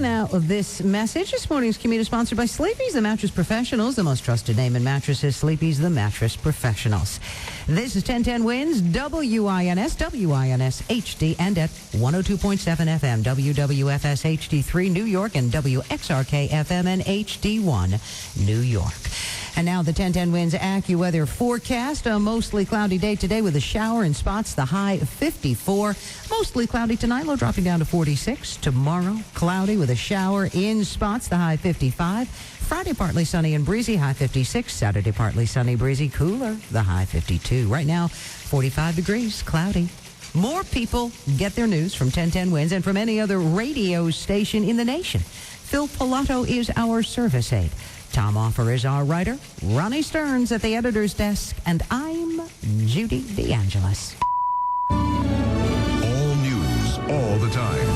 now this message. This morning's commute is sponsored by Sleepy's, the mattress professionals, the most trusted name in mattresses. Sleepy's, the mattress professionals. This is 1010 Wins, WINS HD, and at 102.7 FM, WWFS HD3 New York, and WXRK-FM and HD1 New York. And now the 1010 Winds AccuWeather forecast. A mostly cloudy day today with a shower in spots, the high 54. Mostly cloudy tonight, low dropping down to 46. Tomorrow, cloudy with a shower in spots, the high 55. Friday, partly sunny and breezy, high 56. Saturday, partly sunny, breezy, cooler, the high 52. Right now, 45 degrees, cloudy. More people get their news from 1010 Winds and from any other radio station in the nation. Phil Pilato is our service aide. Tom Offer is our writer. Ronnie Stearns at the editor's desk. And I'm Judy DeAngelis. All news, all the time.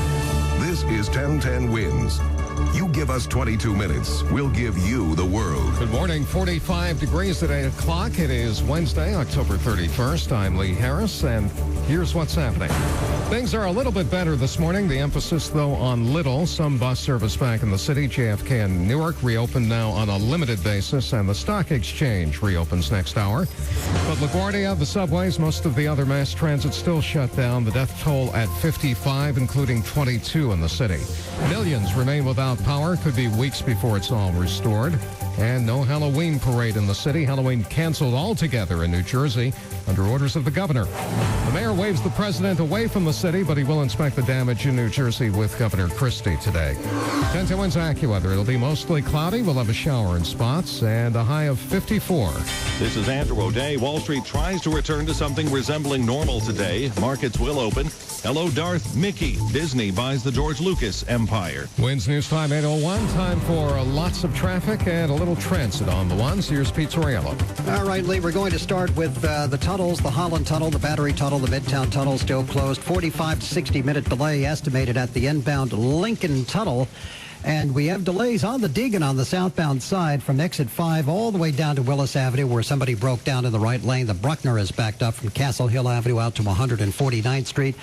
This is 1010 Wins. You give us 22 minutes, we'll give you the world. Good morning, 45 degrees at 8 o'clock. It is Wednesday, October 31st. I'm Lee Harris, and here's what's happening. Things are a little bit better this morning. The emphasis, though, on little. Some bus service back in the city. JFK and Newark reopened now on a limited basis, and the Stock Exchange reopens next hour. But LaGuardia, the subways, most of the other mass transit still shut down. The death toll at 55, including 22 in the city. Millions remain without power. Could be weeks before it's all restored. And no Halloween parade in the city. Halloween canceled altogether in New Jersey under orders of the governor. The mayor waves the president away from the city, but he will inspect the damage in New Jersey with Governor Christie today. 1010 Winds AccuWeather. It'll be mostly cloudy. We'll have a shower in spots and a high of 54. This is Andrew O'Day. Wall Street tries to return to something resembling normal today. Markets will open. Hello, Darth Mickey. Disney buys the George Lucas empire. Winds News Time 8:01. Time for lots of traffic and a little transit on the ones. Here's Pete Torriello. All right, Lee, we're going to start with the tunnels, the Holland Tunnel, the Battery Tunnel, the Midtown Tunnel still closed. 45 to 60-minute delay estimated at the inbound Lincoln Tunnel. And we have delays on the Deegan on the southbound side from exit 5 all the way down to Willis Avenue, where somebody broke down in the right lane. The Bruckner is backed up from Castle Hill Avenue out to 149th Street.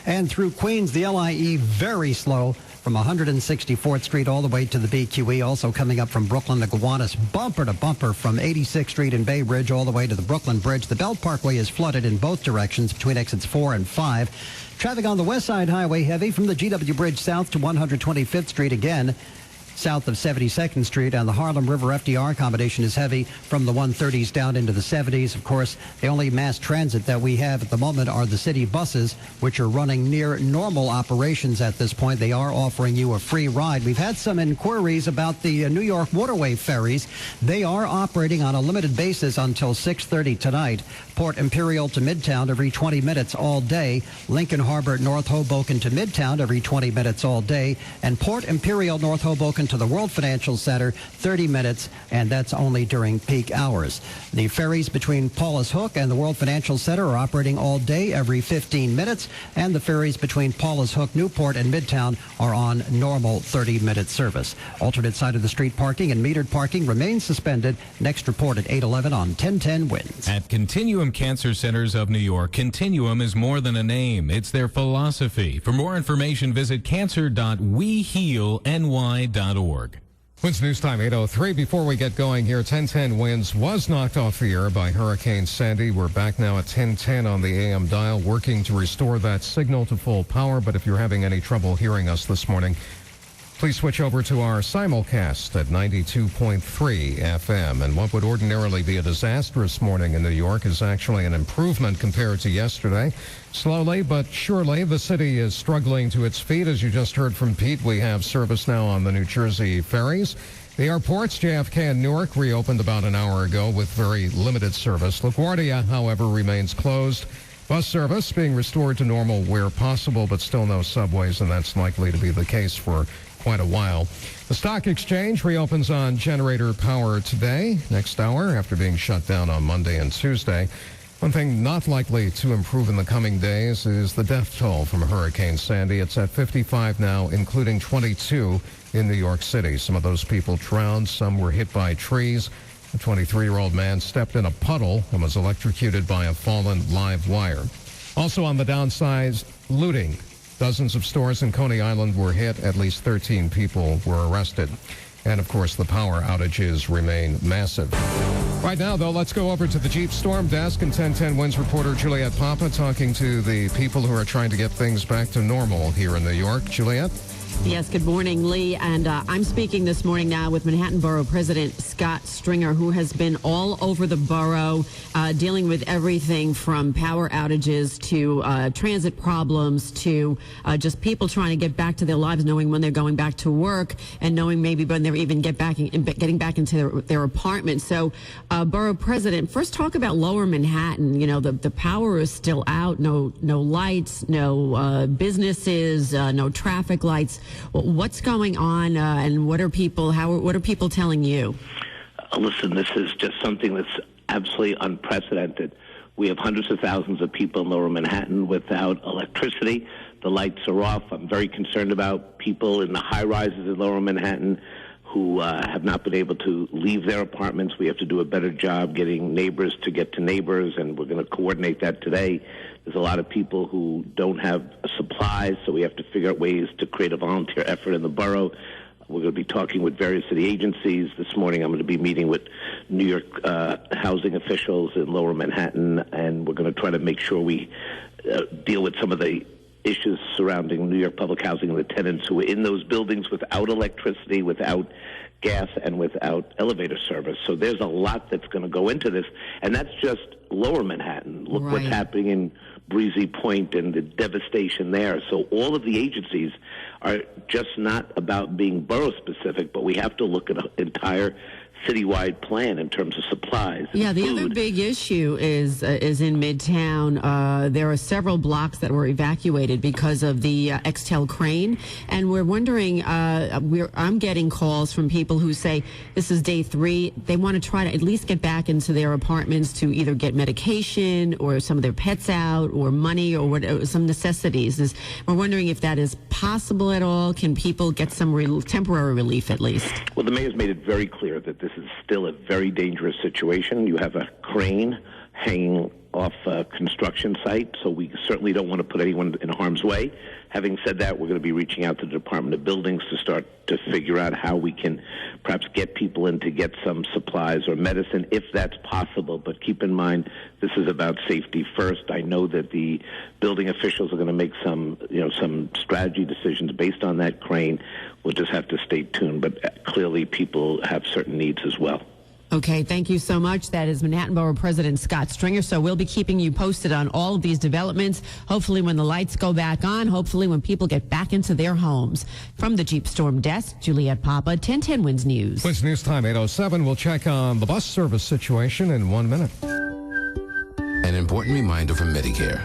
And through Queens, the LIE very slow from 164th Street all the way to the BQE. Also coming up from Brooklyn to Gowanus, bumper to bumper from 86th Street and Bay Bridge all the way to the Brooklyn Bridge. The Belt Parkway is flooded in both directions between exits 4 and 5. Traffic on the West Side Highway heavy from the GW Bridge south to 125th Street again. South of 72nd Street, and the Harlem River FDR combination is heavy from the 130s down into the 70s. Of course, the only mass transit that we have at the moment are the city buses, which are running near normal operations at this point. They are offering you a free ride. We've had some inquiries about the New York Waterway ferries. They are operating on a limited basis until 6:30 tonight. Port Imperial to Midtown every 20 minutes all day. Lincoln Harbor North Hoboken to Midtown every 20 minutes all day. And Port Imperial North Hoboken to the World Financial Center, 30 minutes, and that's only during peak hours. The ferries between Paulus Hook and the World Financial Center are operating all day every 15 minutes, and the ferries between Paulus Hook, Newport, and Midtown are on normal 30-minute service. Alternate side of the street parking and metered parking remains suspended. Next report at 8:11 on 1010 Winds. At Continuum Cancer Centers of New York, Continuum is more than a name. It's their philosophy. For more information, visit cancer.wehealny.org. Winds News Time 8:03. Before we get going here, 1010 Winds was knocked off the air by Hurricane Sandy. We're back now at 1010 on the AM dial, working to restore that signal to full power. But if you're having any trouble hearing us this morning, please switch over to our simulcast at 92.3 FM. And what would ordinarily be a disastrous morning in New York is actually an improvement compared to yesterday. Slowly but surely, the city is struggling to its feet. As you just heard from Pete, we have service now on the New Jersey ferries. The airports, JFK and Newark, reopened about an hour ago with very limited service. LaGuardia, however, remains closed. Bus service being restored to normal where possible, but still no subways, and that's likely to be the case for quite a while. The Stock Exchange reopens on generator power today, next hour, after being shut down on Monday and Tuesday. One thing not likely to improve in the coming days is the death toll from Hurricane Sandy. It's at 55 now, including 22 in New York City. Some of those people drowned. Some were hit by trees. A 23-year-old man stepped in a puddle and was electrocuted by a fallen live wire. Also on the downside, looting. Dozens of stores in Coney Island were hit. At least 13 people were arrested. And, of course, the power outages remain massive. Right now, though, let's go over to the Jeep Storm Desk and 1010 Winds reporter Juliet Papa talking to the people who are trying to get things back to normal here in New York. Juliet? Yes, good morning, Lee. And I'm speaking this morning now with Manhattan Borough President Scott Stringer, who has been all over the borough dealing with everything from power outages to transit problems to just people trying to get back to their lives, knowing when they're going back to work and knowing maybe when they're even getting back into their apartment. So, Borough President, first talk about Lower Manhattan. You know, the power is still out, no lights, no businesses, no traffic lights. What's going on, and what are people telling you? Listen, this is just something that's absolutely unprecedented. We have hundreds of thousands of people in Lower Manhattan without electricity. The lights are off. I'm very concerned about people in the high-rises in Lower Manhattan who have not been able to leave their apartments. We have to do a better job getting neighbors to get to neighbors, and we're going to coordinate that today. There's a lot of people who don't have supplies, so we have to figure out ways to create a volunteer effort in the borough. We're going to be talking with various city agencies. This morning I'm going to be meeting with New York housing officials in Lower Manhattan, and we're going to try to make sure we deal with some of the issues surrounding New York public housing and the tenants who are in those buildings without electricity, without gas, and without elevator service. So there's a lot that's going to go into this, and that's just Lower Manhattan. Look what's happening in Breezy Point and the devastation there. So all of the agencies are just not about being borough-specific, but we have to look at an entire citywide plan in terms of supplies. Yeah, the other big issue is in Midtown. There are several blocks that were evacuated because of the Xtel crane, and we're wondering. I'm getting calls from people who say this is day 3. They want to try to at least get back into their apartments to either get medication or some of their pets out or money or some necessities. We're wondering if that is possible at all. Can people get some temporary relief at least? Well, the mayor's made it very clear that this is still a very dangerous situation. You have a crane hanging off a construction site, so we certainly don't want to put anyone in harm's way. Having said that, we're going to be reaching out to the Department of Buildings to start to figure out how we can perhaps get people in to get some supplies or medicine, if that's possible. But keep in mind, this is about safety first. I know that the building officials are going to make some strategy decisions based on that crane. We'll just have to stay tuned. But clearly, people have certain needs as well. Okay, thank you so much. That is Manhattan Borough President Scott Stringer. So we'll be keeping you posted on all of these developments. Hopefully when the lights go back on, hopefully when people get back into their homes. From the Jeep Storm Desk, Juliet Papa, 1010 Winds News. Winds News time, 8:07. We'll check on the bus service situation in 1 minute. An important reminder from Medicare.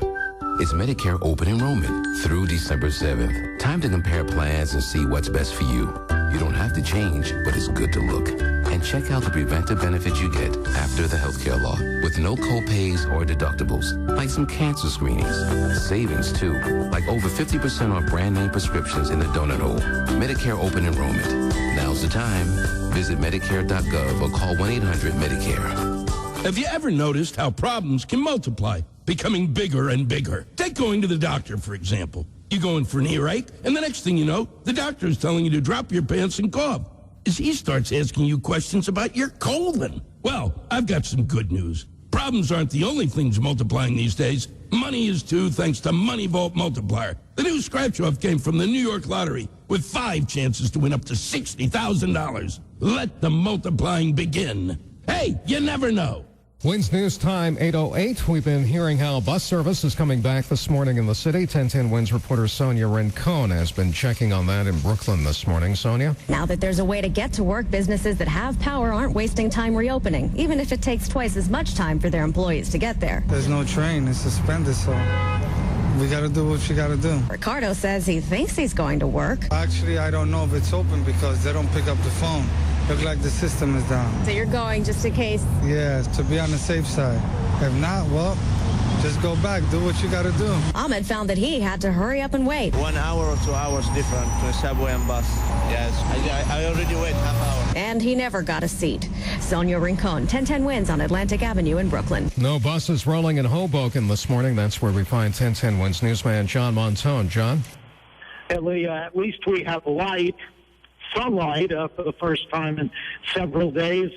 It's Medicare open enrollment through December 7th. Time to compare plans and see what's best for you. You don't have to change, but it's good to look. And check out the preventive benefits you get after the healthcare law, with no co-pays or deductibles, like some cancer screenings. Savings, too, like over 50% off brand-name prescriptions in the donut hole. Medicare open enrollment. Now's the time. Visit Medicare.gov or call 1-800-MEDICARE. Have you ever noticed how problems can multiply, becoming bigger and bigger? Take going to the doctor, for example. You go in for an earache, and the next thing you know, the doctor is telling you to drop your pants and cough, as he starts asking you questions about your colon. Well, I've got some good news. Problems aren't the only things multiplying these days. Money is too, thanks to Money Vault Multiplier. The new scratch-off came from the New York Lottery, with 5 chances to win up to $60,000. Let the multiplying begin. Hey, you never know. Winds News time, 8:08. We've been hearing how bus service is coming back this morning in the city. 1010 Winds reporter Sonia Rincon has been checking on that in Brooklyn this morning. Sonia? Now that there's a way to get to work, businesses that have power aren't wasting time reopening, even if it takes twice as much time for their employees to get there. There's no train. It's suspended, so we got to do what you got to do. Ricardo says he thinks he's going to work. Actually, I don't know if it's open because they don't pick up the phone. Look like the system is down. So you're going just in case? Yeah, to be on the safe side. If not, well, just go back. Do what you got to do. Ahmed found that he had to hurry up and wait. 1 hour or 2 hours different to subway and bus. Yes, I already wait half hour. And he never got a seat. Sonia Rincon, 1010 Winds on Atlantic Avenue in Brooklyn. No buses rolling in Hoboken this morning. That's where we find 1010 Winds newsman John Montone. John? At least we have sunlight for the first time in several days,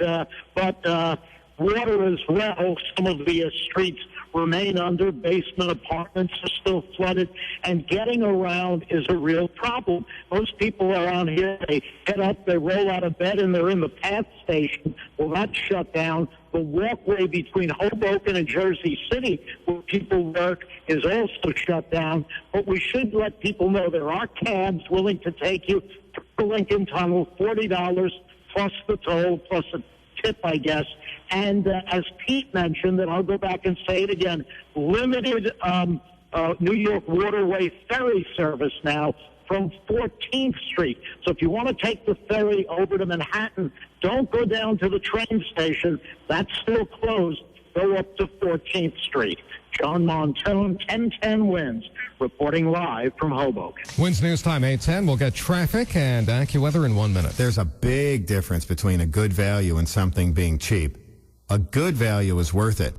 but water as well. Some of the streets remain under. Basement apartments are still flooded, and getting around is a real problem. Most people around here, they get up, they roll out of bed, and they're in the PATH station. Well, that's shut down. The walkway between Hoboken and Jersey City, where people work, is also shut down. But we should let people know there are cabs willing to take you to the Lincoln Tunnel, $40 plus the toll, plus a tip, I guess. And as Pete mentioned, and I'll go back and say it again, limited New York Waterway ferry service now from 14th Street. So if you want to take the ferry over to Manhattan, don't go down to the train station. That's still closed. Go up to 14th Street. John Montone, 1010 Winds, reporting live from Hoboken. Winds News Time 8:10. We'll get traffic and AccuWeather in 1 minute. There's a big difference between a good value and something being cheap. A good value is worth it.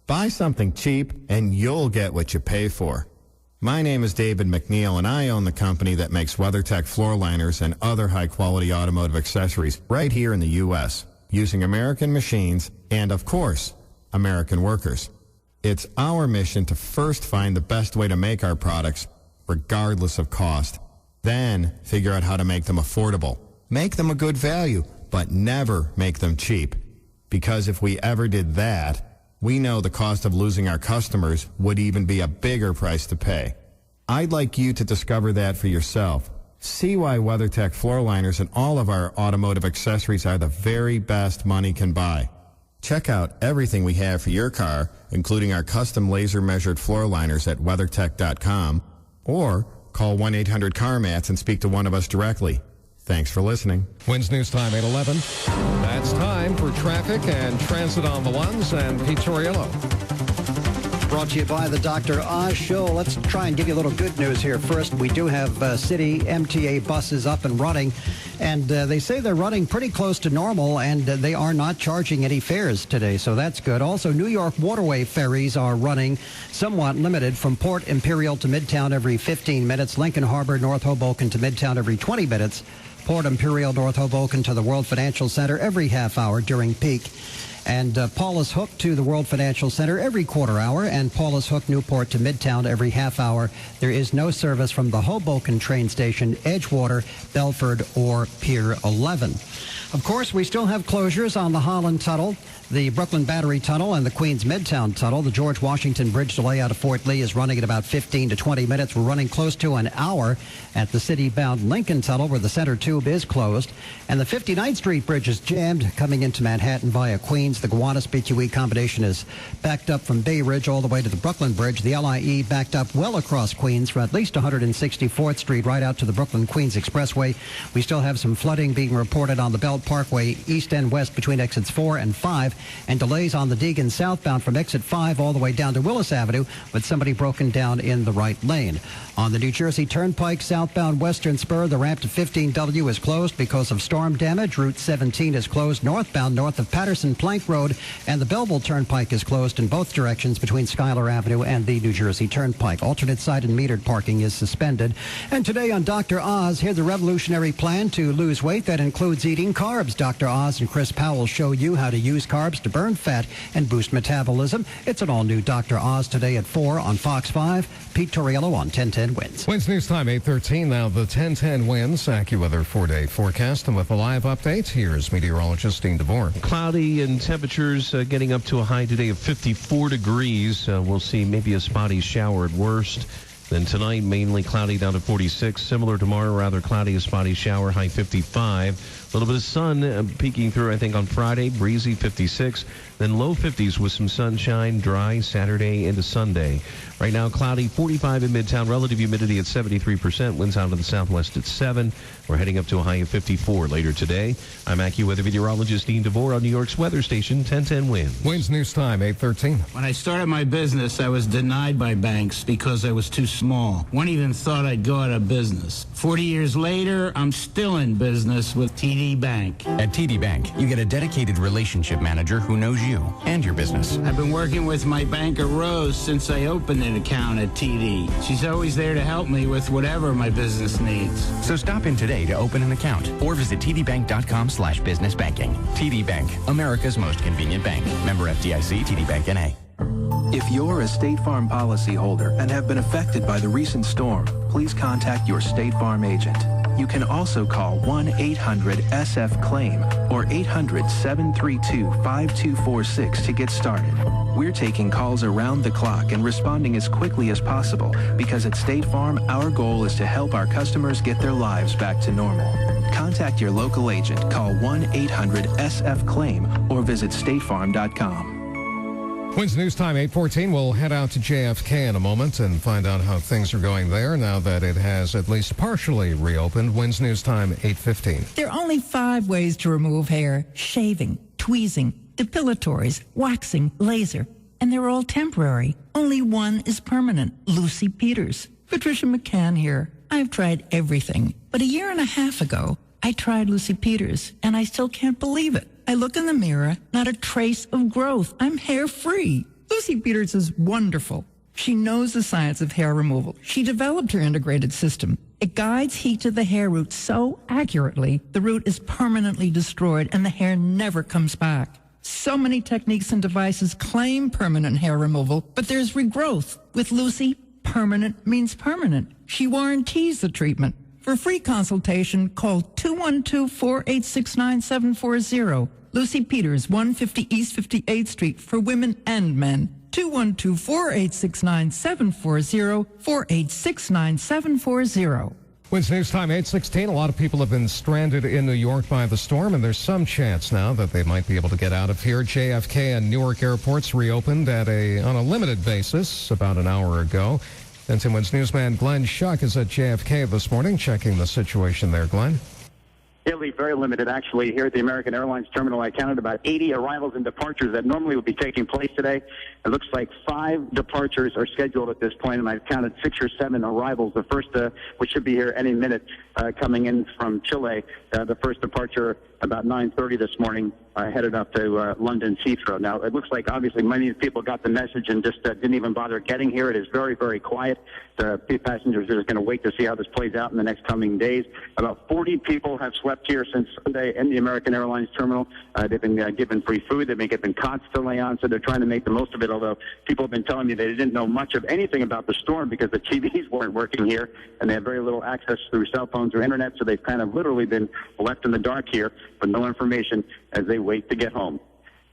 Buy something cheap and you'll get what you pay for. My name is David McNeil, and I own the company that makes WeatherTech floor liners and other high-quality automotive accessories right here in the U.S., using American machines and, of course, American workers. It's our mission to first find the best way to make our products, regardless of cost. Then figure out how to make them affordable. Make them a good value, but never make them cheap. Because if we ever did that, we know the cost of losing our customers would even be a bigger price to pay. I'd like you to discover that for yourself. See why WeatherTech floor liners and all of our automotive accessories are the very best money can buy. Check out everything we have for your car, including our custom laser-measured floor liners at WeatherTech.com, or call 1-800-CarMats and speak to one of us directly. Thanks for listening. Winds News Time 8:11. That's time for traffic and transit on the ones, and Pete Torriello. Brought to you by the Dr. Oz Show. Let's try and give you a little good news here. First, we do have city MTA buses up and running, and they say they're running pretty close to normal, and they are not charging any fares today, so that's good. Also, New York Waterway ferries are running somewhat limited from Port Imperial to Midtown every 15 minutes, Lincoln Harbor, North Hoboken to Midtown every 20 minutes, Port Imperial, North Hoboken to the World Financial Center every half hour during peak. And Paulus Hook to the World Financial Center every quarter hour, and Paulus Hook Newport to Midtown every half hour. There is no service from the Hoboken train station, Edgewater, Belford, or Pier 11. Of course, we still have closures on the Holland Tunnel, the Brooklyn Battery Tunnel, and the Queens Midtown Tunnel. The George Washington Bridge delay out of Fort Lee is running at about 15 to 20 minutes. We're running close to an hour at the city-bound Lincoln Tunnel, where the center tube is closed. And the 59th Street Bridge is jammed coming into Manhattan via Queens. The Gowanus-BQE combination is backed up from Bay Ridge all the way to the Brooklyn Bridge. The LIE backed up well across Queens for at least 164th Street right out to the Brooklyn-Queens Expressway. We still have some flooding being reported on the Belt Parkway east and west between exits 4 and 5, and delays on the Deegan southbound from exit 5 all the way down to Willis Avenue, with somebody broken down in the right lane. On the New Jersey Turnpike southbound Western Spur, the ramp to 15W is closed because of storm damage. Route 17 is closed northbound north of Patterson Plank Road, and the Belleville Turnpike is closed in both directions between Schuyler Avenue and the New Jersey Turnpike. Alternate side and metered parking is suspended. And today on Dr. Oz, hear the revolutionary plan to lose weight that includes eating carbs. Dr. Oz and Chris Powell show you how to use carbs to burn fat and boost metabolism. It's an all-new Dr. Oz today at 4 on Fox 5. Pete Torriello on 1010 Winds. Winds News Time 8:13. Now the 1010 Winds AccuWeather 4-day forecast, and with a live update, here's meteorologist Dean DeVore. Cloudy and temperatures getting up to a high today of 54 degrees. We'll see maybe a spotty shower at worst. Then tonight, mainly cloudy down to 46. Similar tomorrow, rather cloudy, a spotty shower, high 55. A little bit of sun peeking through, I think, on Friday, breezy 56. Then low 50s with some sunshine, dry Saturday into Sunday. Right now, cloudy, 45 in Midtown, relative humidity at 73%, winds out of the southwest at 7. We're heading up to a high of 54 later today. I'm AccuWeather meteorologist Dean DeVore on New York's weather station, 1010 Winds. Winds News Time 8:13. When I started my business, I was denied by banks because I was too small. One even thought I'd go out of business. 40 years later, I'm still in business with TD Bank. At TD Bank, you get a dedicated relationship manager who knows you and your business. I've been working with my banker, Rose, since I opened an account at TD. She's always there to help me with whatever my business needs. So stop in today to open an account or visit tdbank.com/business banking. TD Bank, America's most convenient bank. Member FDIC, TD Bank NA. If you're a State Farm policyholder and have been affected by the recent storm, please contact your State Farm agent. You can also call 1-800-SF-CLAIM or 800-732-5246 to get started. We're taking calls around the clock and responding as quickly as possible because at State Farm, our goal is to help our customers get their lives back to normal. Contact your local agent, call 1-800-SF-CLAIM or visit statefarm.com. Wins News Time 8:14. We'll head out to JFK in a moment and find out how things are going there now that it has at least partially reopened. Wins News Time 8:15. There are only 5 ways to remove hair: shaving, tweezing, depilatories, waxing, laser. And they're all temporary. Only one is permanent. Lucy Peters. Patricia McCann here. I've tried everything. But a year and a half ago, I tried Lucy Peters, and I still can't believe it. I look in the mirror, not a trace of growth. I'm hair-free. Lucy Peters is wonderful. She knows the science of hair removal. She developed her integrated system. It guides heat to the hair root so accurately, the root is permanently destroyed and the hair never comes back. So many techniques and devices claim permanent hair removal, but there's regrowth. With Lucy, permanent means permanent. She warranties the treatment. For a free consultation, call 212-486-9740. Lucy Peters, 150 East 58th Street for women and men. 212-486-9740, 486-9740. Wins News Time 8:16. A lot of people have been stranded in New York by the storm, and there's some chance now that they might be able to get out of here. JFK and Newark airports reopened on a limited basis about an hour ago. 10 Wins newsman Glenn Schuck is at JFK this morning, checking the situation there. Glenn? Really very limited, actually. Here at the American Airlines terminal, I counted about 80 arrivals and departures that normally would be taking place today. It looks like 5 departures are scheduled at this point, and I've counted 6 or 7 arrivals. The first, which should be here any minute, coming in from Chile. The first departure about 9:30 this morning, headed up to London's Heathrow. Now, it looks like obviously many people got the message and just didn't even bother getting here. It is very, very quiet. The passengers are just going to wait to see how this plays out in the next coming days. About 40 people have slept here since Sunday in the American Airlines terminal. They've been given free food. They've been given cots to lay on, so they're trying to make the most of it, although people have been telling me they didn't know much of anything about the storm because the TVs weren't working here, and they have very little access through cell phones or internet, so they've kind of literally been left in the dark here with no information as they wait to get home.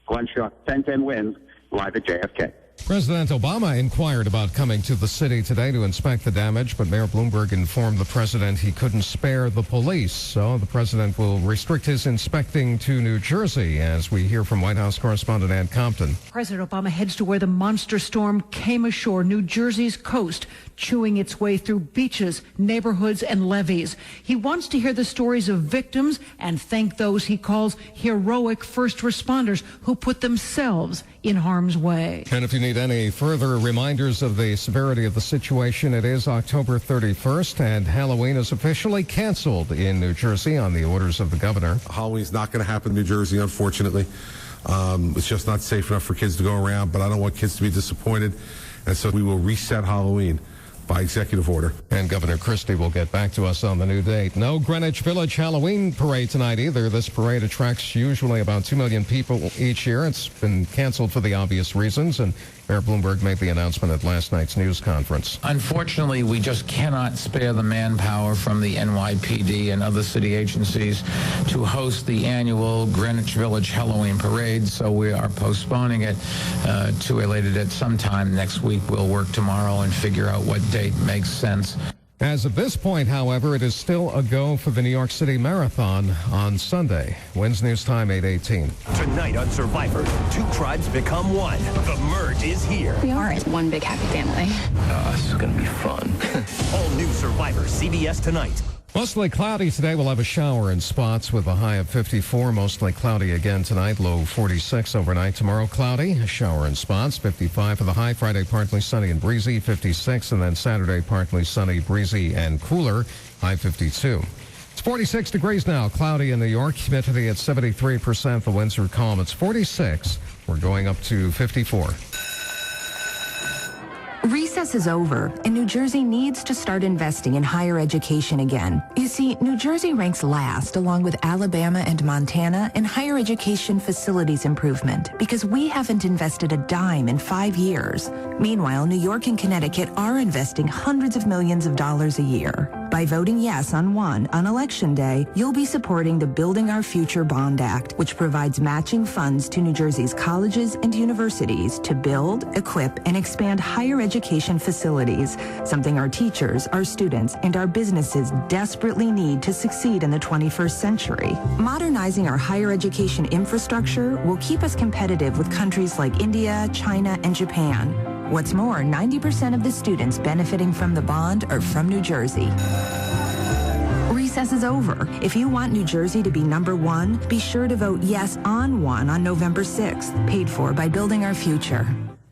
Glenn Schuck, 1010 Wins, live at JFK. President Obama inquired about coming to the city today to inspect the damage, but Mayor Bloomberg informed the president he couldn't spare the police. So the president will restrict his inspecting to New Jersey, as we hear from White House correspondent Ann Compton. President Obama heads to where the monster storm came ashore, New Jersey's coast, chewing its way through beaches, neighborhoods, and levees. He wants to hear the stories of victims and thank those he calls heroic first responders who put themselves in harm's way. And if you need any further reminders of the severity of the situation, it is October 31st, and Halloween is officially canceled in New Jersey on the orders of the governor. Halloween's not going to happen in New Jersey, unfortunately. It's just not safe enough for kids to go around, but I don't want kids to be disappointed, and so we will reset Halloween by executive order. And Governor Christie will get back to us on the new date. No Greenwich Village Halloween parade tonight either. This parade attracts usually about 2 million people each year. It's been canceled for the obvious reasons, and Mayor Bloomberg made the announcement at last night's news conference. Unfortunately, we just cannot spare the manpower from the NYPD and other city agencies to host the annual Greenwich Village Halloween parade, so we are postponing it to a later date. Sometime next week. We'll work tomorrow and figure out what date makes sense. As of this point, however, it is still a go for the New York City Marathon on Sunday. Wins News Time 8:18. Tonight on Survivor, 2 tribes become one. The merge is here. We are one big happy family. This is going to be fun. All new Survivor, CBS tonight. Mostly cloudy today. We'll have a shower in spots with a high of 54. Mostly cloudy again tonight. Low 46 overnight. Tomorrow cloudy. A shower in spots. 55 for the high. Friday partly sunny and breezy. 56. And then Saturday partly sunny, breezy, and cooler. High 52. It's 46 degrees now. Cloudy in New York. Humidity at 73%. The winds are calm. It's 46. We're going up to 54. Recess is over, and New Jersey needs to start investing in higher education again. You see, New Jersey ranks last, along with Alabama and Montana, in higher education facilities improvement because we haven't invested a dime in 5 years. Meanwhile, New York and Connecticut are investing hundreds of millions of dollars a year. By voting yes on Election Day, you'll be supporting the Building Our Future Bond Act, which provides matching funds to New Jersey's colleges and universities to build, equip, and expand higher education facilities, something our teachers, our students, and our businesses desperately need to succeed in the 21st century. Modernizing our higher education infrastructure will keep us competitive with countries like India, China, and Japan. What's more, 90% of the students benefiting from the bond are from New Jersey. Recess is over. If you want New Jersey to be number one, be sure to vote yes on November 6th, paid for by Building Our Future.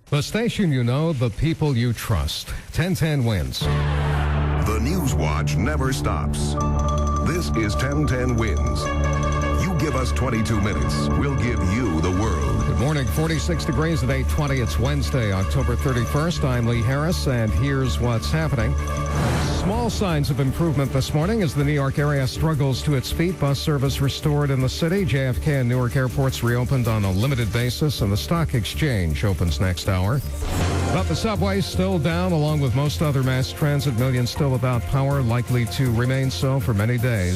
The station you know, the people you trust. 1010 wins. The News Watch never stops. This is 1010 wins. You give us 22 minutes, we'll give you the world. Good morning, 46 degrees at 8:20. It's Wednesday, October 31st. I'm Lee Harris, and here's what's happening. Small signs of improvement this morning as the New York area struggles to its feet. Bus service restored in the city. JFK and Newark airports reopened on a limited basis, and the stock exchange opens next hour. But the subway's still down, along with most other mass transit. Millions still without power, likely to remain so for many days.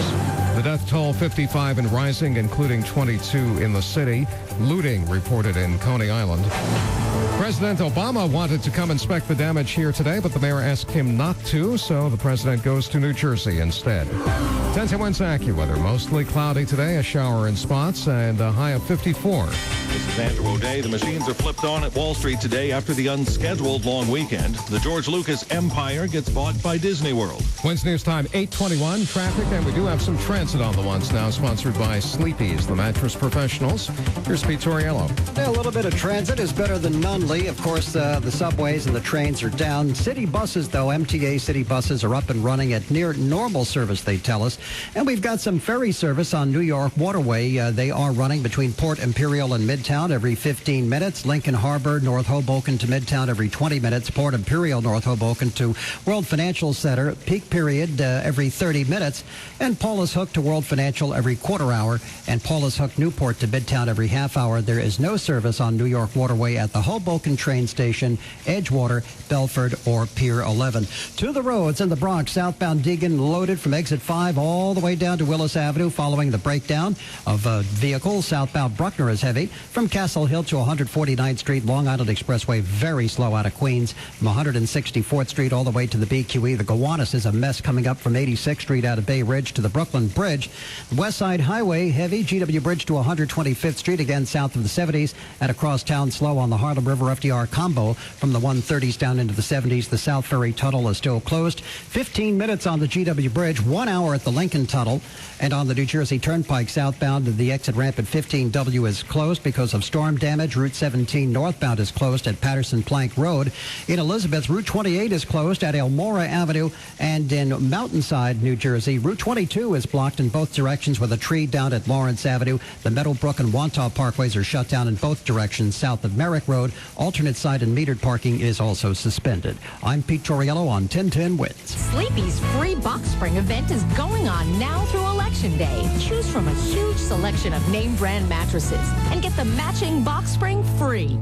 The death toll 55 and rising, including 22 in the city. Looting reported in Coney Island. President Obama wanted to come inspect the damage here today, but the mayor asked him not to, so the president goes to New Jersey instead. 10 Wednesday AccuWeather. Mostly cloudy today, a shower in spots, and a high of 54. This is Andrew O'Day. The machines are flipped on at Wall Street today after the unscheduled long weekend. The George Lucas Empire gets bought by Disney World. Wednesday news time, 8:21. Traffic, and we do have some transit on the ones now, sponsored by Sleepy's, the mattress professionals. Here's Pete Torriello. Yeah, a little bit of transit is better than none, Lee. Of course, the subways and the trains are down. City buses, though, MTA city buses are up and running at near normal service, they tell us. And we've got some ferry service on New York Waterway. They are running between Port Imperial and Midtown every 15 minutes. Lincoln Harbor, North Hoboken to Midtown every 20 minutes. Port Imperial, North Hoboken to World Financial Center, peak period every 30 minutes. And Paulus Hook to World Financial every quarter hour. And Paulus Hook, Newport to Midtown every half hour. There is no service on New York Waterway at the Hoboken train station, Edgewater, Belford, or Pier 11. To the roads in the Bronx, southbound Deegan loaded from exit 5 all the way down to Willis Avenue following the breakdown of a vehicle. Southbound Bruckner is heavy from Castle Hill to 149th Street. Long Island Expressway very slow out of Queens from 164th Street all the way to the BQE. The Gowanus is a mess coming up from 86th Street out of Bay Ridge to the Brooklyn Bridge. West Side Highway heavy, GW Bridge to 125th Street, again south of the 70s, and across town slow on the Harlem River FDR combo from the 130s down into the 70s. The South Ferry Tunnel is still closed. 15 minutes on the GW Bridge, 1 hour at the Lincoln Tunnel, and on the New Jersey Turnpike southbound, the exit ramp at 15W is closed because of storm damage. Route 17 northbound is closed at Patterson Plank Road. In Elizabeth, Route 28 is closed at Elmora Avenue, and in Mountainside, New Jersey, Route 22 is blocked in both directions with a tree down at Lawrence Avenue. The Meadowbrook and Wantagh parkways are shut down in both directions south of Merrick Road. Alternate side and metered parking is also suspended. I'm Pete Torriello on 1010 Wins. Sleepy's free box spring event is going on now through Election Day. Choose from a huge selection of name brand mattresses and get the matching box spring free.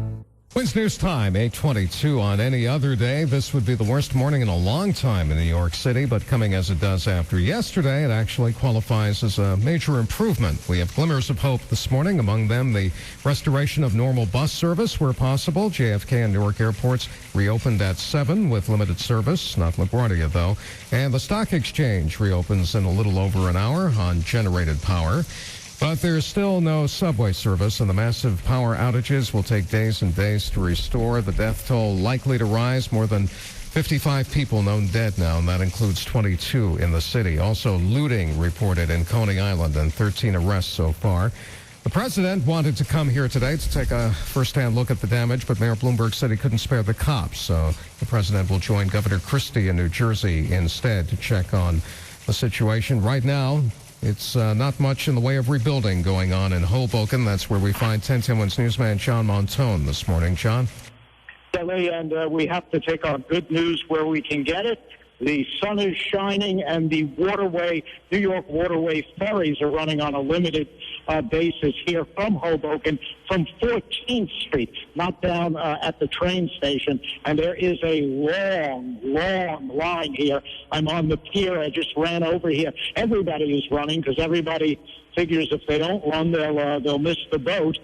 Wins News Time, 8:22. On any other day, this would be the worst morning in a long time in New York City, but coming as it does after yesterday, it actually qualifies as a major improvement. We have glimmers of hope this morning, among them the restoration of normal bus service where possible. JFK and Newark airports reopened at 7 with limited service, not LaGuardia though. And the stock exchange reopens in a little over an hour on generated power. But there's still no subway service, and the massive power outages will take days and days to restore. The death toll likely to rise. More than 55 people known dead now, and that includes 22 in the city. Also, looting reported in Coney Island, and 13 arrests so far. The president wanted to come here today to take a first-hand look at the damage, but Mayor Bloomberg said he couldn't spare the cops. So the president will join Governor Christie in New Jersey instead to check on the situation. Right now, it's not much in the way of rebuilding going on in Hoboken. That's where we find 1010 Wins newsman John Montone this morning. John? And we have to take our good news where we can get it. The sun is shining, and the New York waterway ferries are running on a limited basis here from Hoboken, from 14th Street, not down at the train station. And there is a long, long line here. I'm on the pier. I just ran over here. Everybody is running because everybody figures if they don't run, they'll miss the boat.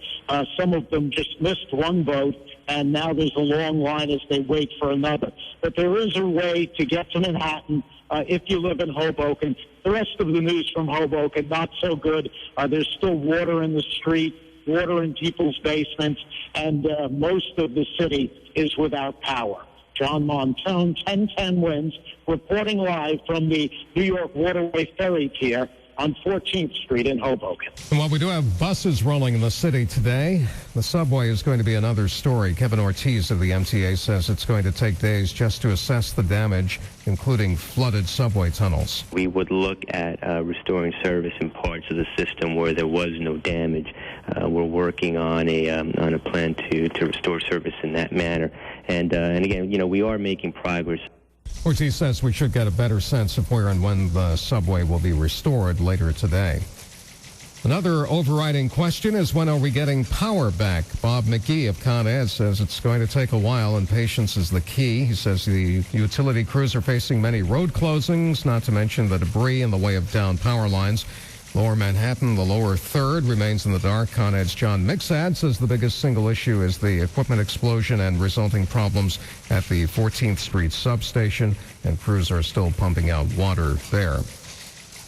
Some of them just missed one boat, and now there's a long line as they wait for another. But there is a way to get to Manhattan if you live in Hoboken. The rest of the news from Hoboken, not so good. There's still water in the street, water in people's basements, and most of the city is without power. John Montone, 1010 Wins, reporting live from the New York Waterway Ferry Pier on 14th Street in Hoboken. And while we do have buses rolling in the city today, the subway is going to be another story. Kevin Ortiz of the MTA says it's going to take days just to assess the damage, including flooded subway tunnels. We would look at restoring service in parts of the system where there was no damage. We're working on a plan to restore service in that manner. And again, we are making progress. Ortiz says we should get a better sense of where and when the subway will be restored later today. Another overriding question is, when are we getting power back? Bob McGee of Con Ed says it's going to take a while, and patience is the key. He says the utility crews are facing many road closings, not to mention the debris in the way of down power lines. Lower Manhattan, the lower third, remains in the dark. Con Ed's John Mixad says the biggest single issue is the equipment explosion and resulting problems at the 14th Street substation, and crews are still pumping out water there.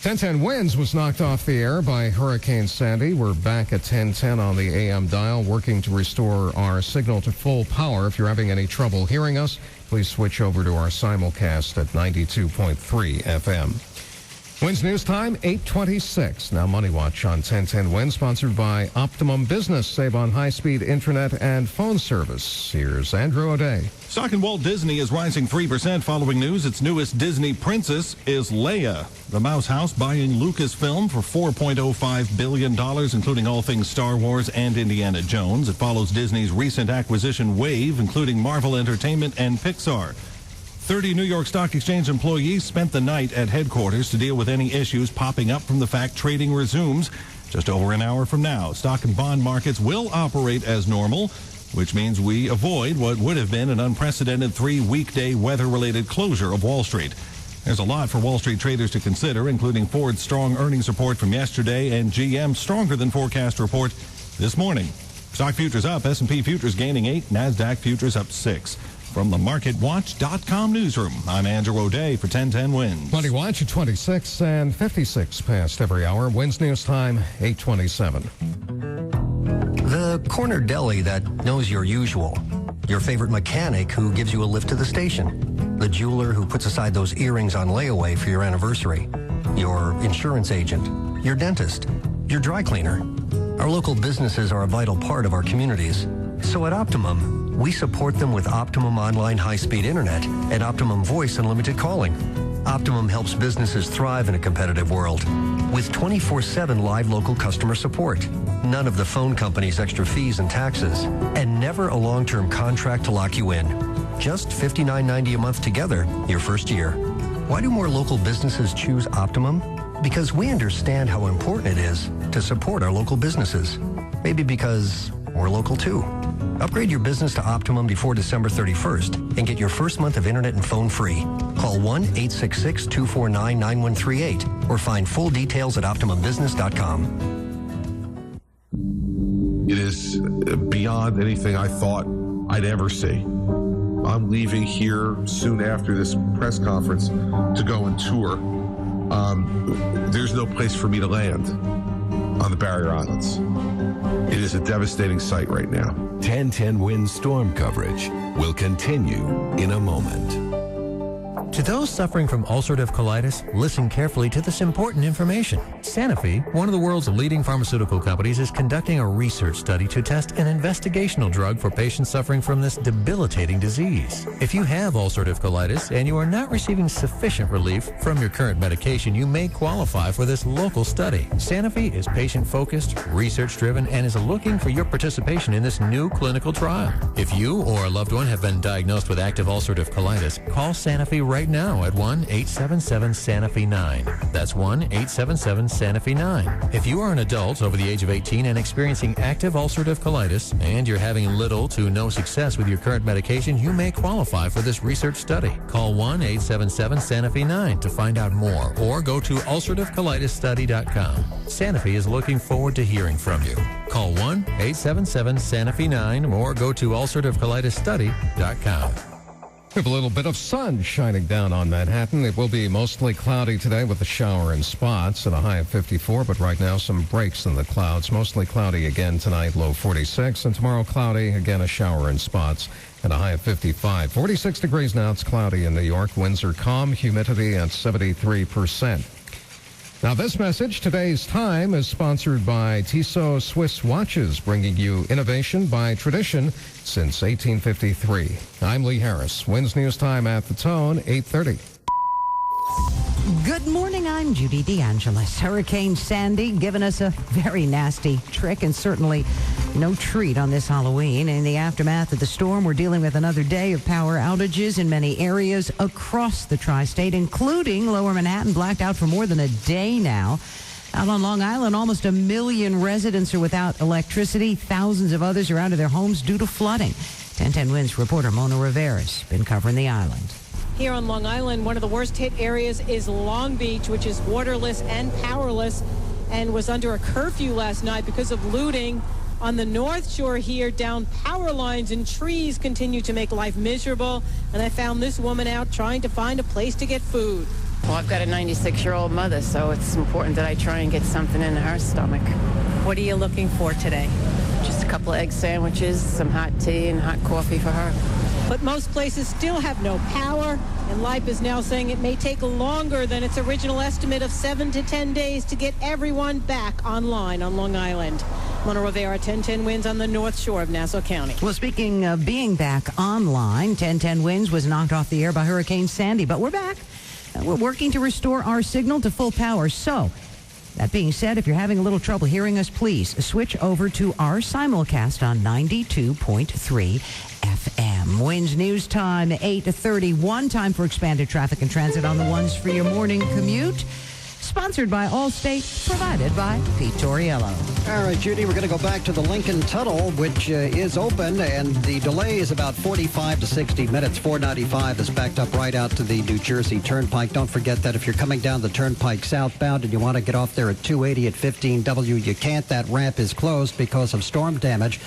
1010 Wins was knocked off the air by Hurricane Sandy. We're back at 1010 on the AM dial, working to restore our signal to full power. If you're having any trouble hearing us, please switch over to our simulcast at 92.3 FM. Wins News Time, 8:26. Now Money Watch on 1010 Wins, sponsored by Optimum Business. Save on high-speed internet and phone service. Here's Andrew O'Day. Stock in Walt Disney is rising 3% following news its newest Disney princess is Leia. The Mouse House buying Lucasfilm for $4.05 billion, including all things Star Wars and Indiana Jones. It follows Disney's recent acquisition wave, including Marvel Entertainment and Pixar. 30 New York Stock Exchange employees spent the night at headquarters to deal with any issues popping up from the fact trading resumes. Just over an hour from now, stock and bond markets will operate as normal, which means we avoid what would have been an unprecedented 3-weekday weather-related closure of Wall Street. There's a lot for Wall Street traders to consider, including Ford's strong earnings report from yesterday and GM's stronger than forecast report this morning. Stock futures up, S&P futures gaining 8, NASDAQ futures up 6. From the MarketWatch.com newsroom, I'm Andrew O'Day for 1010 Wins. Money Watch at 26 and 56 past every hour. Wins News Time, 8:27. The corner deli that knows your usual. Your favorite mechanic who gives you a lift to the station. The jeweler who puts aside those earrings on layaway for your anniversary. Your insurance agent. Your dentist. Your dry cleaner. Our local businesses are a vital part of our communities. So at Optimum, we support them with Optimum Online High-Speed Internet and Optimum Voice Unlimited Calling. Optimum helps businesses thrive in a competitive world with 24/7 live local customer support, none of the phone company's extra fees and taxes, and never a long-term contract to lock you in. Just $59.90 a month together your first year. Why do more local businesses choose Optimum? Because we understand how important it is to support our local businesses. Maybe because we're local too. Upgrade your business to Optimum before December 31st and get your first month of internet and phone free. Call 1-866-249-9138 or find full details at OptimumBusiness.com. It is beyond anything I thought I'd ever see. I'm leaving here soon after this press conference to go and tour. There's no place for me to land on the Barrier Islands. It is a devastating sight right now. 1010 Wins storm coverage will continue in a moment. To those suffering from ulcerative colitis, listen carefully to this important information. Sanofi, one of the world's leading pharmaceutical companies, is conducting a research study to test an investigational drug for patients suffering from this debilitating disease. If you have ulcerative colitis and you are not receiving sufficient relief from your current medication, you may qualify for this local study. Sanofi is patient-focused, research-driven, and is looking for your participation in this new clinical trial. If you or a loved one have been diagnosed with active ulcerative colitis, call Sanofi right now at 1-877-SANOFI-9. That's 1-877-SANOFI-9. If you are an adult over the age of 18 and experiencing active ulcerative colitis and you're having little to no success with your current medication, you may qualify for this research study. Call 1-877-SANOFI-9 to find out more or go to ulcerativecolitisstudy.com. Sanofi is looking forward to hearing from you. Call 1-877-SANOFI-9 or go to ulcerativecolitisstudy.com. We have a little bit of sun shining down on Manhattan. It will be mostly cloudy today with a shower in spots and a high of 54, but right now some breaks in the clouds. Mostly cloudy again tonight, low 46, and tomorrow cloudy, again a shower in spots and a high of 55. 46 degrees now, it's cloudy in New York. Winds are calm, humidity at 73%. Now, this message, Today's Time, is sponsored by Tissot Swiss Watches, bringing you innovation by tradition since 1853. I'm Lee Harris. Winds News Time at the Tone, 8:30. Good morning, I'm Judy DeAngelis. Hurricane Sandy giving us a very nasty trick and certainly no treat on this Halloween. In the aftermath of the storm, we're dealing with another day of power outages in many areas across the tri-state, including Lower Manhattan, blacked out for more than a day now. Out on Long Island, almost 1 million residents are without electricity. Thousands of others are out of their homes due to flooding. 1010 Winds reporter Mona Rivera's been covering the island. Here on Long Island, one of the worst hit areas is Long Beach, which is waterless and powerless and was under a curfew last night because of looting. On the North Shore here, down power lines and trees continue to make life miserable. And I found this woman out trying to find a place to get food. Well, I've got a 96-year-old mother, so it's important that I try and get something in her stomach. What are you looking for today? Just a couple of egg sandwiches, some hot tea, and hot coffee for her. But most places still have no power, and LIPE is now saying it may take longer than its original estimate of 7 to 10 days to get everyone back online on Long Island. Mona Rivera, 1010 Winds on the North Shore of Nassau County. Well, speaking of being back online, 1010 Winds was knocked off the air by Hurricane Sandy, but we're back. We're working to restore our signal to full power. So, that being said, if you're having a little trouble hearing us, please switch over to our simulcast on 92.3 FM. Winds News Time, 8:31. Time for expanded traffic and transit on the ones for your morning commute. Sponsored by Allstate, provided by Pete Torriello. All right, Judy, we're going to go back to the Lincoln Tunnel, which is open, and the delay is about 45 to 60 minutes. 495 is backed up right out to the New Jersey Turnpike. Don't forget that if you're coming down the Turnpike southbound and you want to get off there at 280 at 15W, you can't. That ramp is closed because of storm damage.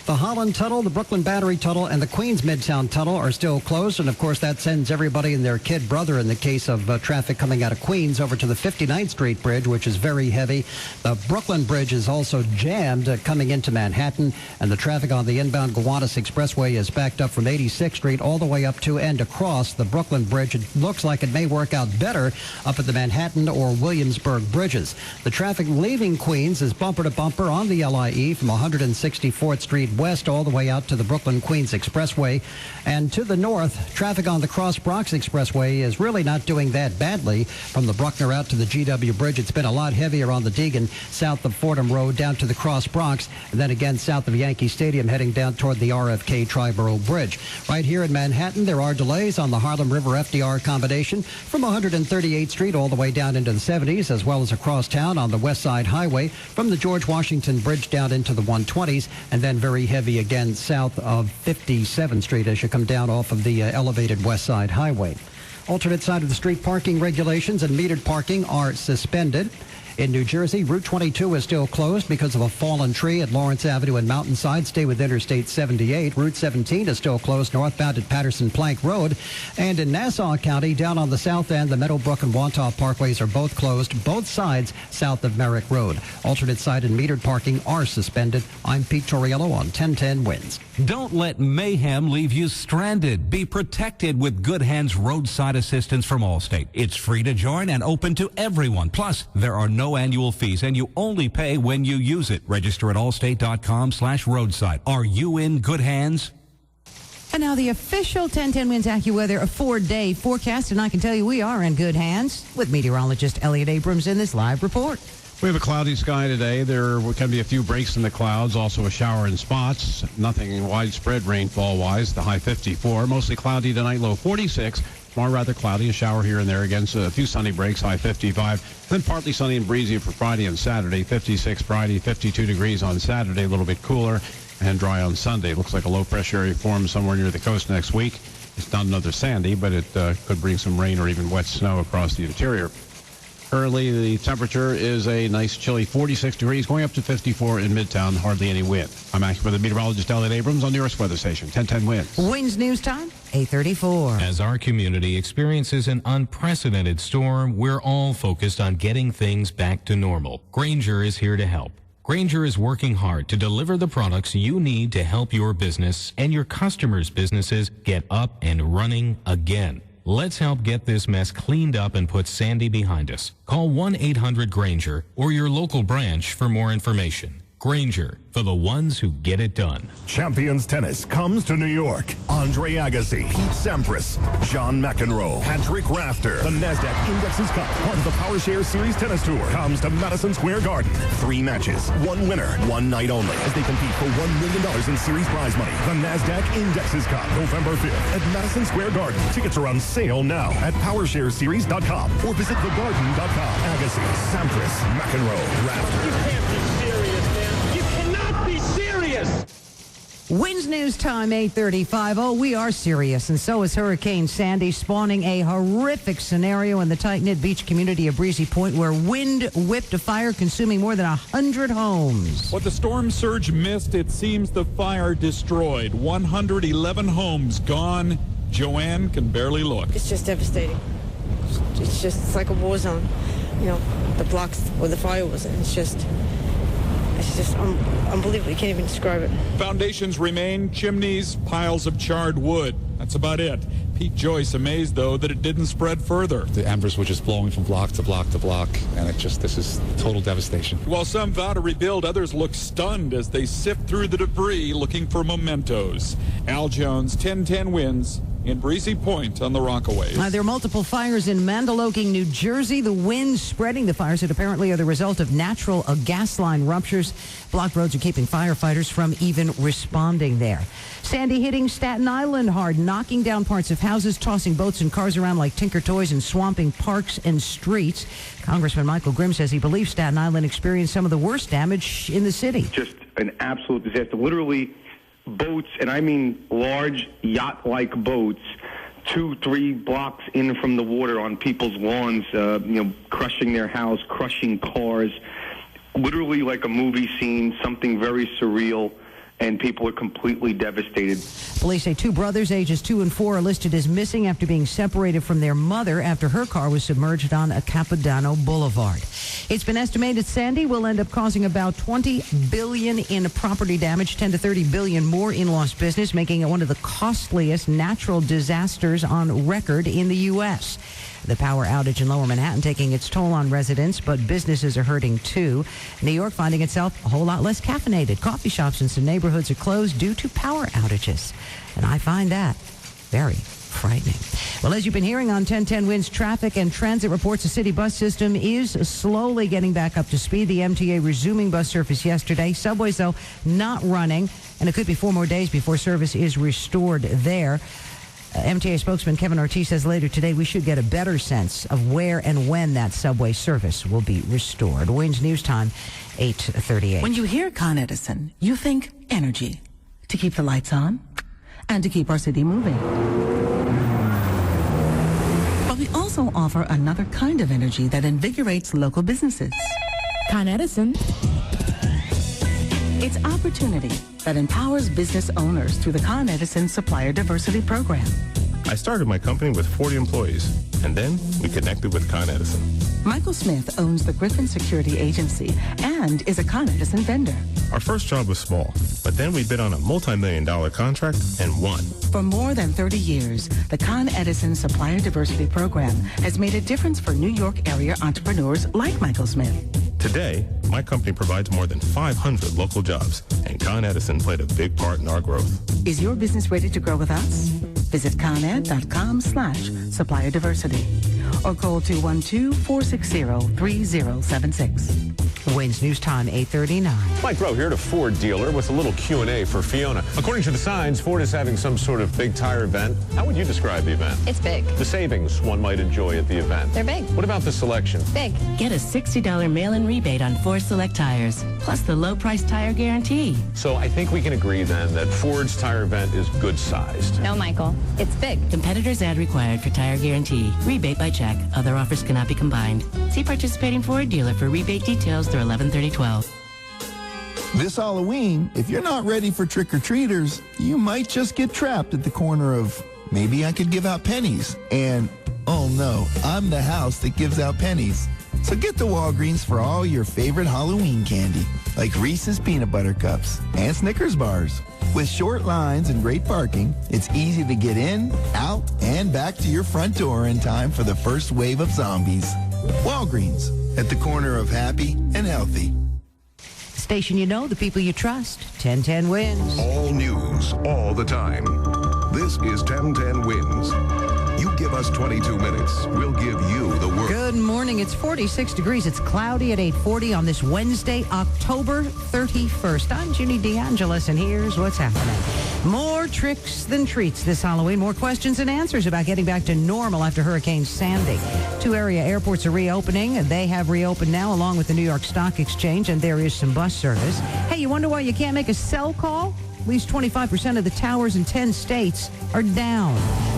The Holland Tunnel, the Brooklyn Battery Tunnel, and the Queens Midtown Tunnel are still closed. And, of course, that sends everybody and their kid brother, in the case of traffic coming out of Queens, over to the 59th Street Bridge, which is very heavy. The Brooklyn Bridge is also jammed coming into Manhattan. And the traffic on the inbound Gowanus Expressway is backed up from 86th Street all the way up to and across the Brooklyn Bridge. It looks like it may work out better up at the Manhattan or Williamsburg bridges. The traffic leaving Queens is bumper to bumper on the LIE from 164th Street west all the way out to the Brooklyn-Queens Expressway. And to the north, traffic on the Cross-Bronx Expressway is really not doing that badly. From the Bruckner out to the GW Bridge, it's been a lot heavier on the Deegan, south of Fordham Road, down to the Cross-Bronx, and then again south of Yankee Stadium, heading down toward the RFK Triborough Bridge. Right here in Manhattan, there are delays on the Harlem River FDR combination from 138th Street all the way down into the 70s, as well as across town on the West Side Highway from the George Washington Bridge down into the 120s, and then very heavy again south of 57th Street as you come down off of the elevated West Side Highway. Alternate side of the street parking regulations and metered parking are suspended. In New Jersey, Route 22 is still closed because of a fallen tree at Lawrence Avenue and Mountainside. Stay with Interstate 78. Route 17 is still closed northbound at Patterson Plank Road. And in Nassau County, down on the south end, the Meadowbrook and Wantagh parkways are both closed, both sides south of Merrick Road. Alternate side and metered parking are suspended. I'm Pete Torriello on 1010 Wins. Don't let mayhem leave you stranded. Be protected with Good Hands roadside assistance from Allstate. It's free to join and open to everyone. Plus, there are no annual fees, and you only pay when you use it. Register at allstate.com/roadside. Are you in good hands? And now the official 1010 Wins AccuWeather a 4-day forecast, and I can tell you we are in good hands with meteorologist Elliot Abrams in this live report. We have a cloudy sky today. There can be a few breaks in the clouds, also a shower in spots. Nothing widespread rainfall-wise. The high 54. Mostly cloudy tonight, low 46. Tomorrow rather cloudy, a shower here and there against a few sunny breaks, high 55. Then partly sunny and breezy for Friday and Saturday. 56 Friday, 52 degrees on Saturday, a little bit cooler and dry on Sunday. Looks like a low-pressure area forms somewhere near the coast next week. It's not another Sandy, but it could bring some rain or even wet snow across the interior. Currently, the temperature is a nice chilly 46 degrees, going up to 54 in Midtown, hardly any wind. I'm AccuWeather meteorologist Elliot Abrams on the Nearest Weather Station, 1010 Wins. Wins News Time, 8:34. As our community experiences an unprecedented storm, we're all focused on getting things back to normal. Grainger is here to help. Grainger is working hard to deliver the products you need to help your business and your customers' businesses get up and running again. Let's help get this mess cleaned up and put Sandy behind us. Call 1-800-GRAINGER or your local branch for more information. Grainger, for the ones who get it done. Champions Tennis comes to New York. Andre Agassi, Pete Sampras, John McEnroe, Patrick Rafter. The NASDAQ Indexes Cup, part of the PowerShare Series Tennis Tour, comes to Madison Square Garden. 3 matches, 1 winner, 1 night only, as they compete for $1 million in series prize money. The NASDAQ Indexes Cup, November 5th at Madison Square Garden. Tickets are on sale now at PowershareSeries.com or visit thegarden.com. Agassi, Sampras, McEnroe, Rafter. You can't be serious, man. You cannot be serious. Wins News Time, 8:35. Oh, we are serious, and so is Hurricane Sandy, spawning a horrific scenario in the tight-knit beach community of Breezy Point, where wind whipped a fire, consuming more than 100 homes. What the storm surge missed, it seems the fire destroyed. 111 homes gone. Joanne can barely look. It's just devastating. It's like a war zone. You know, the blocks where the fire was in. It's just unbelievable. You can't even describe it. Foundations remain, chimneys, piles of charred wood. That's about it. Pete Joyce amazed, though, that it didn't spread further. The embers were just blowing from block to block to block, and this is total devastation. While some vow to rebuild, others look stunned as they sift through the debris looking for mementos. Al Jones, 1010 Wins in Breezy Point on the Rockaways. There are multiple fires in Mandaloking, New Jersey. The wind spreading the fires that apparently are the result of natural gas line ruptures. Blocked roads are keeping firefighters from even responding there. Sandy hitting Staten Island hard, knocking down parts of houses, tossing boats and cars around like Tinker Toys, and swamping parks and streets. Congressman Michael Grimm says he believes Staten Island experienced some of the worst damage in the city. Just an absolute disaster. Literally, boats, and I mean large yacht-like boats, 2-3 blocks in from the water on people's lawns, crushing their house, crushing cars. Literally like a movie scene, something very surreal, and people are completely devastated. Police say 2 brothers, ages 2 and 4, are listed as missing after being separated from their mother after her car was submerged on a Capodanno Boulevard. It's been estimated Sandy will end up causing about $20 billion in property damage, $10 to $30 billion more in lost business, making it one of the costliest natural disasters on record in the U.S. The power outage in Lower Manhattan taking its toll on residents, but businesses are hurting too. New York finding itself a whole lot less caffeinated. Coffee shops in some neighborhoods are closed due to power outages. And I find that very frightening. Well, as you've been hearing on 1010 Wins traffic and transit reports, the city bus system is slowly getting back up to speed. The MTA resuming bus service yesterday. Subways, though, not running, and it could be 4 more days before service is restored there. MTA spokesman Kevin Ortiz says later today we should get a better sense of where and when that subway service will be restored. Wins News Time, 8:38. When you hear Con Edison, you think energy to keep the lights on and to keep our city moving. But we also also offer another kind of energy that invigorates local businesses. Con Edison. It's opportunity that empowers business owners through the Con Edison Supplier Diversity Program. I started my company with 40 employees, and then we connected with Con Edison. Michael Smith owns the Griffin Security Agency and is a Con Edison vendor. Our first job was small, but then we bid on a multi-million-dollar contract and won. For more than 30 years, the Con Edison Supplier Diversity Program has made a difference for New York area entrepreneurs like Michael Smith. Today, my company provides more than 500 local jobs, and Con Edison played a big part in our growth. Is your business ready to grow with us? Visit coned.com/supplier diversity or call 212-460-3076. Wins News Time 8:39. Mike Rowe here at a Ford dealer with a little Q&A for Fiona. According to the signs, Ford is having some sort of big tire event. How would you describe the event? It's big. The savings one might enjoy at the event. They're big. What about the selection? Big. Get a $60 mail-in rebate on Ford Select tires, plus the low-price tire guarantee. So I think we can agree then that Ford's tire event is good-sized. No, Michael. It's big. Competitors ad required for tire guarantee. Rebate by check. Other offers cannot be combined. See participating Ford dealer for rebate details through 11/30/12. This Halloween, if you're not ready for trick-or-treaters, you might just get trapped at the corner of, maybe I could give out pennies, and, oh no, I'm the house that gives out pennies. So get to Walgreens for all your favorite Halloween candy, like Reese's Peanut Butter Cups and Snickers bars. With short lines and great parking, it's easy to get in, out, and back to your front door in time for the first wave of zombies. Walgreens, at the corner of happy and healthy. Station you know, the people you trust. 1010 Wins. All news, all the time. This is 1010 Wins. You give us 22 minutes, we'll give you the world. Good morning. It's 46 degrees. It's cloudy at 8:40 on this Wednesday, October 31st. I'm Ginny DeAngelis, and here's what's happening. More tricks than treats this Halloween. More questions and answers about getting back to normal after Hurricane Sandy. 2 area airports are reopening. They have reopened now along with the New York Stock Exchange, and there is some bus service. Hey, you wonder why you can't make a cell call? At least 25% of the towers in 10 states are down.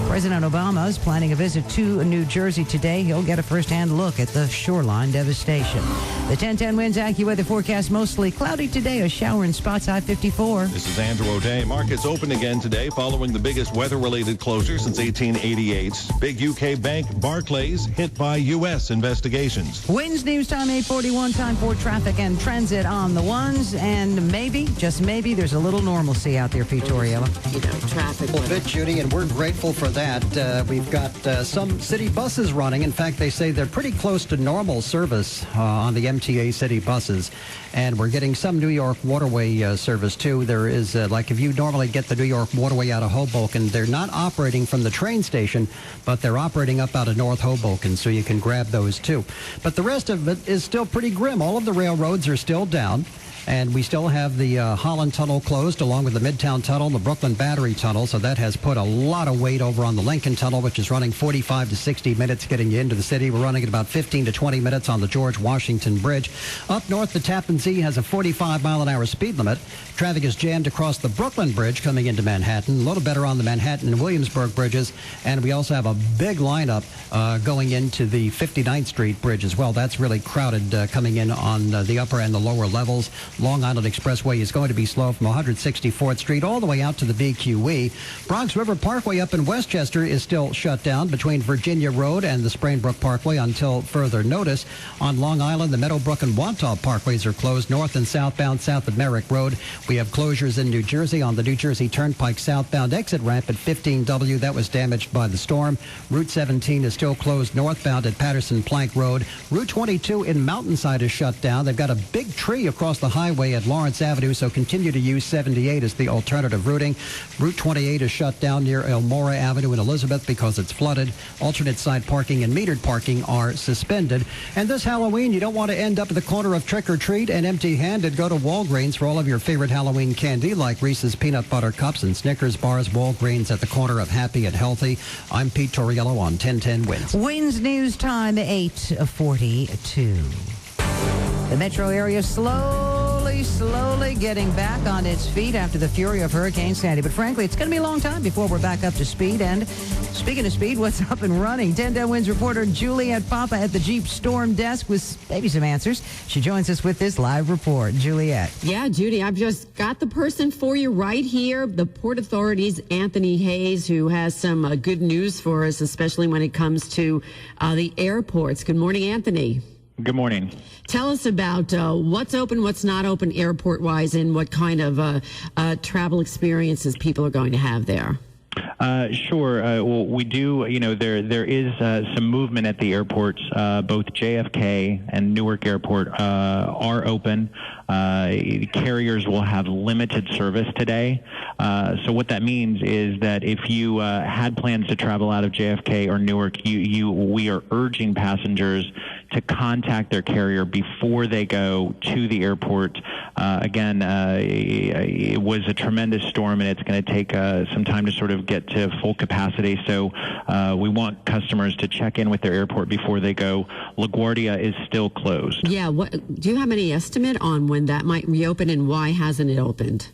President Obama is planning a visit to New Jersey today. He'll get a first-hand look at the shoreline devastation. The 1010 Winds AccuWeather forecast mostly cloudy today. A shower in spots, high 54. This is Andrew O'Day. Markets open again today following the biggest weather-related closure since 1888. Big UK bank Barclays hit by U.S. investigations. Winds News Time 8:41. Time for traffic and transit on the ones. And maybe, just maybe, there's a little normalcy out there for you, Toriella. Traffic a bit, Judy, and we're grateful for that. We've got some city buses running. In fact, they say they're pretty close to normal service on the MTA city buses. And we're getting some New York Waterway service, too. There is, like if you normally get the New York Waterway out of Hoboken, they're not operating from the train station, but they're operating up out of North Hoboken, so you can grab those, too. But the rest of it is still pretty grim. All of the railroads are still down. And we still have the Holland Tunnel closed, along with the Midtown Tunnel and the Brooklyn Battery Tunnel. So that has put a lot of weight over on the Lincoln Tunnel, which is running 45 to 60 minutes getting you into the city. We're running at about 15 to 20 minutes on the George Washington Bridge. Up north, the Tappan Zee has a 45-mile-an-hour speed limit. Traffic is jammed across the Brooklyn Bridge coming into Manhattan. A little better on the Manhattan and Williamsburg bridges. And we also have a big lineup going into the 59th Street Bridge as well. That's really crowded coming in on the upper and the lower levels. Long Island Expressway is going to be slow from 164th Street all the way out to the BQE. Bronx River Parkway up in Westchester is still shut down between Virginia Road and the Sprainbrook Parkway until further notice. On Long Island, the Meadowbrook and Wantagh Parkways are closed north and southbound south of Merrick Road. We have closures in New Jersey on the New Jersey Turnpike southbound exit ramp at 15W. That was damaged by the storm. Route 17 is still closed northbound at Patterson Plank Road. Route 22 in Mountainside is shut down. They've got a big tree across the highway at Lawrence Avenue, so continue to use 78 as the alternative routing. Route 28 is shut down near Elmora Avenue in Elizabeth because it's flooded. Alternate side parking and metered parking are suspended. And this Halloween, you don't want to end up at the corner of Trick or Treat and empty-handed. Go to Walgreens for all of your favorite Halloween candy like Reese's Peanut Butter Cups and Snickers bars. Walgreens at the corner of happy and healthy. I'm Pete Torriello on 1010 Wins. Wins News Time 8:42. The metro area slowly slowly getting back on its feet after the fury of Hurricane Sandy. But frankly, it's going to be a long time before we're back up to speed. And speaking of speed, what's up and running? 1010 Winds reporter Juliet Papa at the Jeep Storm Desk with maybe some answers. She joins us with this live report. Juliet. Yeah, Judy, I've just got the person for you right here. The Port Authority's Anthony Hayes, who has some good news for us, especially when it comes to the airports. Good morning, Anthony. Good morning. Tell us about what's open, what's not open airport-wise, and what kind of travel experiences people are going to have there. Sure. Well, we do, there is some movement at the airports. Both JFK and Newark Airport are open. Carriers will have limited service today. So what that means is that if you had plans to travel out of JFK or Newark, we are urging passengers to contact their carrier before they go to the airport. Again, it was a tremendous storm, and it's going to take some time to sort of get to full capacity. So we want customers to check in with their airport before they go. LaGuardia is still closed. Yeah. Do you have any estimate on when that might reopen, and why hasn't it opened?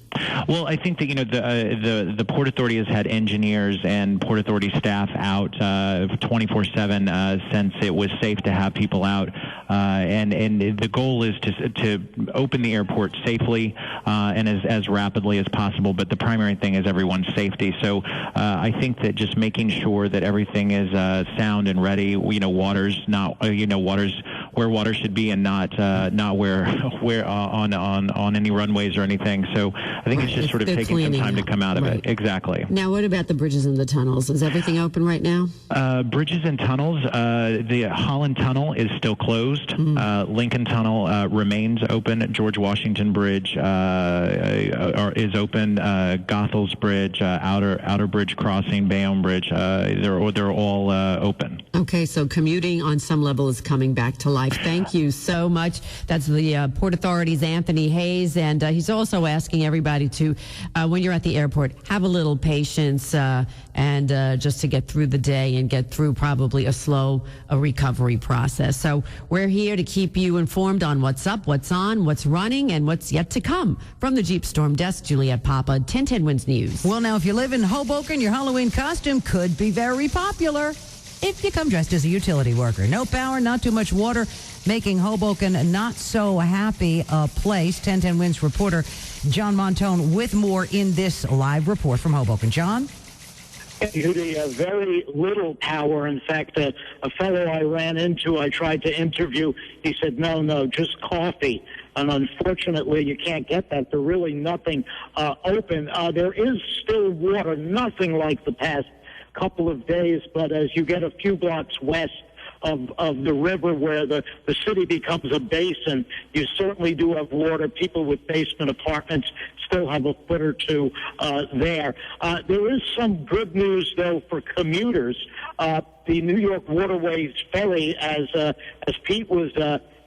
Well, I think that the Port Authority has had engineers and Port Authority staff out 24/7 since it was safe to have people out, and the goal is to open the airport safely and as rapidly as possible. But the primary thing is everyone's safety. So I think that just making sure that everything is sound and ready. Water's not water's where water should be, and not where on any runways or anything. So I think it's just sort of taking some time to come out of it. Exactly. Now, what about the bridges and the tunnels? Is everything open right now? Bridges and tunnels. The Holland Tunnel is still closed. Lincoln Tunnel remains open. George Washington Bridge is open. Gothel's Bridge, Outer Bridge Crossing, Bayonne Bridge. They're all open. Okay, so commuting on some level is coming back to life. Thank you so much. That's the Port Authority's Anthony Hayes, and he's also asking everybody to, when you're at the airport, have a little patience and just to get through the day and get through probably a slow recovery process. So we're here to keep you informed on what's up, what's on, what's running, and what's yet to come. From the Jeep Storm Desk, Juliet Papa, 1010 Winds News. Well, now, if you live in Hoboken, your Halloween costume could be very popular if you come dressed as a utility worker. No power, not too much water, making Hoboken not so happy a place. 1010 Winds reporter John Montone with more in this live report from Hoboken. John? Judy, very little power. In fact, a fellow I ran into, I tried to interview, he said, no, just coffee. And unfortunately, you can't get that. There's really nothing open. There is still water, nothing like the past couple of days, but as you get a few blocks west of the river where the city becomes a basin, you certainly do have water. People with basement apartments still have a foot or two there. There is some good news, though, for commuters. The New York Waterways Ferry, as Pete was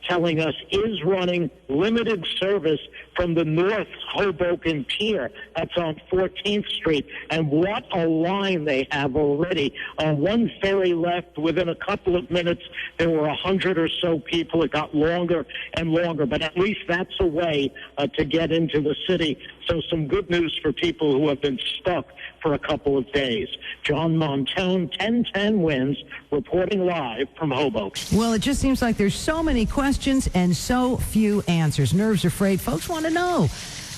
telling us, is running limited service from the North Hoboken Pier. That's on 14th Street. And what a line they have already. One ferry left. Within a couple of minutes, there were 100 or so people. It got longer and longer. But at least that's a way to get into the city. So some good news for people who have been stuck for a couple of days. John Montone, 1010 Winds, reporting live from Hoboken. Well, it just seems like there's so many questions and so few answers. Nerves are frayed. Folks want to know,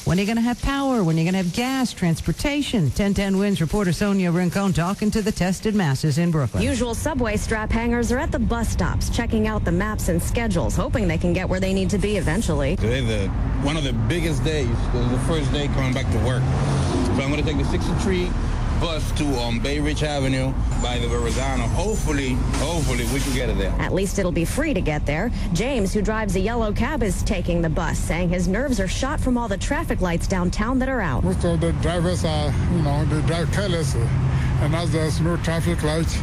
when are you going to have power? When are you going to have gas, transportation? 1010 Winds reporter Sonia Rincon talking to the tested masses in Brooklyn. Usual subway strap hangers are at the bus stops, checking out the maps and schedules, hoping they can get where they need to be eventually. Today's one of the biggest days. This is the first day coming back to work. So I'm going to take the 63 bus to Bay Ridge Avenue by the Verrazano. Hopefully we can get it there. At least it'll be free to get there. James, who drives a yellow cab, is taking the bus, saying his nerves are shot from all the traffic lights downtown that are out. Most of the drivers are, they drive carelessly. And as there's no traffic lights,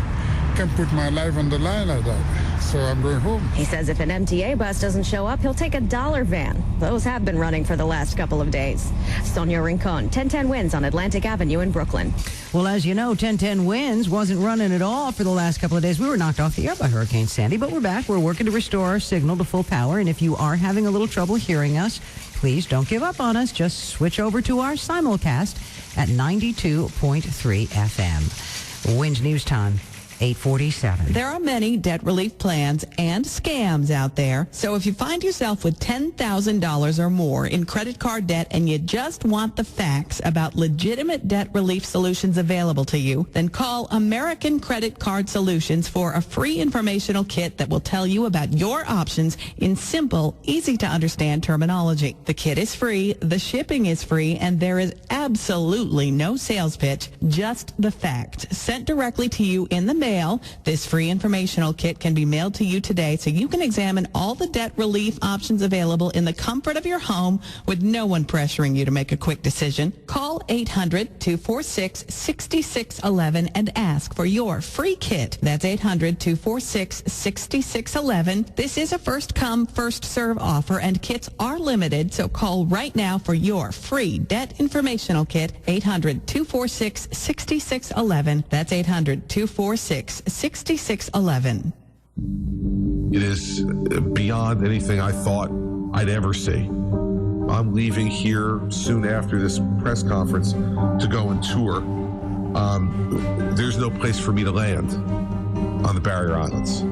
can put my life on the line like that. So I'm going home. He says if an MTA bus doesn't show up, he'll take a dollar van. Those have been running for the last couple of days. Sonia Rincon, 1010 Winds on Atlantic Avenue in Brooklyn. Well, as you know, 1010 Winds wasn't running at all for the last couple of days. We were knocked off the air by Hurricane Sandy, but we're back. We're working to restore our signal to full power. And if you are having a little trouble hearing us, please don't give up on us. Just switch over to our simulcast at 92.3 FM. Winds News Time, 8:47. There are many debt relief plans and scams out there. So if you find yourself with $10,000 or more in credit card debt and you just want the facts about legitimate debt relief solutions available to you, then call American Credit Card Solutions for a free informational kit that will tell you about your options in simple, easy-to-understand terminology. The kit is free, the shipping is free, and there is absolutely no sales pitch, just the fact. Sent directly to you in the mail, this free informational kit can be mailed to you today so you can examine all the debt relief options available in the comfort of your home with no one pressuring you to make a quick decision. Call 800-246-6611 and ask for your free kit. That's 800-246-6611. This is a first-come, first-serve offer, and kits are limited, so call right now for your free debt informational kit, 800-246-6611. That's 800-246-6611. It is beyond anything I thought I'd ever see. I'm leaving here soon after this press conference to go and tour. There's no place for me to land on the Barrier Islands.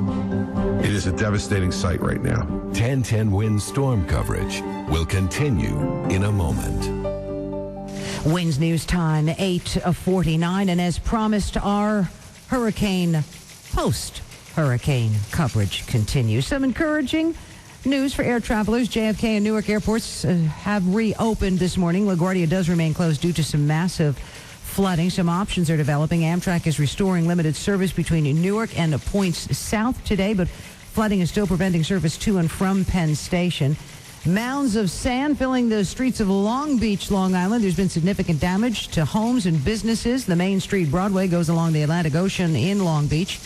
It is a devastating sight right now. 1010 Wind storm coverage will continue in a moment. Winds News Time, 8:49, and as promised, our hurricane post-hurricane coverage continues. Some encouraging news for air travelers. JFK and Newark airports have reopened this morning. LaGuardia does remain closed due to some massive flooding. Some options are developing. Amtrak is restoring limited service between Newark and points south today, but flooding is still preventing service to and from Penn Station. Mounds of sand filling the streets of Long Beach, Long Island. There's been significant damage to homes and businesses. The main street, Broadway, goes along the Atlantic Ocean in Long Beach.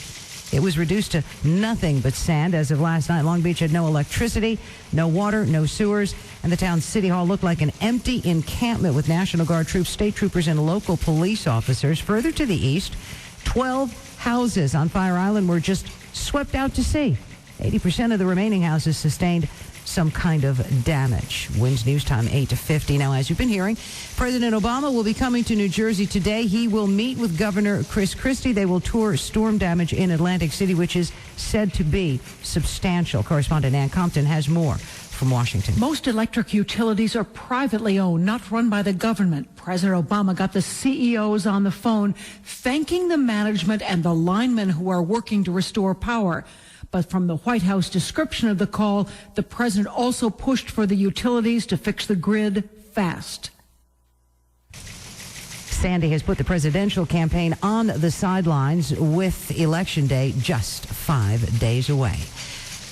It was reduced to nothing but sand as of last night. Long Beach had no electricity, no water, no sewers, and the town's city hall looked like an empty encampment with National Guard troops, state troopers, and local police officers. Further to the east, 12 houses on Fire Island were just swept out to sea. 80% of the remaining houses sustained some kind of damage. Winds News Time, 8:50. Now, as you've been hearing, President Obama will be coming to New Jersey today. He will meet with Governor Chris Christie. They will tour storm damage in Atlantic City, which is said to be substantial. Correspondent Ann Compton has more from Washington. Most electric utilities are privately owned, not run by the government. President Obama got the CEOs on the phone, thanking the management and the linemen who are working to restore power. But from the White House description of the call, the president also pushed for the utilities to fix the grid fast. Sandy has put the presidential campaign on the sidelines with Election Day just 5 days away.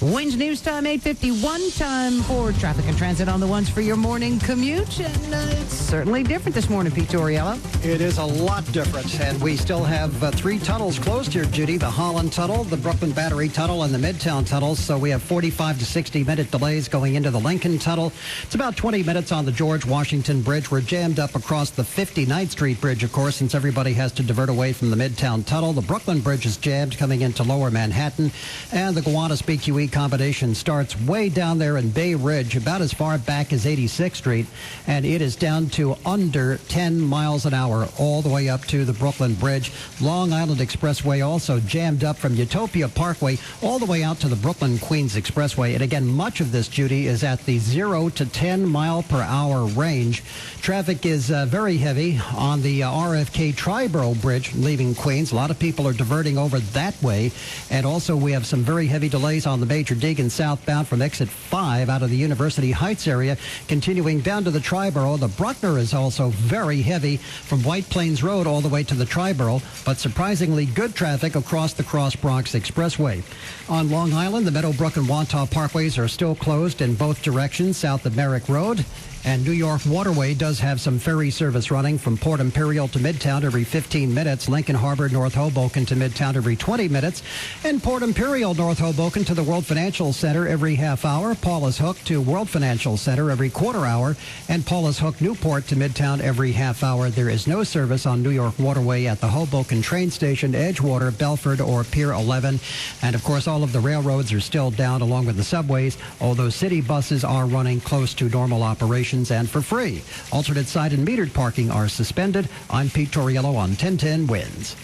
Winds News Time, 8:51. Time for traffic and transit on the ones for your morning commute. And it's certainly different this morning, Pete Torriello. It is a lot different. And we still have 3 tunnels closed here, Judy. The Holland Tunnel, the Brooklyn Battery Tunnel, and the Midtown Tunnel. So we have 45 to 60-minute delays going into the Lincoln Tunnel. It's about 20 minutes on the George Washington Bridge. We're jammed up across the 59th Street Bridge, of course, since everybody has to divert away from the Midtown Tunnel. The Brooklyn Bridge is jammed coming into Lower Manhattan. And the Gowanus BQE combination starts way down there in Bay Ridge, about as far back as 86th Street, and it is down to under 10 miles an hour all the way up to the Brooklyn Bridge. Long Island Expressway also jammed up from Utopia Parkway all the way out to the Brooklyn-Queens Expressway. And again, much of this, Judy, is at the 0 to 10 mile per hour range. Traffic is very heavy on the RFK Triborough Bridge leaving Queens. A lot of people are diverting over that way. And also we have some very heavy delays on the Major Deegan southbound from exit 5 out of the University Heights area, continuing down to the Triborough. The Bruckner is also very heavy from White Plains Road all the way to the Triborough, but surprisingly good traffic across the Cross Bronx Expressway. On Long Island, the Meadowbrook and Wantagh Parkways are still closed in both directions south of Merrick Road. And New York Waterway does have some ferry service running from Port Imperial to Midtown every 15 minutes, Lincoln Harbor, North Hoboken to Midtown every 20 minutes, and Port Imperial, North Hoboken to the World Financial Center every half hour, Paulus Hook to World Financial Center every quarter hour, and Paulus Hook Newport to Midtown every half hour. There is no service on New York Waterway at the Hoboken train station, Edgewater, Belford, or Pier 11. And of course, all of the railroads are still down along with the subways, although city buses are running close to normal operations and for free. Alternate side and metered parking are suspended. I'm Pete Torriello on 1010 Winds.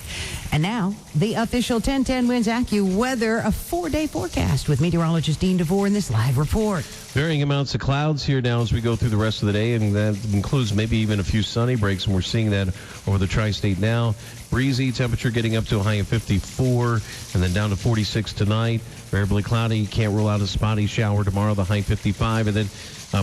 And now, the official 1010 Winds AccuWeather, a 4-day forecast with meteorologist Dean DeVore in this live report. Varying amounts of clouds here now as we go through the rest of the day, and that includes maybe even a few sunny breaks, and we're seeing that over the tri-state now. Breezy, temperature getting up to a high of 54, and then down to 46 tonight. Variably cloudy, can't rule out a spotty shower tomorrow, the high 55, and then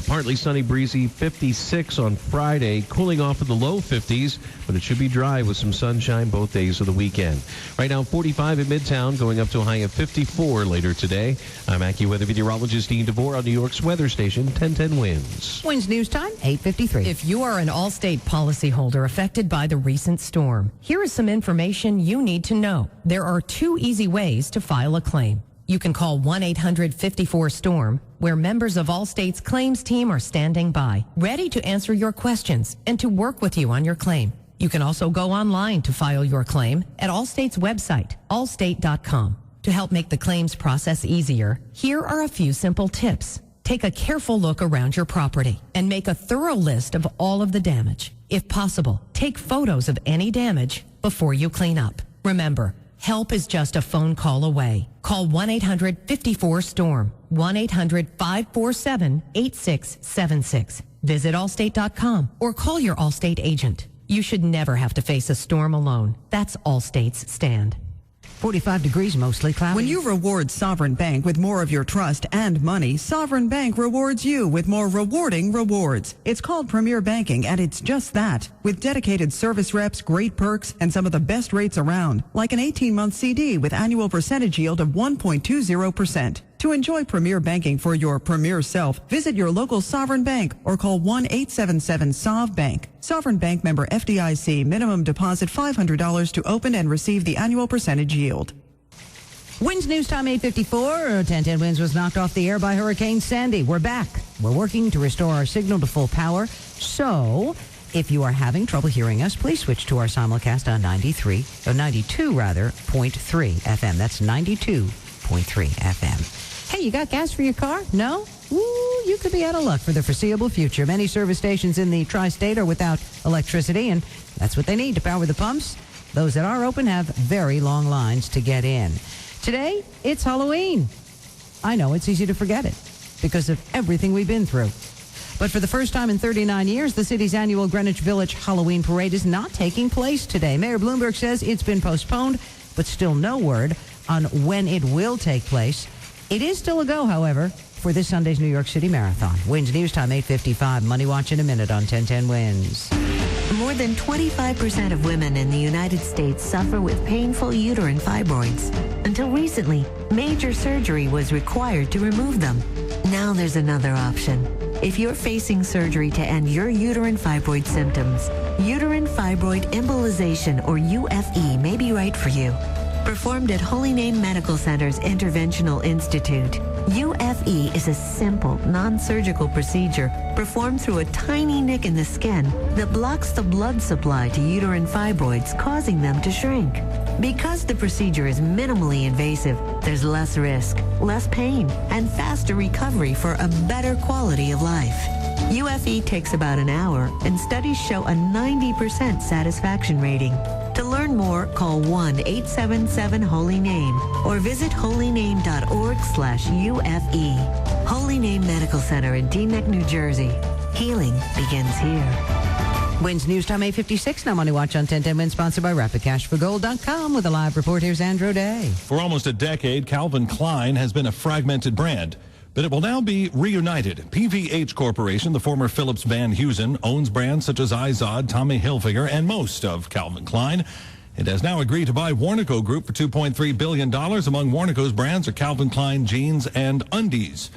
partly sunny, breezy, 56 on Friday, cooling off in the low 50s, but it should be dry with some sunshine both days of the weekend. Right now, 45 in Midtown, going up to a high of 54 later today. I'm AccuWeather meteorologist Dean DeVore on New York's weather station, 1010 Winds. Winds news time, 8:53. If you are an Allstate policyholder affected by the recent storm, here is some information you need to know. There are 2 easy ways to file a claim. You can call 1-800-54-STORM, where members of Allstate's claims team are standing by, ready to answer your questions and to work with you on your claim. You can also go online to file your claim at Allstate's website, allstate.com. To help make the claims process easier, here are a few simple tips. Take a careful look around your property and make a thorough list of all of the damage. If possible, take photos of any damage before you clean up. Remember, help is just a phone call away. Call 1-800-54-STORM, 1-800-547-8676. Visit allstate.com or call your Allstate agent. You should never have to face a storm alone. That's Allstate's stand. 45 degrees, mostly cloudy. When you reward Sovereign Bank with more of your trust and money, Sovereign Bank rewards you with more rewarding rewards. It's called Premier Banking, and it's just that. With dedicated service reps, great perks, and some of the best rates around, like an 18-month CD with annual percentage yield of 1.20%. To enjoy Premier Banking for your premier self, visit your local Sovereign Bank or call 1-877-SOV-BANK. Sovereign Bank member FDIC. Minimum deposit $500 to open and receive the annual percentage yield. Winds news time 8:54. 1010 Winds was knocked off the air by Hurricane Sandy. We're back. We're working to restore our signal to full power. So if you are having trouble hearing us, please switch to our simulcast on 92.3 FM. That's 92.3 FM. Hey, you got gas for your car? No? Ooh, you could be out of luck for the foreseeable future. Many service stations in the tri-state are without electricity, and that's what they need to power the pumps. Those that are open have very long lines to get in. Today, it's Halloween. I know it's easy to forget it because of everything we've been through. But for the first time in 39 years, the city's annual Greenwich Village Halloween Parade is not taking place today. Mayor Bloomberg says it's been postponed, but still no word on when it will take place. It is still a go, however, for this Sunday's New York City Marathon. Winds news time 8:55. Money Watch in a minute on 1010 Winds. More than 25% of women in the United States suffer with painful uterine fibroids. Until recently, major surgery was required to remove them. Now there's another option. If you're facing surgery to end your uterine fibroid symptoms, uterine fibroid embolization, or UFE, may be right for you. Performed at Holy Name Medical Center's Interventional Institute, UFE is a simple, non-surgical procedure performed through a tiny nick in the skin that blocks the blood supply to uterine fibroids, causing them to shrink. Because the procedure is minimally invasive, there's less risk, less pain, and faster recovery for a better quality of life. UFE takes about an hour, and studies show a 90% satisfaction rating. To learn more, call 1-877-HOLY-NAME or visit holyname.org/UFE. Holy Name Medical Center in Teaneck, New Jersey. Healing begins here. Winds news time 8:56. Now Money Watch on 1010 Winds, sponsored by RapidCashForGold.com with a live report. Here's Andrew Day. For almost a decade, Calvin Klein has been a fragmented brand, but it will now be reunited. PVH Corporation, the former Phillips Van Heusen, owns brands such as Izod, Tommy Hilfiger, and most of Calvin Klein. It has now agreed to buy Warnaco Group for $2.3 billion. Among Warnaco's brands are Calvin Klein jeans and undies.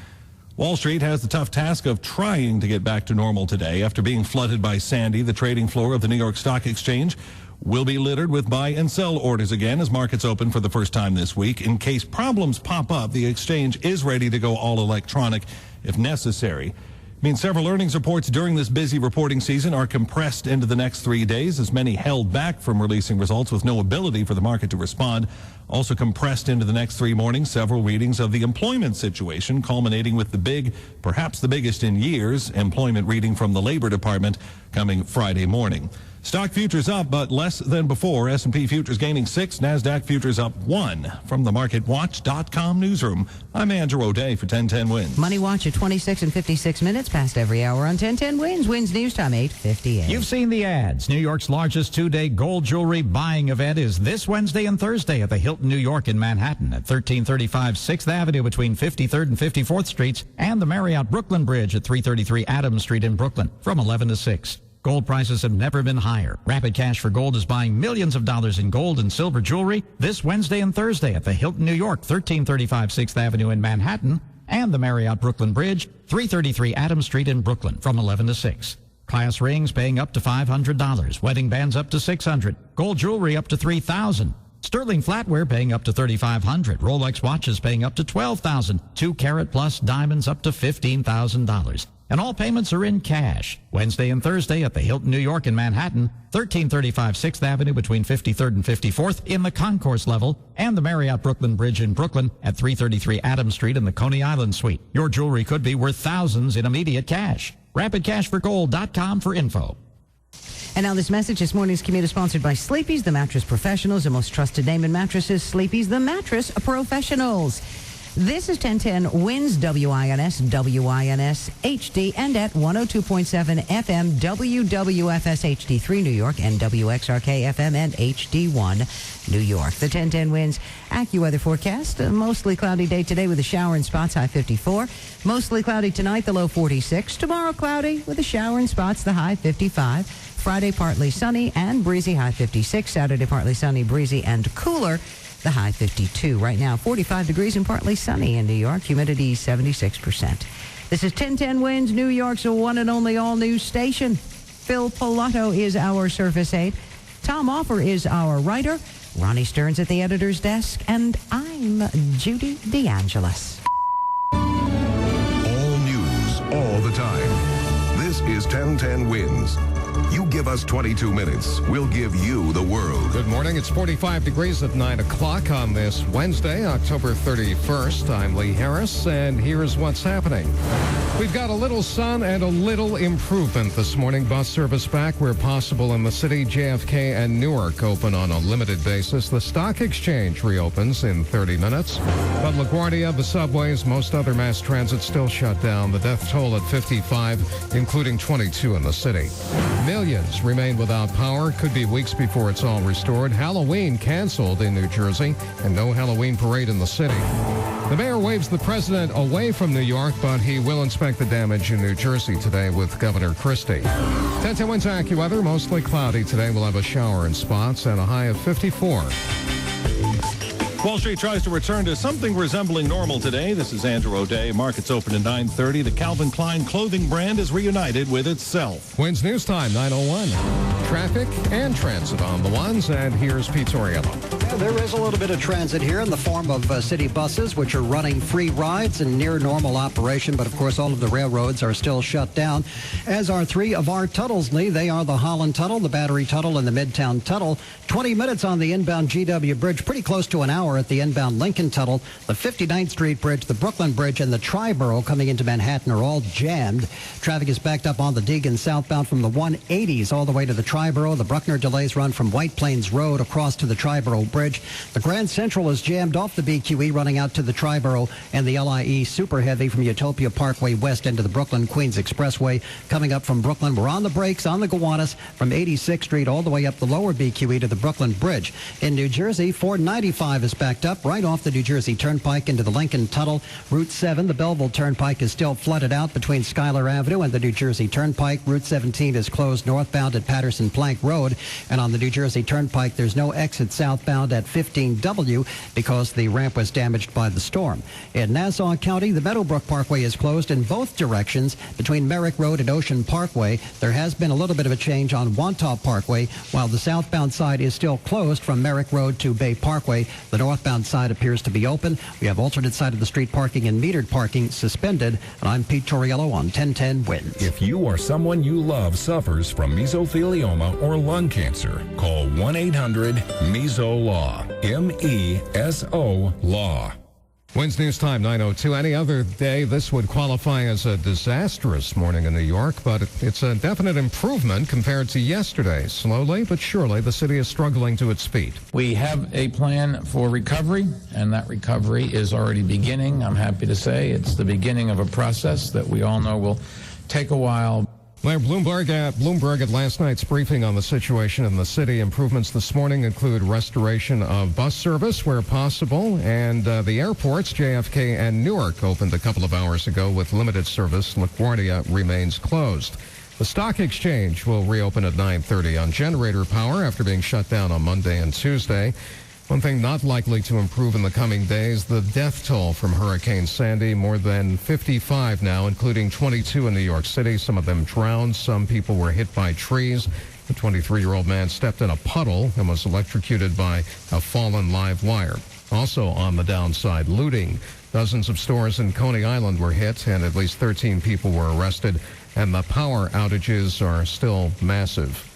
Wall Street has the tough task of trying to get back to normal today. After being flooded by Sandy, the trading floor of the New York Stock Exchange will be littered with buy and sell orders again as markets open for the first time this week. In case problems pop up, the exchange is ready to go all electronic if necessary. It means several earnings reports during this busy reporting season are compressed into the next 3 days, as many held back from releasing results with no ability for the market to respond. Also compressed into the next 3 mornings, several readings of the employment situation, culminating with the big, perhaps the biggest in years, employment reading from the Labor Department coming Friday morning. Stock futures up, but less than before. S&P futures gaining 6, NASDAQ futures up 1. From the MarketWatch.com newsroom, I'm Andrew O'Day for 1010 Wins. Money Watch at 26 and 56 minutes past every hour on 1010 Wins. Wins News Time 8:58. You've seen the ads. New York's largest 2-day gold jewelry buying event is this Wednesday and Thursday at the Hilton New York in Manhattan at 1335 6th Avenue between 53rd and 54th Streets, and the Marriott Brooklyn Bridge at 333 Adams Street in Brooklyn from 11 to 6. Gold prices have never been higher. Rapid Cash for Gold is buying millions of dollars in gold and silver jewelry this Wednesday and Thursday at the Hilton New York, 1335 6th Avenue in Manhattan, and the Marriott Brooklyn Bridge, 333 Adams Street in Brooklyn from 11 to 6. Class rings paying up to $500. Wedding bands up to $600. Gold jewelry up to $3,000. Sterling flatware paying up to $3,500. Rolex watches paying up to $12,000. 2-carat plus diamonds up to $15,000. And all payments are in cash. Wednesday and Thursday at the Hilton New York in Manhattan, 1335 6th Avenue between 53rd and 54th in the concourse level, and the Marriott Brooklyn Bridge in Brooklyn at 333 Adams Street in the Coney Island suite. Your jewelry could be worth thousands in immediate cash. RapidCashForGold.com for info. And now this message this morning's commute is sponsored by Sleepy's, the mattress professionals, the most trusted name in mattresses. Sleepy's, the mattress professionals. This is 1010 Wins, WINS HD, and at 102.7 FM, WWFS HD3 New York, and WXRK-FM and HD1 New York. The 1010 Wins AccuWeather forecast. A mostly cloudy day today with a shower in spots, high 54. Mostly cloudy tonight, the low 46. Tomorrow cloudy with a shower in spots, the high 55. Friday partly sunny and breezy, high 56. Saturday partly sunny, breezy, and cooler, the high 52. Right now, 45 degrees and partly sunny in New York. Humidity 76%. This is 1010 Wins, New York's one and only all-news station. Phil Pilato is our service aide. Tom Offer is our writer. Ronnie Stearns at the editor's desk. And I'm Judy DeAngelis. All news, all the time. This is 1010 Wins. You give us 22 minutes, we'll give you the world. Good morning. It's 45 degrees at 9 o'clock on this Wednesday, October 31st. I'm Lee Harris, and here's what's happening. We've got a little sun and a little improvement this morning. Bus service back where possible in the city. JFK and Newark open on a limited basis. The Stock Exchange reopens in 30 minutes. But LaGuardia, the subways, most other mass transit still shut down. The death toll at 55, including 22 in the city. Millions remain without power. Could be weeks before it's all restored. Halloween canceled in New Jersey, and no Halloween parade in the city. The mayor waves the president away from New York, but he will inspect the damage in New Jersey today with Governor Christie. 1010 Wins AccuWeather, mostly cloudy today. We'll have a shower in spots and a high of 54. Wall Street tries to return to something resembling normal today. This is Andrew O'Day. Markets open at 9:30. The Calvin Klein clothing brand is reunited with itself. Wins News Time, 9:01. Traffic and transit on the ones, and here's Pete Torriello. Yeah, there is a little bit of transit here in the form of city buses, which are running free rides and near normal operation. But, of course, all of the railroads are still shut down, as are 3 of our tunnels, Lee. They are the Holland Tunnel, the Battery Tunnel, and the Midtown Tunnel. 20 minutes on the inbound GW Bridge, pretty close to an hour at the inbound Lincoln Tunnel. The 59th Street Bridge, the Brooklyn Bridge, and the Triborough coming into Manhattan are all jammed. Traffic is backed up on the Deegan southbound from the 180s all the way to the Triborough. The Bruckner delays run from White Plains Road across to the Triborough Bridge. The Grand Central is jammed off the BQE running out to the Triborough, and the LIE super heavy from Utopia Parkway west into the Brooklyn-Queens Expressway. Coming up from Brooklyn, we're on the brakes on the Gowanus from 86th Street all the way up the lower BQE to the Brooklyn Bridge. In New Jersey, 495 is backed up right off the New Jersey Turnpike into the Lincoln Tunnel. Route 7, the Belleville Turnpike, is still flooded out between Schuyler Avenue and the New Jersey Turnpike. Route 17 is closed northbound at Patterson Plank Road. And on the New Jersey Turnpike, there's no exit southbound eastbound at 15W because the ramp was damaged by the storm. In Nassau County, the Meadowbrook Parkway is closed in both directions between Merrick Road and Ocean Parkway. There has been a little bit of a change on Wantagh Parkway, while the southbound side is still closed from Merrick Road to Bay Parkway. The northbound side appears to be open. We have alternate side of the street parking and metered parking suspended. And I'm Pete Torriello on 1010 Wins. If you or someone you love suffers from mesothelioma or lung cancer, call 1-800-MESO-LAW, MESO Law. Wednesday News Time, 9:02. Any other day, this would qualify as a disastrous morning in New York, but it's a definite improvement compared to yesterday. Slowly but surely, the city is struggling to its feet. We have a plan for recovery, and that recovery is already beginning. I'm happy to say it's the beginning of a process that we all know will take a while. Mayor Bloomberg at last night's briefing on the situation in the city. Improvements this morning include restoration of bus service where possible, and the airports, JFK and Newark, opened a couple of hours ago with limited service. LaGuardia remains closed. The stock exchange will reopen at 9:30 on generator power after being shut down on Monday and Tuesday. One thing not likely to improve in the coming days, the death toll from Hurricane Sandy. More than 55 now, including 22 in New York City. Some of them drowned. Some people were hit by trees. A 23-year-old man stepped in a puddle and was electrocuted by a fallen live wire. Also on the downside, looting. Dozens of stores in Coney Island were hit, and at least 13 people were arrested. And the power outages are still massive.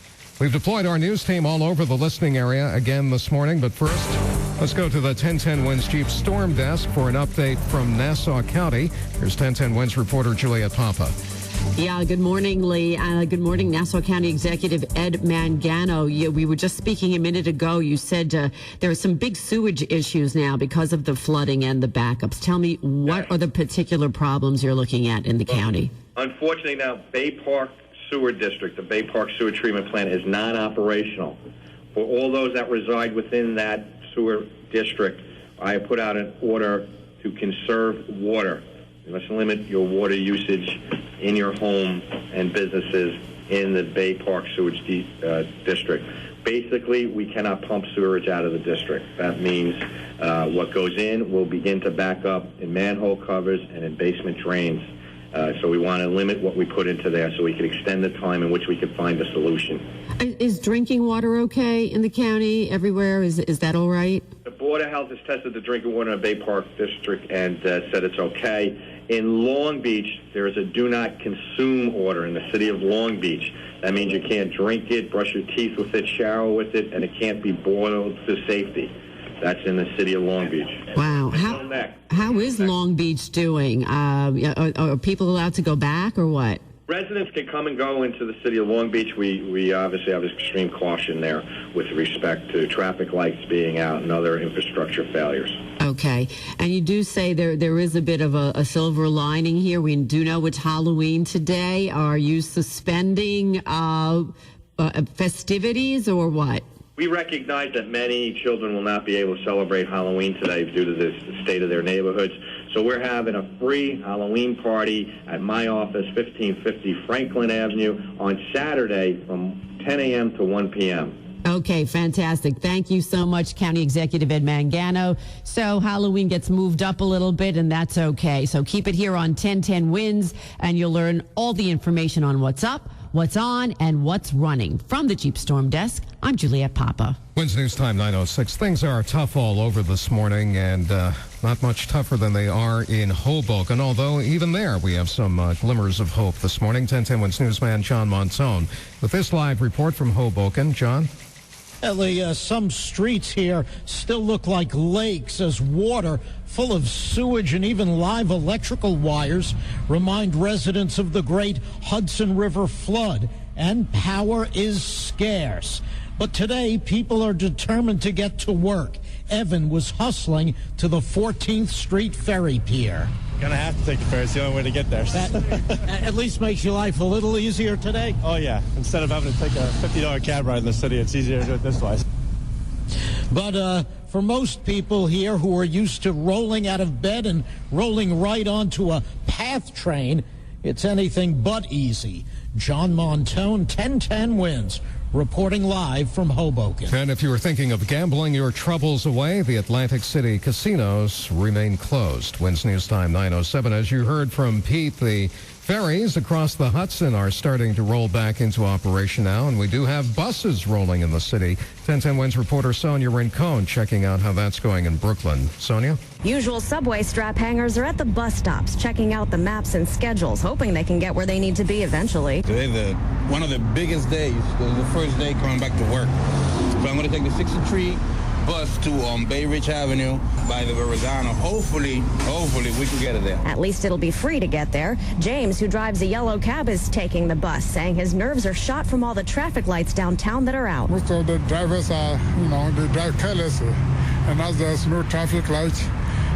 We've deployed our news team all over the listening area again this morning, but first, let's go to the 1010 Wins Jeep Storm Desk for an update from Nassau County. Here's 1010 Wins reporter Juliet Papa. Yeah, good morning, Lee. Good morning, Nassau County Executive Ed Mangano. We were just speaking a minute ago. You said there are some big sewage issues now because of the flooding and the backups. Tell me, what are the particular problems you're looking at in the county? Unfortunately, now, Bay Park Sewer District, the Bay Park Sewer Treatment Plant, is non-operational. For all those that reside within that sewer district, I have put out an order to conserve water. You must limit your water usage in your home and businesses in the Bay Park Sewage District. Basically, we cannot pump sewage out of the district. That means what goes in will begin to back up in manhole covers and in basement drains. So we want to limit what we put into there so we can extend the time in which we can find a solution. Is drinking water okay in the county everywhere? Is that all right? The Board of Health has tested the drinking water in the Bay Park District and said it's okay. In Long Beach, there is a do not consume order in the city of Long Beach. That means you can't drink it, brush your teeth with it, shower with it, and it can't be boiled for safety. That's in the city of Long Beach. Wow. How is Long Beach doing? Are people allowed to go back or what? Residents can come and go into the city of Long Beach. We obviously have extreme caution there with respect to traffic lights being out and other infrastructure failures. Okay. And you do say there is a bit of a silver lining here. We do know it's Halloween today. Are you suspending festivities or what? We recognize that many children will not be able to celebrate Halloween today due to the state of their neighborhoods. So we're having a free Halloween party at my office, 1550 Franklin Avenue, on Saturday from 10 a.m. to 1 p.m. Okay, fantastic. Thank you so much, County Executive Ed Mangano. So Halloween gets moved up a little bit, and that's okay. So keep it here on 1010 Wins, and you'll learn all the information on what's up, what's on, and what's running. From the Jeep Storm Desk, I'm Juliet Papa. Wednesday News Time, 9:06. Things are tough all over this morning, and not much tougher than they are in Hoboken, although even there we have some glimmers of hope this morning. 1010 Wins newsman John Montone with this live report from Hoboken. John? Ellie, some streets here still look like lakes as water full of sewage and even live electrical wires remind residents of the great Hudson River flood, and power is scarce. But today, people are determined to get to work. Evan was hustling to the 14th Street Ferry Pier. Gonna have to take the ferry. It's the only way to get there. That at least makes your life a little easier today? Oh, yeah. Instead of having to take a $50 cab ride in the city, it's easier to do it this way. But for most people here who are used to rolling out of bed and rolling right onto a PATH train, it's anything but easy. John Montone, 1010 Wins, reporting live from Hoboken. And if you were thinking of gambling your troubles away, the Atlantic City casinos remain closed. WINS News Time 9:07. As you heard from Pete, the ferries across the Hudson are starting to roll back into operation now, and we do have buses rolling in the city. 1010 WINS reporter Sonia Rincon checking out how that's going in Brooklyn. Sonia? Usual subway strap hangers are at the bus stops, checking out the maps and schedules, hoping they can get where they need to be eventually. Today's one of the biggest days. This is the first day coming back to work. So I'm going to take the 63 bus to Bay Ridge Avenue by the Verrazano. Hopefully we can get it there. At least it'll be free to get there. James, who drives a yellow cab, is taking the bus, saying his nerves are shot from all the traffic lights downtown that are out. Most of the drivers are, they drive carelessly. And as there's no traffic lights,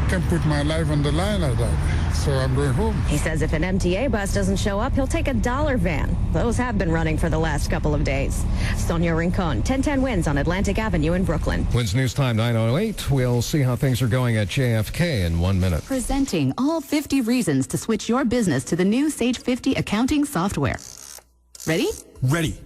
I can put my life on the line like that. So I'm going home. He says if an MTA bus doesn't show up, he'll take a dollar van. Those have been running for the last couple of days. Sonia Rincon, 1010 WINS on Atlantic Avenue in Brooklyn. WINS News Time 9:08. We'll see how things are going at JFK in 1 minute. Presenting all 50 reasons to switch your business to the new Sage 50 accounting software. Ready? Ready.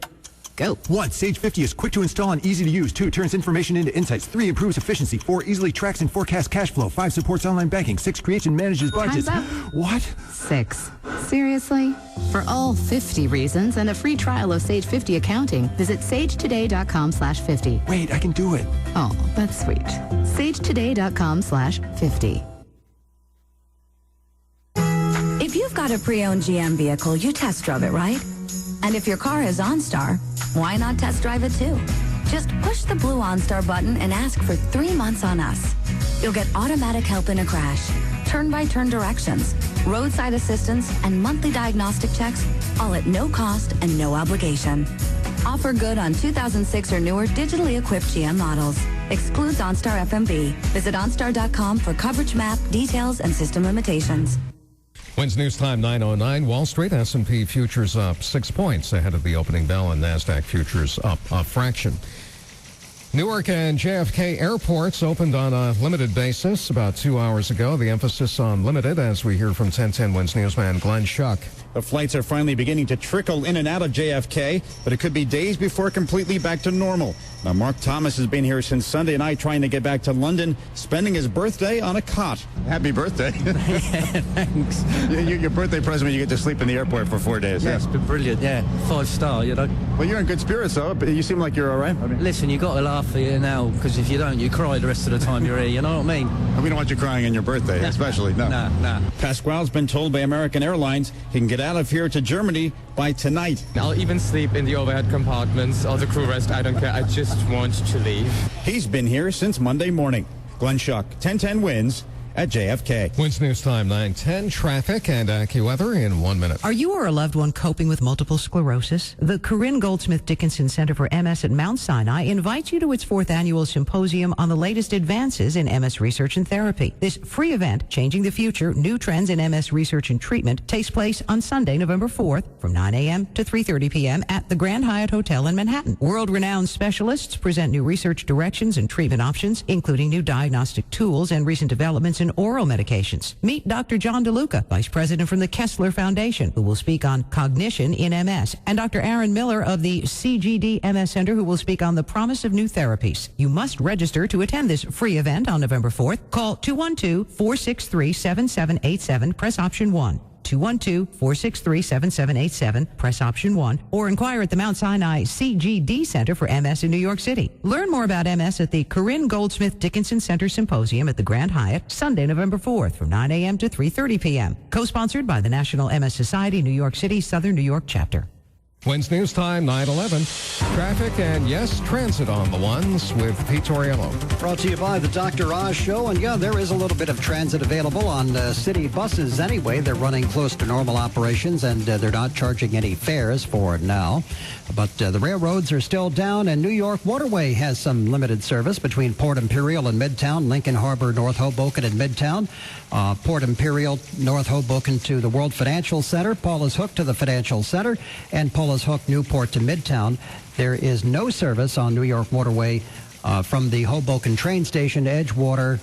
Go. 1. Sage 50 is quick to install and easy to use. 2. Turns information into insights. 3. Improves efficiency. 4. Easily tracks and forecasts cash flow. 5. Supports online banking. 6. Creates and manages budgets. Time's up. What? 6. Seriously? For all 50 reasons and a free trial of Sage 50 accounting, visit sagetoday.com/50. Wait, I can do it. Oh, that's sweet. sagetoday.com/50. If you've got a pre-owned GM vehicle, you test drive it, right? And if your car is OnStar, why not test drive it too? Just push the blue OnStar button and ask for 3 months on us. You'll get automatic help in a crash, turn-by-turn directions, roadside assistance, and monthly diagnostic checks, all at no cost and no obligation. Offer good on 2006 or newer digitally equipped GM models. Excludes OnStar FMV. Visit OnStar.com for coverage map, details, and system limitations. WINS News Time 9:09. Wall Street S&P futures up 6 points ahead of the opening bell, and NASDAQ futures up a fraction. Newark and JFK airports opened on a limited basis about 2 hours ago. The emphasis on limited, as we hear from 1010 WINS newsman Glenn Schuck. The flights are finally beginning to trickle in and out of JFK, but it could be days before completely back to normal. Now, Mark Thomas has been here since Sunday night trying to get back to London, spending his birthday on a cot. Happy birthday. Thanks. Your birthday present, you get to sleep in the airport for 4 days. Yeah, it's been brilliant, 5-star, Well, you're in good spirits, though. You seem like you're all right. Listen, you got to laugh here now, because if you don't, you cry the rest of the time you're here, you know what I mean? And we don't want you crying on your birthday, especially. No. Nah. Pasquale's been told by American Airlines he can get out of here to Germany by tonight. I'll even sleep in the overhead compartments or the crew rest. I don't care. I just want to leave. He's been here since Monday morning. Glenn Schuck, 1010 WINS at JFK. WINS News Time 9:10. Traffic and AccuWeather in 1 minute. Are you or a loved one coping with multiple sclerosis? The Corinne Goldsmith Dickinson Center for MS at Mount Sinai invites you to its 4th annual symposium on the latest advances in MS research and therapy. This free event, Changing the Future, New Trends in MS Research and Treatment, takes place on Sunday, November 4th from 9 a.m. to 3:30 p.m. at the Grand Hyatt Hotel in Manhattan. World-renowned specialists present new research directions and treatment options, including new diagnostic tools and recent developments in oral medications. Meet Dr. John DeLuca, Vice President from the Kessler Foundation, who will speak on cognition in MS, and Dr. Aaron Miller of the CGD MS Center, who will speak on the promise of new therapies. You must register to attend this free event on November 4th. Call 212-463-7787, press option 1. 212-463-7787, press option 1, or inquire at the Mount Sinai CGD Center for MS in New York City. Learn more about MS at the Corinne Goldsmith Dickinson Center Symposium at the Grand Hyatt, Sunday, November 4th from 9 a.m. to 3:30 p.m. Co-sponsored by the National MS Society, New York City, Southern New York Chapter. WINS News Time 9:11. Traffic and, yes, transit on the ones with Pete Torriello. Brought to you by the Dr. Oz Show. And yeah, there is a little bit of transit available on city buses anyway. They're running close to normal operations, and they're not charging any fares for it now. But the railroads are still down, and New York Waterway has some limited service between Port Imperial and Midtown, Lincoln Harbor, North Hoboken, and Midtown. Port Imperial, North Hoboken to the World Financial Center, Paula's Hook to the Financial Center, and Paula's Hook, Newport to Midtown. There is no service on New York Waterway from the Hoboken train station to Edgewater,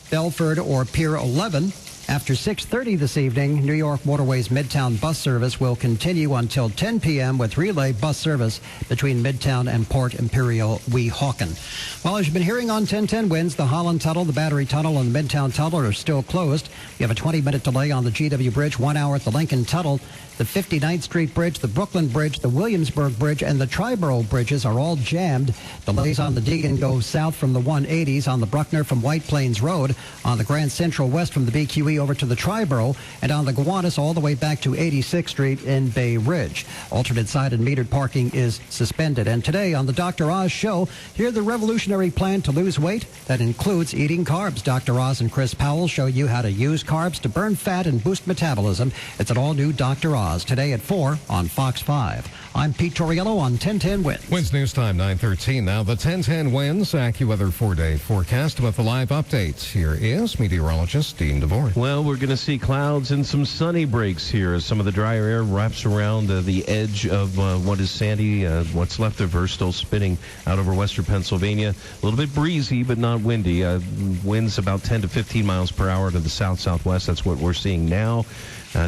Belford, or Pier 11. After 6:30 this evening, New York Waterways Midtown bus service will continue until 10 p.m. with relay bus service between Midtown and Port Imperial Weehawken. Well, as you've been hearing on 1010 Winds, the Holland Tunnel, the Battery Tunnel, and the Midtown Tunnel are still closed. You have a 20-minute delay on the GW Bridge, 1 hour at the Lincoln Tunnel. The 59th Street Bridge, the Brooklyn Bridge, the Williamsburg Bridge, and the Triborough bridges are all jammed. Delays on the Deegan go south from the 180s, on the Bruckner from White Plains Road, on the Grand Central West from the BQE over to the Triborough, and on the Gowanus all the way back to 86th Street in Bay Ridge. Alternate side and metered parking is suspended. And today on the Dr. Oz Show, hear the revolutionary plan to lose weight that includes eating carbs. Dr. Oz and Chris Powell show you how to use carbs to burn fat and boost metabolism. It's an all-new Dr. Oz. Today at 4 on Fox 5. I'm Pete Torriello on 1010 Winds. Winds News Time 9:13 now. The 1010 Winds AccuWeather 4-day forecast with the live updates. Here is meteorologist Dean DeVore. Well, we're going to see clouds and some sunny breaks here as some of the drier air wraps around the edge of what is sandy. What's left of her still spinning out over western Pennsylvania. A little bit breezy, but not windy. Winds about 10 to 15 miles per hour to the south-southwest. That's what we're seeing now.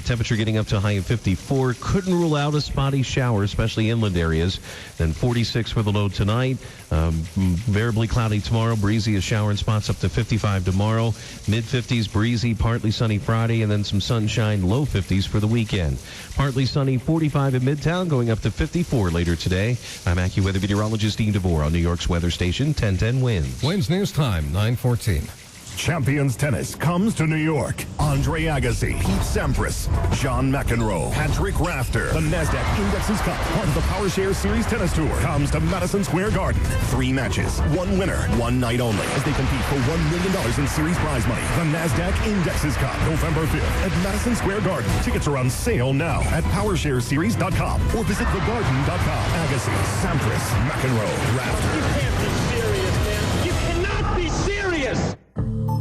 Temperature getting up to a high of 54. Couldn't rule out a spotty shower, especially inland areas. Then 46 for the low tonight. Variably cloudy tomorrow. Breezy, a shower in spots up to 55 tomorrow. Mid-50s, breezy, partly sunny Friday, and then some sunshine, low 50s for the weekend. Partly sunny, 45 in Midtown, going up to 54 later today. I'm AccuWeather meteorologist Dean DeVore on New York's weather station, 1010 Winds. Winds News Time, 9:14. Champions Tennis comes to New York. Andre Agassi, Pete Sampras, John McEnroe, Patrick Rafter. The NASDAQ Indexes Cup, part of the PowerShare Series Tennis Tour, comes to Madison Square Garden. 3 matches, 1 winner, 1 night only, as they compete for $1 million in series prize money. The NASDAQ Indexes Cup, November 5th at Madison Square Garden. Tickets are on sale now at PowershareSeries.com or visit thegarden.com. Agassi, Sampras, McEnroe, Rafter. You can't be serious, man. You cannot be serious.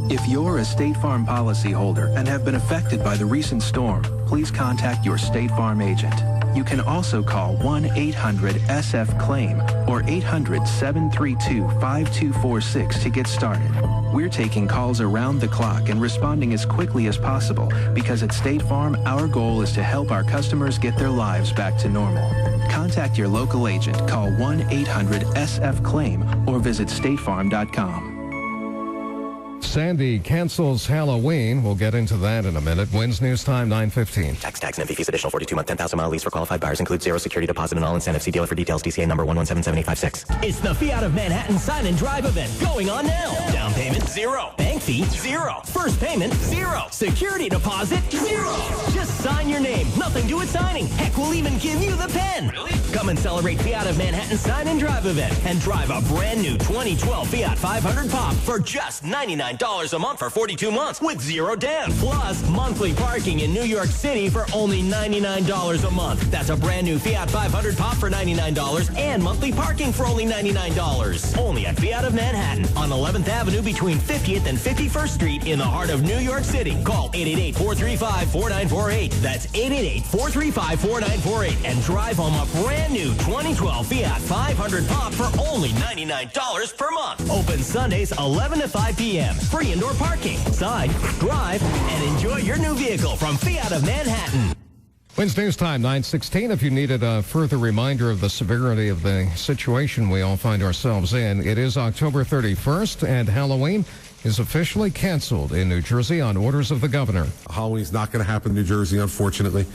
If you're a State Farm policyholder and have been affected by the recent storm, please contact your State Farm agent. You can also call 1-800-SF-CLAIM or 800-732-5246 to get started. We're taking calls around the clock and responding as quickly as possible because at State Farm, our goal is to help our customers get their lives back to normal. Contact your local agent, call 1-800-SF-CLAIM or visit statefarm.com. Sandy cancels Halloween. We'll get into that in a minute. Winds News Time, 9:15. Tax and MV fees. Additional 42-month, 10,000-mile lease for qualified buyers. Includes zero security deposit and all incentives. See dealer for details. DCA number 1177856. It's the Fiat of Manhattan Sign and Drive event going on now. Down payment, 0. Bank fee, 0. First payment, 0. Security deposit, 0. Just sign your name. Nothing to it signing. Heck, we'll even give you the pen. Really? Come and celebrate Fiat of Manhattan Sign and Drive event and drive a brand new 2012 Fiat 500 Pop for just $99 a month for 42 months with 0 down. Plus, monthly parking in New York City for only $99 a month. That's a brand new Fiat 500 Pop for $99 and monthly parking for only $99. Only at Fiat of Manhattan on 11th Avenue between 50th and 51st Street in the heart of New York City. Call 888-435-4948. That's 888-435-4948 and drive home a brand new 2012 Fiat 500 Pop for only $99 per month. Open Sundays 11 to 5 p.m. Free indoor parking. Sign, drive, and enjoy your new vehicle from Fiat of Manhattan. Winds News Time, 9:16. If you needed a further reminder of the severity of the situation we all find ourselves in, it is October 31st, and Halloween is officially canceled in New Jersey on orders of the governor. Halloween's not going to happen in New Jersey, unfortunately.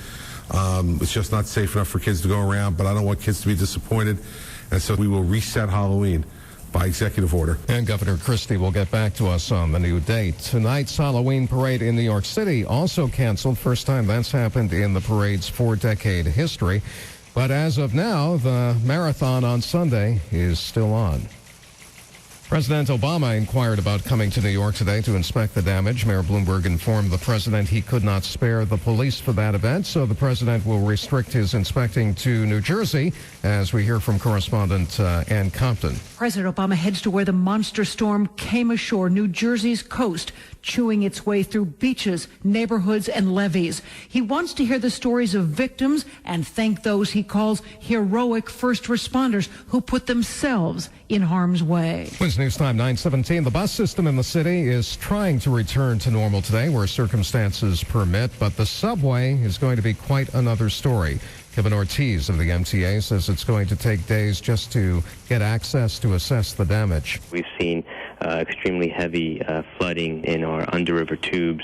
It's just not safe enough for kids to go around, but I don't want kids to be disappointed, and so we will reset Halloween by executive order. And Governor Christie will get back to us on the new date. Tonight's Halloween parade in New York City also canceled. First time that's happened in the parade's 4-decade history. But as of now, the marathon on Sunday is still on. President Obama inquired about coming to New York today to inspect the damage. Mayor Bloomberg informed the president he could not spare the police for that event, so the president will restrict his inspecting to New Jersey, as we hear from correspondent Ann Compton. President Obama heads to where the monster storm came ashore, New Jersey's coast. chewing its way through beaches, neighborhoods, and levees. He wants to hear the stories of victims and thank those he calls heroic first responders who put themselves in harm's way. Wednesday News Time 9:17. The bus system in the city is trying to return to normal today where circumstances permit, but the subway is going to be quite another story. Kevin Ortiz of the MTA says it's going to take days just to get access to assess the damage. We've seen extremely heavy flooding in our under-river tubes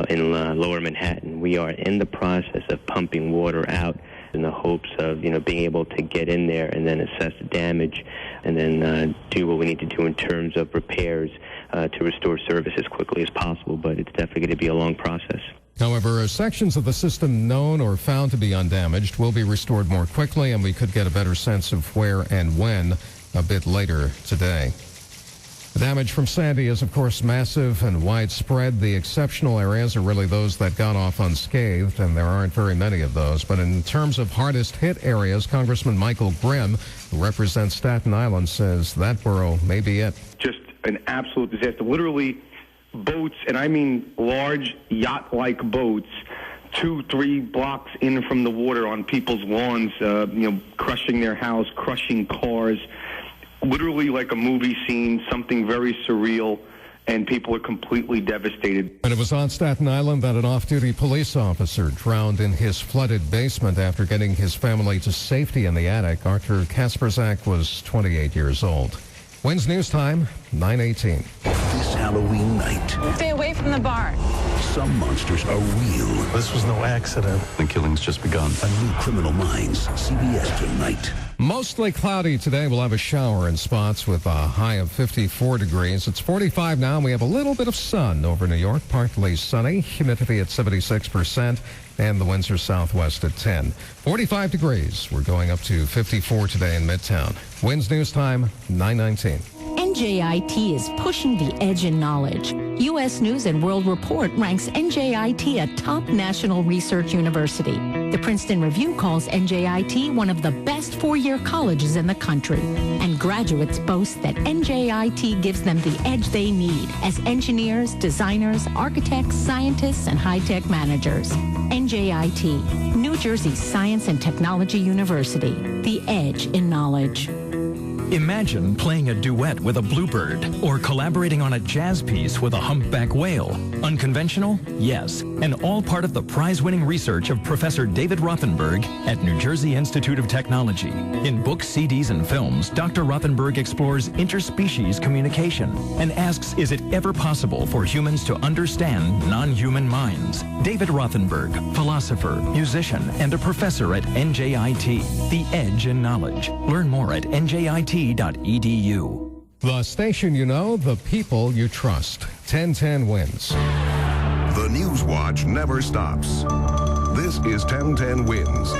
in lower Manhattan. We are in the process of pumping water out in the hopes of, being able to get in there and then assess the damage and then do what we need to do in terms of repairs to restore service as quickly as possible, but it's definitely going to be a long process. However, sections of the system known or found to be undamaged will be restored more quickly, and we could get a better sense of where and when a bit later today. The damage from Sandy is, of course, massive and widespread. The exceptional areas are really those that got off unscathed, and there aren't very many of those. But in terms of hardest hit areas, Congressman Michael Grimm, who represents Staten Island, says that borough may be it. Just an absolute disaster. Literally, boats, and I mean large yacht-like boats, 2-3 blocks in from the water on people's lawns, crushing their house, crushing cars, literally like a movie scene, something very surreal, and people are completely devastated. And it was on Staten Island that an off-duty police officer drowned in his flooded basement after getting his family to safety in the attic. Arthur Kasperzak was 28 years old. Wednesday News Time, 9:18. This Halloween night, stay away from the bar. Some monsters are real. This was no accident. The killing's just begun. A new Criminal Minds, CBS tonight. Mostly cloudy today. We'll have a shower in spots with a high of 54 degrees. It's 45 now, and we have a little bit of sun over New York, partly sunny, humidity at 76%, and the winds are southwest at 10. 45 degrees. We're going up to 54 today in Midtown. Wednesday News Time, 9:19. NJIT is pushing the edge in knowledge. U.S. News and World Report ranks NJIT a top national research university. The Princeton Review calls NJIT one of the best four-year colleges in the country. And graduates boast that NJIT gives them the edge they need as engineers, designers, architects, scientists, and high-tech managers. NJIT, New Jersey Science and Technology University, the edge in knowledge. Imagine playing a duet with a bluebird or collaborating on a jazz piece with a humpback whale. Unconventional? Yes. And all part of the prize-winning research of Professor David Rothenberg at New Jersey Institute of Technology. In books, CDs, and films, Dr. Rothenberg explores interspecies communication and asks, is it ever possible for humans to understand non-human minds? David Rothenberg, philosopher, musician, and a professor at NJIT. The edge in knowledge. Learn more at njit.edu. The station you know, the people you trust. 1010 wins. The News Watch never stops. This is 1010 wins.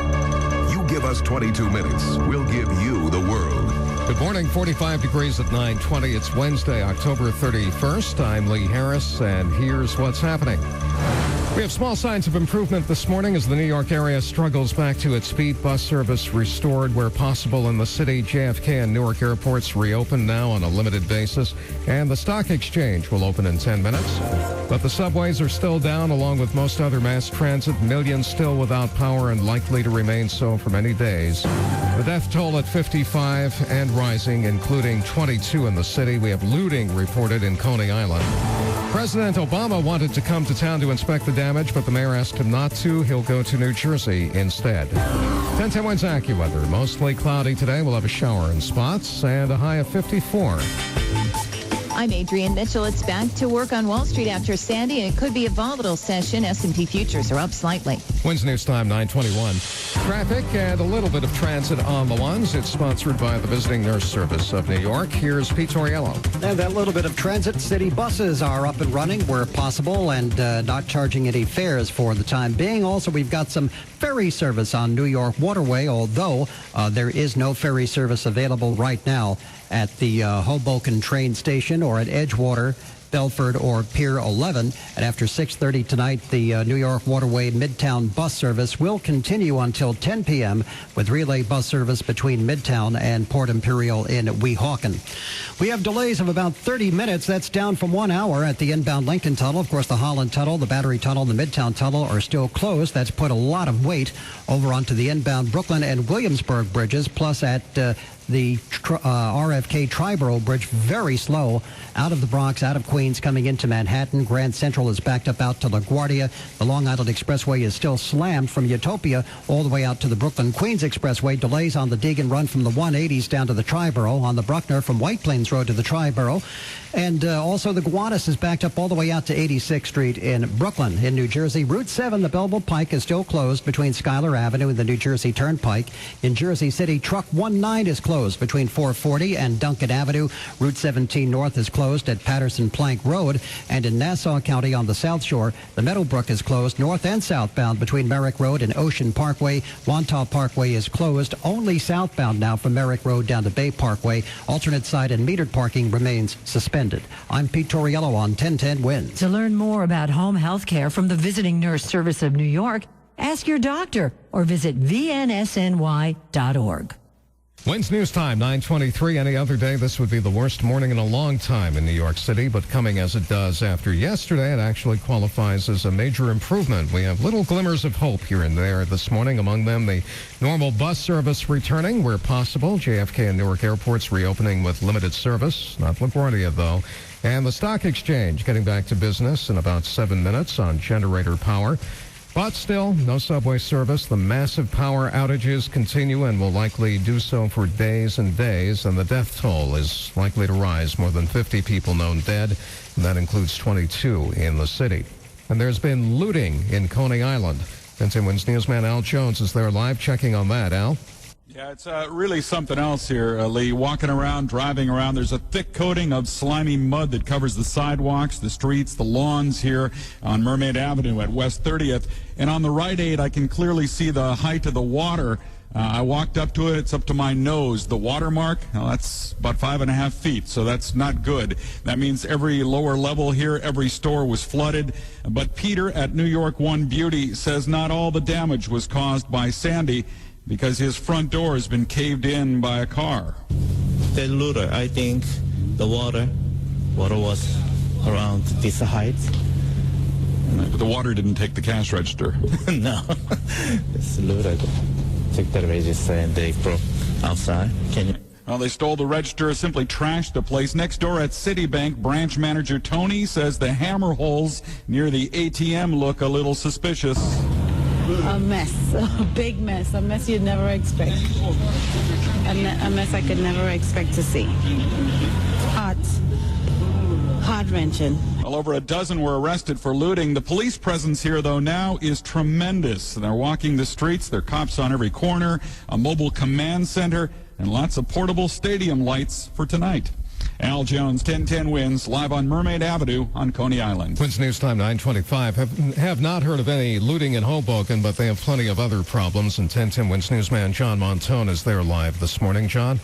You give us 22 minutes, we'll give you the world. Good morning, 45 degrees at 9:20. It's Wednesday, October 31st. I'm Lee Harris, and here's what's happening. We have small signs of improvement this morning as the New York area struggles back to its feet. Bus service restored where possible in the city. JFK and Newark airports reopened now on a limited basis. And the stock exchange will open in 10 minutes. But the subways are still down along with most other mass transit. Millions still without power and likely to remain so for many days. The death toll at 55 and rising, including 22 in the city. We have looting reported in Coney Island. President Obama wanted to come to town to inspect the damage, but the mayor asked him not to. He'll go to New Jersey instead. 1010 Winds AccuWeather. Mostly cloudy today. We'll have a shower in spots and a high of 54. I'm Adrienne Mitchell. It's back to work on Wall Street after Sandy, and it could be a volatile session. S&P futures are up slightly. Wednesday News Time, 9:21. Traffic and a little bit of transit on the ones. It's sponsored by the Visiting Nurse Service of New York. Here's Pete Torriello. And that little bit of transit. City buses are up and running where possible and not charging any fares for the time being. Also, we've got some ferry service on New York Waterway, although there is no ferry service available right now at the Hoboken train station or at Edgewater Belford, or Pier 11. And after 6:30 tonight, the New York Waterway Midtown bus service will continue until 10 p.m. with relay bus service between Midtown and Port Imperial in Weehawken. We have delays of about 30 minutes. That's down from 1 hour at the inbound Lincoln Tunnel. Of course, the Holland Tunnel, the Battery Tunnel, and the Midtown Tunnel are still closed. That's put a lot of weight over onto the inbound Brooklyn and Williamsburg bridges, plus at the RFK Triborough Bridge, very slow out of the Bronx, out of Queens, coming into Manhattan. Grand Central is backed up out to LaGuardia. The Long Island Expressway is still slammed from Utopia all the way out to the Brooklyn-Queens Expressway. Delays on the Deegan Run from the 180s down to the Triborough, on the Bruckner from White Plains Road to the Triborough. And also the Gowanus is backed up all the way out to 86th Street in Brooklyn. In New Jersey, Route 7, the Belleville Pike, is still closed between Schuyler Avenue and the New Jersey Turnpike. In Jersey City, Truck 19 is closed between 440 and Duncan Avenue. Route 17 North is closed at Patterson Plank Road. And in Nassau County on the South Shore, the Meadowbrook is closed north and southbound between Merrick Road and Ocean Parkway. Wantagh Parkway is closed only southbound now from Merrick Road down to Bay Parkway. Alternate side and metered parking remains suspended. I'm Pete Torriello on 1010 Wins. To learn more about home health care from the Visiting Nurse Service of New York, ask your doctor or visit vnsny.org. Wins News Time, 9:23. Any other day, this would be the worst morning in a long time in New York City, but coming as it does after yesterday, it actually qualifies as a major improvement. We have little glimmers of hope here and there this morning, among them the normal bus service returning where possible, JFK and Newark airports reopening with limited service, not LaGuardia though, and the stock exchange getting back to business in about 7 minutes on generator power. But still, no subway service. The massive power outages continue and will likely do so for days and days, and the death toll is likely to rise. More than 50 people known dead, and that includes 22 in the city. And there's been looting in Coney Island. 1010 Wins newsman Al Jones is there live checking on that. Al? Yeah, it's really something else here, Lee. Walking around, driving around, there's a thick coating of slimy mud that covers the sidewalks, the streets, the lawns here on Mermaid Avenue at West 30th. And on the Rite Aid, I can clearly see the height of the water. I walked up to it. It's up to my nose. The water mark, well, that's about 5.5 feet, so that's not good. That means every lower level here, every store was flooded. But Peter at New York One Beauty says not all the damage was caused by Sandy, because his front door has been caved in by a car. The looter, I think the water was around this height. But the water didn't take the cash register. No, it's looter. Took the register and they broke outside. Can you? Well, they stole the register, simply trashed the place. Next door at Citibank, branch manager Tony says the hammer holes near the ATM look a little suspicious. A mess, a big mess, a mess you'd never expect. A mess I could never expect to see. Heart-wrenching. Well, over a dozen were arrested for looting. The police presence here, though, now is tremendous. They're walking the streets. There are cops on every corner, a mobile command center, and lots of portable stadium lights for tonight. Al Jones, 1010 Wins, live on Mermaid Avenue on Coney Island. Wins News Time, 9:25. Have not heard of any looting in Hoboken, but they have plenty of other problems. And 1010 Wins newsman John Montone is there live this morning. John?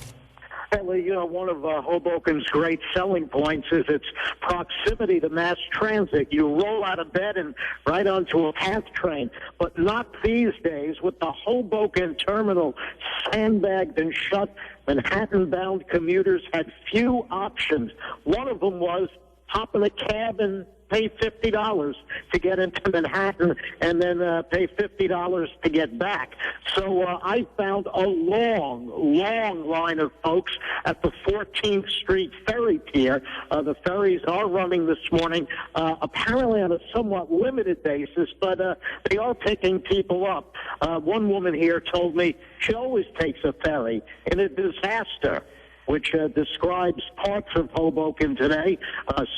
Hey, Lee, you know, one of Hoboken's great selling points is its proximity to mass transit. You roll out of bed and right onto a PATH train, but not these days. With the Hoboken terminal sandbagged and shut, Manhattan-bound commuters had few options. One of them was hop in a cab and pay $50 to get into Manhattan and then pay $50 to get back. So I found a long line of folks at the 14th Street ferry pier. The ferries are running this morning, apparently on a somewhat limited basis, but they are picking people up. One woman here told me she always takes a ferry in a disaster, which describes parts of Hoboken today.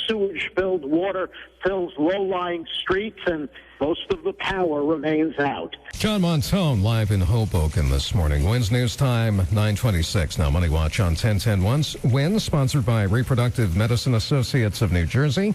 Sewage-filled water fills low-lying streets, and most of the power remains out. John Montone live in Hoboken this morning. Wins News Time, 9:26. Now Money Watch on 1010 Wins, sponsored by Reproductive Medicine Associates of New Jersey.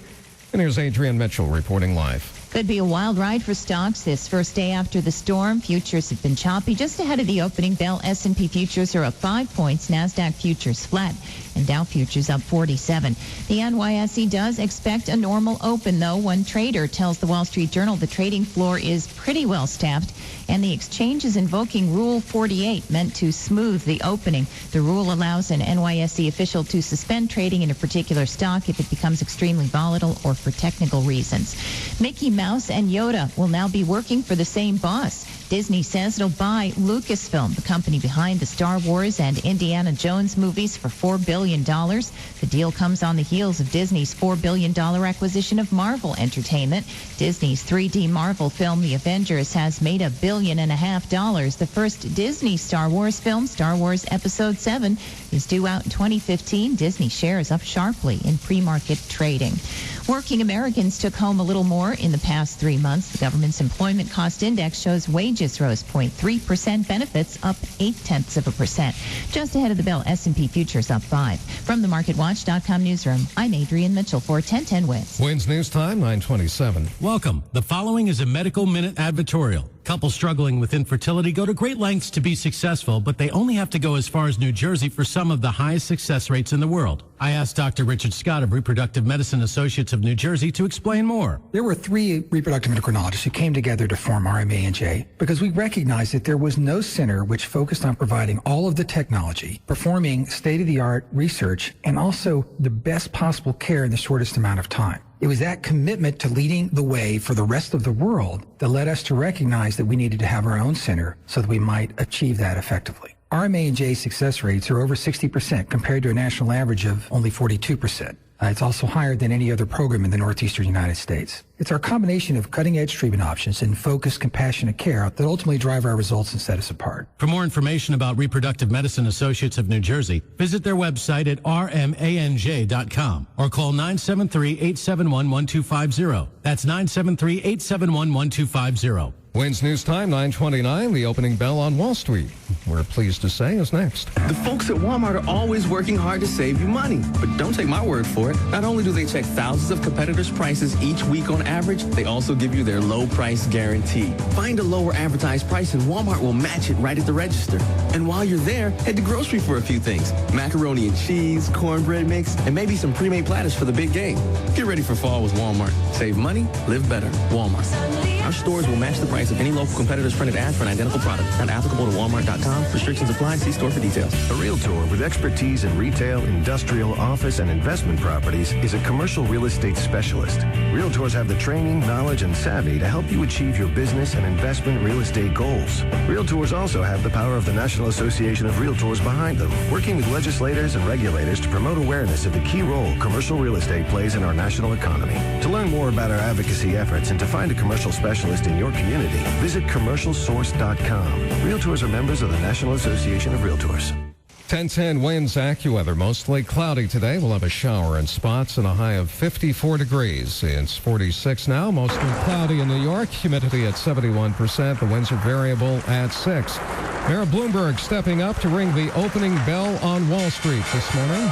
And here's Adrian Mitchell reporting live. Could be a wild ride for stocks this first day after the storm. Futures have been choppy. Just ahead of the opening bell, S&P futures are up 5 points. NASDAQ futures flat, and Dow futures up 47. The NYSE does expect a normal open, though. One trader tells the Wall Street Journal the trading floor is pretty well staffed, and the exchange is invoking Rule 48, meant to smooth the opening. The rule allows an NYSE official to suspend trading in a particular stock if it becomes extremely volatile or for technical reasons. Mickey Mouse and Yoda will now be working for the same boss. Disney says it'll buy Lucasfilm, the company behind the Star Wars and Indiana Jones movies, for $4 billion. The deal comes on the heels of Disney's $4 billion acquisition of Marvel Entertainment. Disney's 3D Marvel film, The Avengers, has made $1.5 billion. The first Disney Star Wars film, Star Wars Episode 7, is due out in 2015. Disney shares up sharply in pre-market trading. Working Americans took home a little more in the past 3 months. The government's employment cost index shows wages rose 0.3%, benefits up 0.8%. Just ahead of the bell, S&P futures up 5. From the MarketWatch.com newsroom, I'm Adrienne Mitchell for 1010 Wins. Wins News Time, 9:27. Welcome. The following is a Medical Minute advertorial. Couples struggling with infertility go to great lengths to be successful, but they only have to go as far as New Jersey for some of the highest success rates in the world. I asked Dr. Richard Scott of Reproductive Medicine Associates of New Jersey to explain more. There were 3 reproductive endocrinologists who came together to form RMA&J because we recognized that there was no center which focused on providing all of the technology, performing state-of-the-art research, and also the best possible care in the shortest amount of time. It was that commitment to leading the way for the rest of the world that led us to recognize that we needed to have our own center so that we might achieve that effectively. RMA&J success rates are over 60% compared to a national average of only 42%. It's also higher than any other program in the northeastern United States. It's our combination of cutting-edge treatment options and focused, compassionate care that ultimately drive our results and set us apart. For more information about Reproductive Medicine Associates of New Jersey, visit their website at rmanj.com or call 973-871-1250. That's 973-871-1250. Wins News Time, 9:29. The opening bell on Wall Street, we're pleased to say, is next. The folks at Walmart are always working hard to save you money. But don't take my word for it. Not only do they check thousands of competitors' prices each week on average, they also give you their low price guarantee. Find a lower advertised price and Walmart will match it right at the register. And while you're there, head to grocery for a few things. Macaroni and cheese, cornbread mix, and maybe some pre-made platters for the big game. Get ready for fall with Walmart. Save money, live better. Walmart. Our stores will match the price of any local competitor's printed ad for an identical product. Not applicable to Walmart.com. Restrictions apply. See store for details. A Realtor with expertise in retail, industrial, office, and investment properties is a commercial real estate specialist. Realtors have the training, knowledge, and savvy to help you achieve your business and investment real estate goals. Realtors also have the power of the National Association of Realtors behind them, working with legislators and regulators to promote awareness of the key role commercial real estate plays in our national economy. To learn more about our advocacy efforts and to find a commercial specialist in your community, visit commercialsource.com. Realtors are members of the National Association of Realtors. 1010 Winds AccuWeather. Mostly cloudy today. We'll have a shower in spots and a high of 54 degrees. It's 46 now. Mostly cloudy in New York. Humidity at 71%. The winds are variable at 6. Mayor Bloomberg stepping up to ring the opening bell on Wall Street this morning.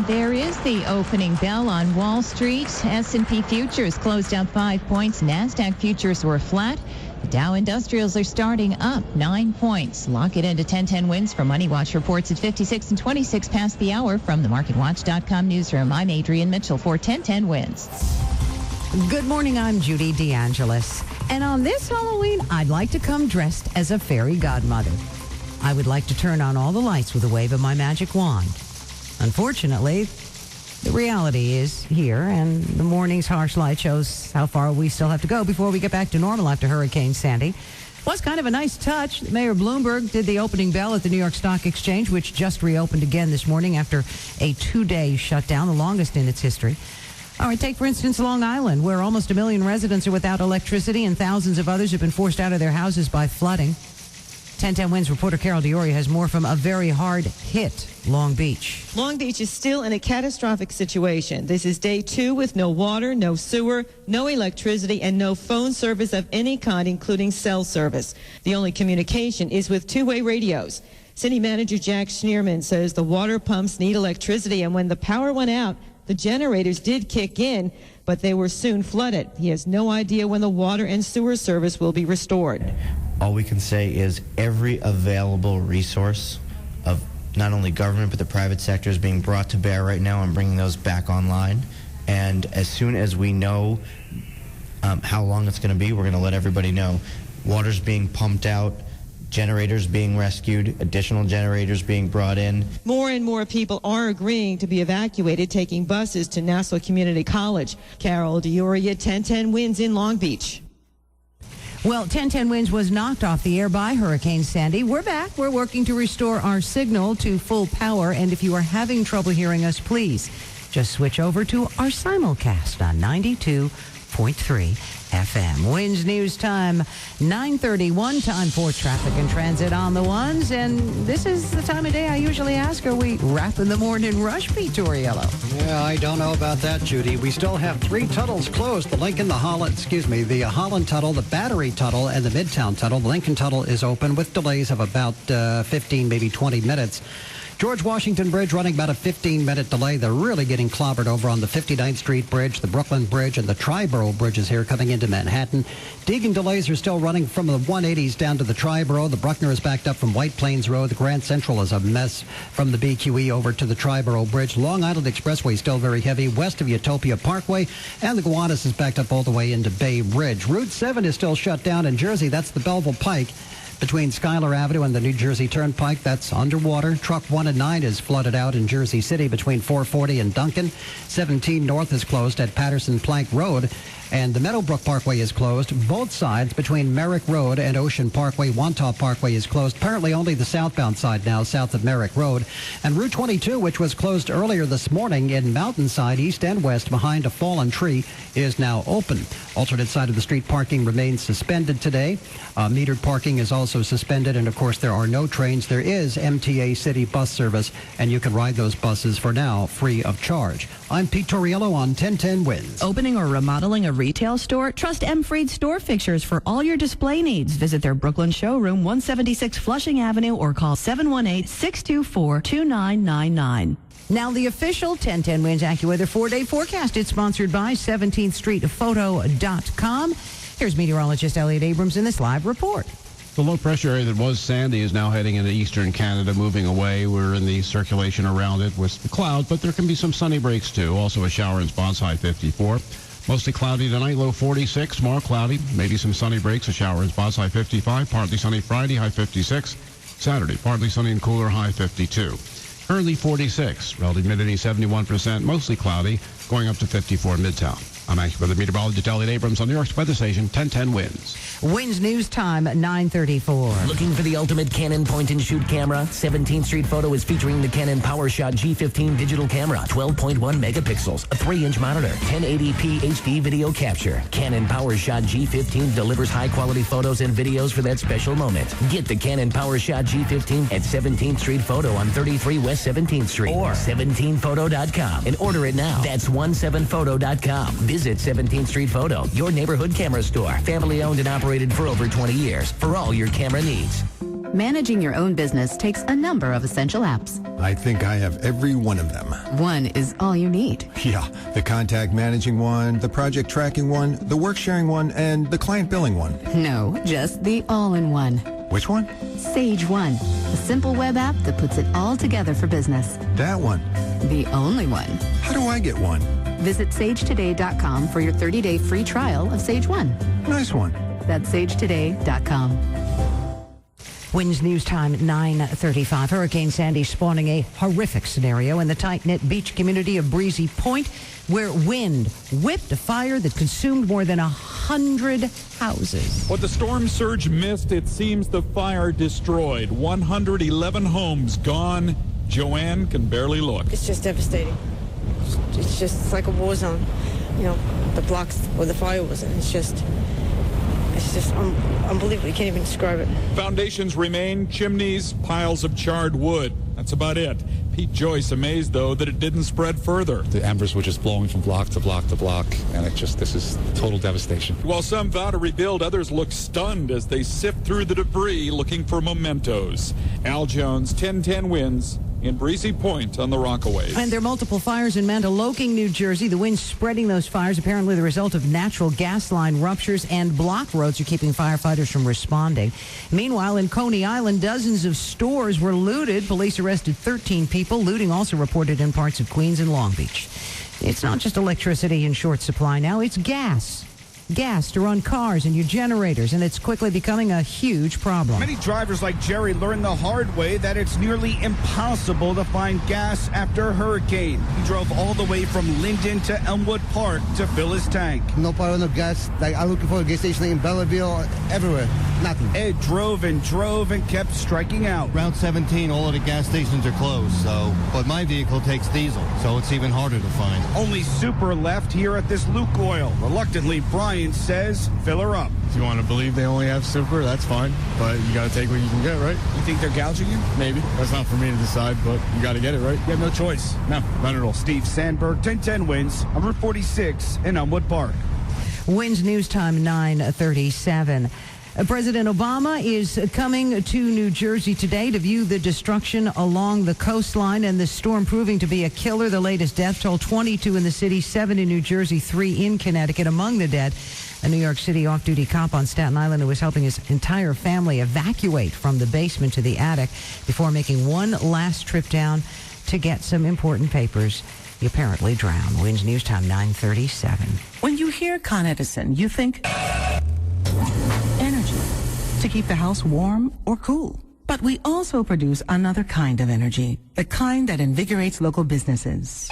There is the opening bell on Wall Street. S&P futures closed up 5 points. NASDAQ futures were flat. The Dow Industrials are starting up 9 points. Lock it into 1010 Wins from Money Watch reports at 56 and 26 past the hour from the MarketWatch.com newsroom. I'm Adrienne Mitchell for 1010 Wins. Good morning. I'm Judy DeAngelis. And on this Halloween, I'd like to come dressed as a fairy godmother. I would like to turn on all the lights with a wave of my magic wand. Unfortunately, the reality is here, and the morning's harsh light shows how far we still have to go before we get back to normal after Hurricane Sandy. Was kind of a nice touch. Mayor Bloomberg did the opening bell at the New York Stock Exchange, which just reopened again this morning after a 2-day shutdown, the longest in its history. All right, take, for instance, Long Island, where almost 1 million residents are without electricity and thousands of others have been forced out of their houses by flooding. 1010 Winds reporter Carol Dioria has more from a very hard-hit Long Beach. Long Beach is still in a catastrophic situation. This is day 2 with no water, no sewer, no electricity, and no phone service of any kind, including cell service. The only communication is with two-way radios. City Manager Jack Schneerman says the water pumps need electricity, and when the power went out, the generators did kick in, but they were soon flooded. He has no idea when the water and sewer service will be restored. All we can say is every available resource of not only government but the private sector is being brought to bear right now and bringing those back online. And as soon as we know how long it's going to be, we're going to let everybody know. Water's being pumped out, generators being rescued, additional generators being brought in. More and more people are agreeing to be evacuated, taking buses to Nassau Community College. Carol Dioria, 1010 Winds in Long Beach. Well, 1010 Winds was knocked off the air by Hurricane Sandy. We're back. We're working to restore our signal to full power. And if you are having trouble hearing us, please just switch over to our simulcast on 92.3 FM. Winds News Time, 9:31, time for traffic and transit on the ones. And this is the time of day I usually ask, are we wrapping the morning rush, Pete Torriello? Yeah, I don't know about that, Judy. We still have 3 tunnels closed. The Holland Tunnel, the Battery Tunnel, and the Midtown Tunnel. The Lincoln Tunnel is open with delays of about 15, maybe 20 minutes. George Washington Bridge running about a 15-minute delay. They're really getting clobbered over on the 59th Street Bridge, the Brooklyn Bridge, and the Triborough bridges here coming into Manhattan. Deegan delays are still running from the 180s down to the Triborough. The Bruckner is backed up from White Plains Road. The Grand Central is a mess from the BQE over to the Triborough Bridge. Long Island Expressway still very heavy west of Utopia Parkway, and the Gowanus is backed up all the way into Bay Ridge. Route 7 is still shut down in Jersey. That's the Belleville Pike. Between Schuyler Avenue and the New Jersey Turnpike, that's underwater. Truck 1 and 9 is flooded out in Jersey City between 440 and Duncan. 17 North is closed at Patterson Plank Road. And the Meadowbrook Parkway is closed. Both sides between Merrick Road and Ocean Parkway. Wantagh Parkway is closed. Apparently only the southbound side now, south of Merrick Road. And Route 22, which was closed earlier this morning in Mountainside, east and west, behind a fallen tree, is now open. Alternate side of the street parking remains suspended today. Metered parking is also suspended. And, of course, there are no trains. There is MTA City bus service, and you can ride those buses for now free of charge. I'm Pete Torriello on 1010 Winds. Opening or remodeling a retail store? Trust M. Fried Store Fixtures for all your display needs. Visit their Brooklyn showroom, 176 Flushing Avenue, or call 718-624-2999. Now, the official 1010 Winds AccuWeather 4-day forecast. It's sponsored by 17th Street Photo.com. Here's meteorologist Elliot Abrams in this live report. The low pressure area that was Sandy is now heading into eastern Canada, moving away. We're in the circulation around it with the cloud, but there can be some sunny breaks too. Also a shower in spots, high 54. Mostly cloudy tonight, low 46. More cloudy, maybe some sunny breaks, a shower in spots, high 55. Partly sunny Friday, high 56. Saturday, partly sunny and cooler, high 52. Currently 46. Relative humidity 71%, mostly cloudy, going up to 54 Midtown. I'm AccuWeather meteorologist Elliot Abrams on New York's weather station, 1010 Winds. Winds News Time, 9:34. Looking for the ultimate Canon point-and-shoot camera? 17th Street Photo is featuring the Canon PowerShot G15 digital camera, 12.1 megapixels, a 3-inch monitor, 1080p HD video capture. Canon PowerShot G15 delivers high-quality photos and videos for that special moment. Get the Canon PowerShot G15 at 17th Street Photo on 33 West 17th Street or 17photo.com and order it now. That's 17photo.com. Visit 17th Street Photo, your neighborhood camera store. Family owned and operated for over 20 years for all your camera needs. Managing your own business takes a number of essential apps. I think I have every one of them. One is all you need. Yeah, the contact managing one, the project tracking one, the work sharing one, and the client billing one. No, just the all-in-one. Which one? Sage One, a simple web app that puts it all together for business. That one. The only one. How do I get one? Visit sagetoday.com for your 30-day free trial of Sage One. Nice one. That's sagetoday.com. Winds News Time, 9:35. Hurricane Sandy spawning a horrific scenario in the tight-knit beach community of Breezy Point, where wind whipped a fire that consumed more than 100 houses. What the storm surge missed, it seems the fire destroyed. 111 homes gone. Joanne can barely look. It's just devastating. It's like a war zone. You know, the blocks where the fire was in. It's just It's just unbelievable. You can't even describe it. Foundations remain, chimneys, piles of charred wood. That's about it. Pete Joyce amazed, though, that it didn't spread further. The embers were just blowing from block to block to block, and this is total devastation. While some vow to rebuild, others look stunned as they sift through the debris looking for mementos. Al Jones, 1010 wins in Breezy Point on the Rockaways. And there are multiple fires in Mandaloking, New Jersey. The wind spreading those fires, apparently the result of natural gas line ruptures, and blocked roads are keeping firefighters from responding. Meanwhile, in Coney Island, dozens of stores were looted. Police arrested 13 people. Looting also reported in parts of Queens and Long Beach. It's not just electricity in short supply now, it's gas. Gas to run cars and your generators, and it's quickly becoming a huge problem. Many drivers like Jerry learned the hard way that it's nearly impossible to find gas after a hurricane. He drove all the way from Linden to Elmwood Park to fill his tank. No problem of gas. Like, I'm looking for a gas station in Belleville, everywhere. Nothing. Ed drove and kept striking out. Route 17, all of the gas stations are closed, but my vehicle takes diesel, so it's even harder to find. Only super left here at this Luke Oil. Reluctantly, Brian says, fill her up. If you want to believe they only have super, that's fine, but you got to take what you can get, right? You think they're gouging you? Maybe. That's not for me to decide, but you got to get it, right? You have no choice. No, not at all. Steve Sandberg, 1010 wins on Route 46 in Elmwood Park. Wins News Time 9:37. President Obama is coming to New Jersey today to view the destruction along the coastline and the storm proving to be a killer. The latest death toll, 22 in the city, 7 in New Jersey, 3 in Connecticut. Among the dead, a New York City off-duty cop on Staten Island who was helping his entire family evacuate from the basement to the attic before making one last trip down to get some important papers. He apparently drowned. Wins News Time 9:37. When you hear Con Edison, you think energy to keep the house warm or cool. But we also produce another kind of energy, the kind that invigorates local businesses.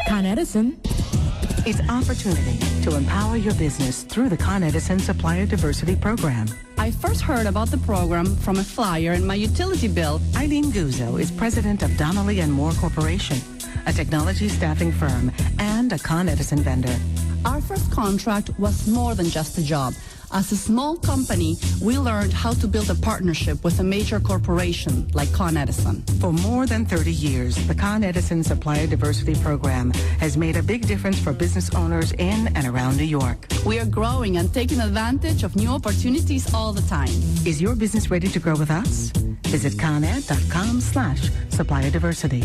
Con Edison. It's opportunity to empower your business through the Con Edison Supplier Diversity Program. I first heard about the program from a flyer in my utility bill. Eileen Guzzo is president of Donnelly & Moore Corporation, a technology staffing firm and a Con Edison vendor. Our first contract was more than just a job. As a small company, we learned how to build a partnership with a major corporation like Con Edison. For more than 30 years, the Con Edison Supplier Diversity Program has made a big difference for business owners in and around New York. We are growing and taking advantage of new opportunities all the time. Is your business ready to grow with us? Visit coned.com/supplier diversity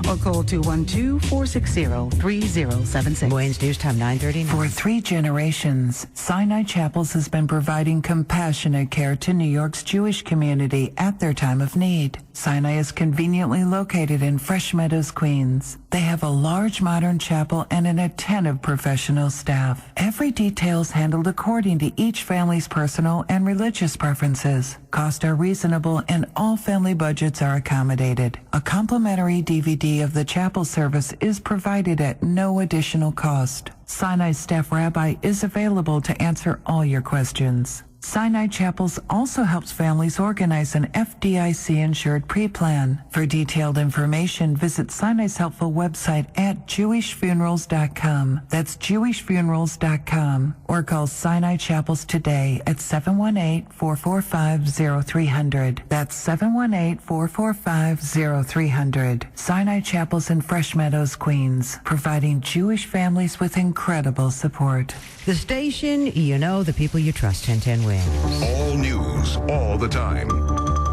or call 212-460-3076. Wayne's News Time 9:39. For 3 generations, Sinai Chapels has been providing compassionate care to New York's Jewish community at their time of need. Sinai is conveniently located in Fresh Meadows, Queens. They have a large modern chapel and an attentive professional staff. Every detail is handled according to each family's personal and religious preferences. Costs are reasonable and all family budgets are accommodated. A complimentary DVD of the chapel service is provided at no additional cost. Sinai staff rabbi is available to answer all your questions. Sinai Chapels also helps families organize an FDIC-insured pre-plan. For detailed information, visit Sinai's helpful website at jewishfunerals.com. That's jewishfunerals.com. Or call Sinai Chapels today at 718-445-0300. That's 718-445-0300. Sinai Chapels in Fresh Meadows, Queens, providing Jewish families with incredible support. The station, you know, the people you trust. 1010 wins. All news, all the time.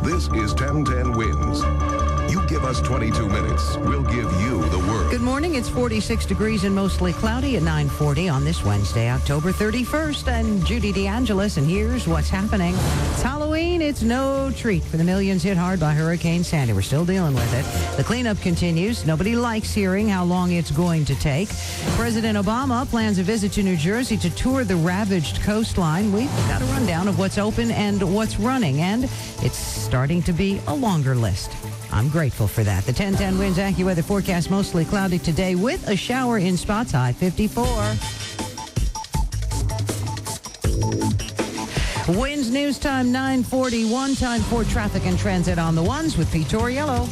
This is 1010 Wins. You give us 22 minutes, we'll give you the word. Good morning. It's 46 degrees and mostly cloudy at 9:40 on this Wednesday, October 31st. I'm Judy DeAngelis, and here's what's happening. It's Halloween. It's no treat for the millions hit hard by Hurricane Sandy. We're still dealing with it. The cleanup continues. Nobody likes hearing how long it's going to take. President Obama plans a visit to New Jersey to tour the ravaged coastline. We've got a rundown of what's open and what's running, and it's starting to be a longer list. I'm grateful for that. The 1010 Winds AccuWeather forecast, mostly cloudy today with a shower in spots, high 54. Winds News Time 9:41. Time for traffic and transit on the ones with Pete Torriello.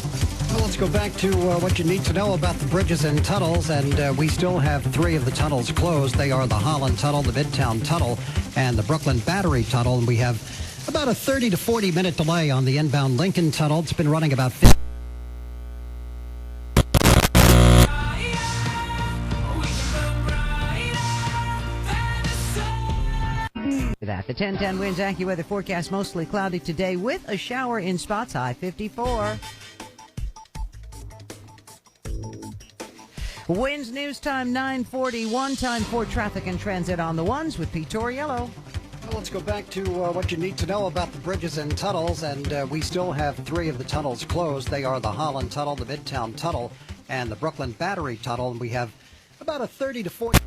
Well, let's go back to what you need to know about the bridges and tunnels, and we still have 3 of the tunnels closed. They are the Holland Tunnel, the Midtown Tunnel, and the Brooklyn Battery Tunnel, and we have about a 30 to 40 minute delay on the inbound Lincoln Tunnel. It's been running about 50. That. The 10-10 winds AccuWeather forecast mostly cloudy today with a shower in spots, high 54. Winds news time 9:41. Time for traffic and transit on the ones with Pete Torriello. Well, let's go back to what you need to know about the bridges and tunnels, and we still have 3 of the tunnels closed. They are the Holland Tunnel, the Midtown Tunnel, and the Brooklyn Battery Tunnel, and we have about a 30 to 40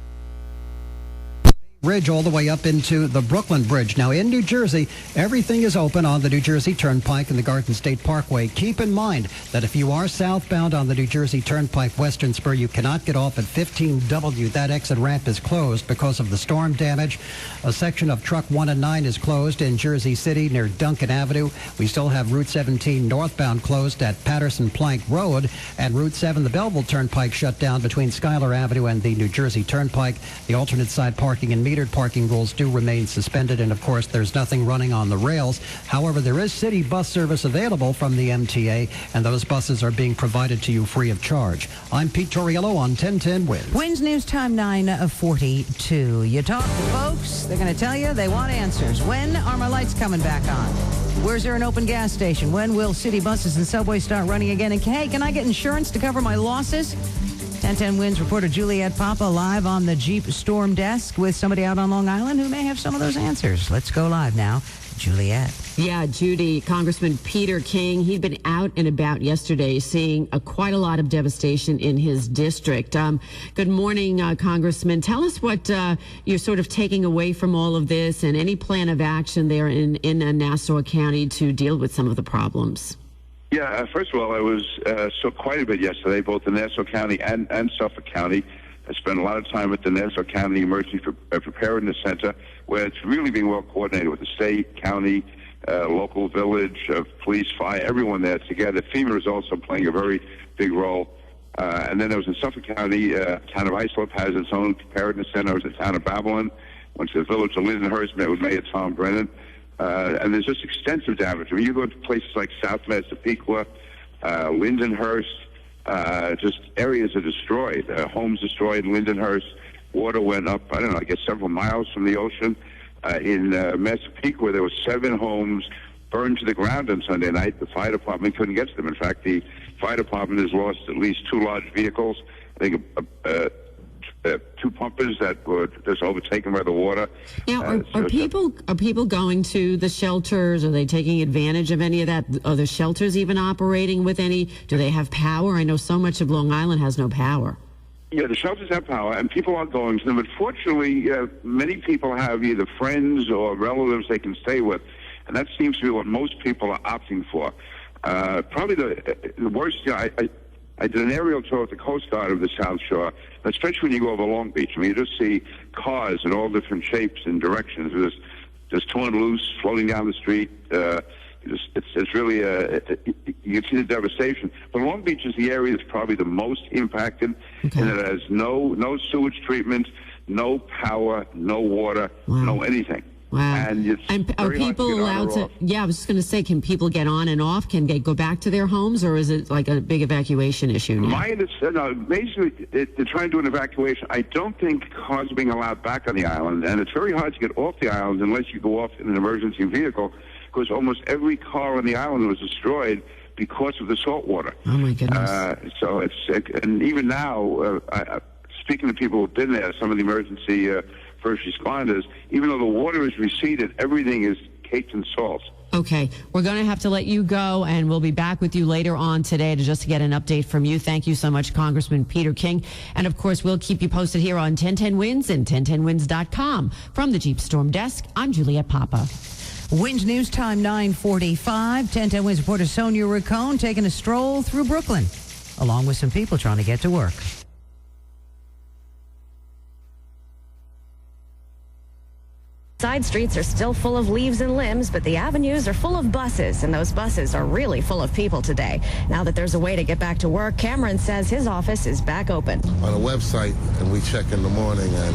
bridge all the way up into the Brooklyn Bridge. Now, in New Jersey, everything is open on the New Jersey Turnpike and the Garden State Parkway. Keep in mind that if you are southbound on the New Jersey Turnpike Western Spur, you cannot get off at 15W. That exit ramp is closed because of the storm damage. A section of Truck 1 and 9 is closed in Jersey City near Duncan Avenue. We still have Route 17 northbound closed at Patterson Plank Road, and Route 7, the Belleville Turnpike, shut down between Schuyler Avenue and the New Jersey Turnpike. The alternate side parking and metered parking rules do remain suspended, and of course there's nothing running on the rails. However, there is city bus service available from the MTA, and those buses are being provided to you free of charge. I'm Pete Torriello on 1010 Winds. Winds news time 9:42. You talk to folks, they're going to tell you they want answers. When are my lights coming back on? Where's there an open gas station? When will city buses and subways start running again? And hey, can I get insurance to cover my losses? 1010 Winds reporter Juliet Papa live on the Jeep Storm Desk with somebody out on Long Island who may have some of those answers. Let's go live now. Juliet. Yeah, Judy, Congressman Peter King, he'd been out and about yesterday seeing quite a lot of devastation in his district. Good morning, Congressman. Tell us what you're sort of taking away from all of this and any plan of action there in Nassau County to deal with some of the problems. Yeah, first of all, I was so quite a bit yesterday, both in Nassau County and Suffolk County. I spent a lot of time at the Nassau County Emergency Preparedness Center, where it's really being well coordinated with the state, county, local village, police, fire, everyone there together. FEMA is also playing a very big role. And then I was in Suffolk County. Town of Islip has its own preparedness center. I was in the town of Babylon. Went to the village of Lindenhurst, met with Mayor Tom Brennan. And there's just extensive damage. I mean, you go to places like South Massapequa, Lindenhurst, just areas are destroyed. Homes destroyed in Lindenhurst. Water went up, I don't know, I guess several miles from the ocean. In Massapequa, there were 7 homes burned to the ground on Sunday night. The fire department couldn't get to them. In fact, the fire department has lost at least 2 large vehicles. I think 2 pumpers that were just overtaken by the water. Now, are people going to the shelters? Are they taking advantage of any of that? Are the shelters even operating with any? Do they have power? I know so much of Long Island has no power. Yeah, the shelters have power, and people are going to them. Unfortunately, many people have either friends or relatives they can stay with, and that seems to be what most people are opting for. Probably the worst. I did an aerial tour of the Coast Guard of the South Shore, especially when you go over Long Beach. I mean, you just see cars in all different shapes and directions, just torn loose, floating down the street. It's really, you can see the devastation. But Long Beach is the area that's probably the most impacted, and it has no sewage treatment, no power, no water, no anything. Wow. And it's are people allowed to? Yeah, I was just going to say, can people get on and off? Can they go back to their homes, or is it like a big evacuation issue now? Basically, they're trying to do an evacuation. I don't think cars are being allowed back on the island, and it's very hard to get off the island unless you go off in an emergency vehicle, because almost every car on the island was destroyed because of the salt water. Oh my goodness! So and even now, speaking to people who've been there, some of the emergency first responders, even though the water is receded, everything is caked in salt. Okay, we're going to have to let you go, and we'll be back with you later on today to get an update from you. Thank you so much, Congressman Peter King. And, of course, we'll keep you posted here on 1010 Winds and 1010winds.com. From the Jeep Storm Desk, I'm Juliet Papa. Winds news time 9:45. 1010 Winds reporter Sonia Racone taking a stroll through Brooklyn, along with some people trying to get to work. Side streets are still full of leaves and limbs, but the avenues are full of buses, and those buses are really full of people today. Now that there's a way to get back to work, Cameron says his office is back open. On a website, and we check in the morning, and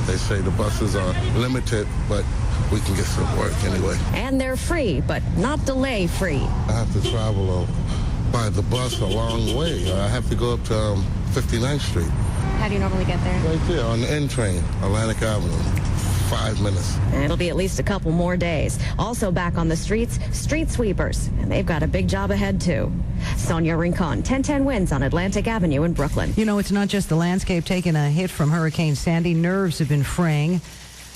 they say the buses are limited, but we can get some work anyway. And they're free, but not delay free. I have to travel by the bus a long way. I have to go up to 59th Street. How do you normally get there? Right there on the N train, Atlantic Avenue. 5 minutes. And it'll be at least a couple more days. Also back on the streets, street sweepers. And they've got a big job ahead, too. Sonia Rincon, 1010 Winds on Atlantic Avenue in Brooklyn. You know, it's not just the landscape taking a hit from Hurricane Sandy. Nerves have been fraying.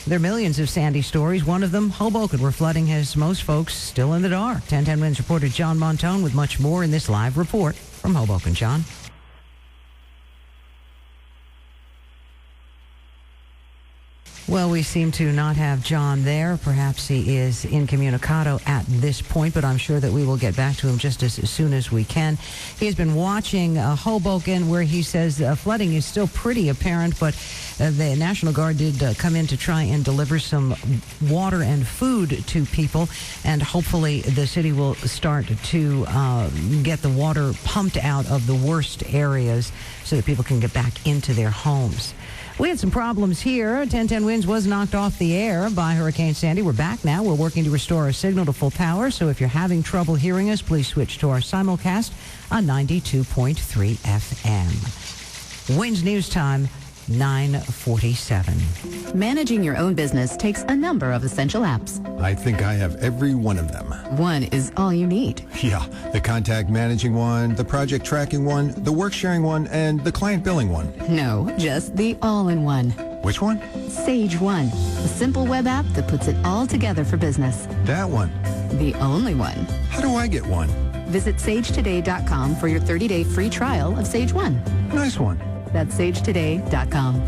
There are millions of Sandy stories. One of them, Hoboken, where flooding has most folks still in the dark. 1010 Winds reporter John Montone with much more in this live report from Hoboken. John? Well, we seem to not have John there. Perhaps he is incommunicado at this point, but I'm sure that we will get back to him just as soon as we can. He has been watching Hoboken, where he says flooding is still pretty apparent, but the National Guard did come in to try and deliver some water and food to people, and hopefully the city will start to get the water pumped out of the worst areas so that people can get back into their homes. We had some problems here. 1010 Winds was knocked off the air by Hurricane Sandy. We're back now. We're working to restore our signal to full power. So if you're having trouble hearing us, please switch to our simulcast on 92.3 FM. Winds News Time, 9:47. Managing your own business takes a number of essential apps. I think I have every one of them. One is all you need. Yeah, the contact managing one, the project tracking one, the work sharing one, and the client billing one. No, just the all-in-one. Which one? Sage One, a simple web app that puts it all together for business. That one. The only one. How do I get one? Visit sagetoday.com for your 30-day free trial of Sage One. Nice one. That's sagetoday.com.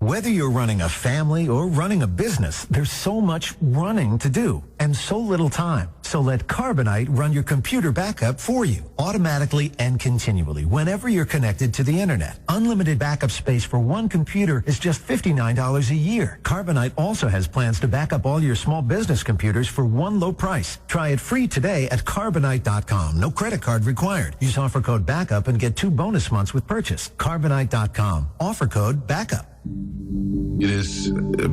Whether you're running a family or running a business, there's so much running to do and so little time. So let Carbonite run your computer backup for you, automatically and continually, whenever you're connected to the internet. Unlimited backup space for one computer is just $59 a year. Carbonite also has plans to back up all your small business computers for one low price. Try it free today at Carbonite.com. No credit card required. Use offer code BACKUP and get 2 bonus months with purchase. Carbonite.com. Offer code BACKUP. It is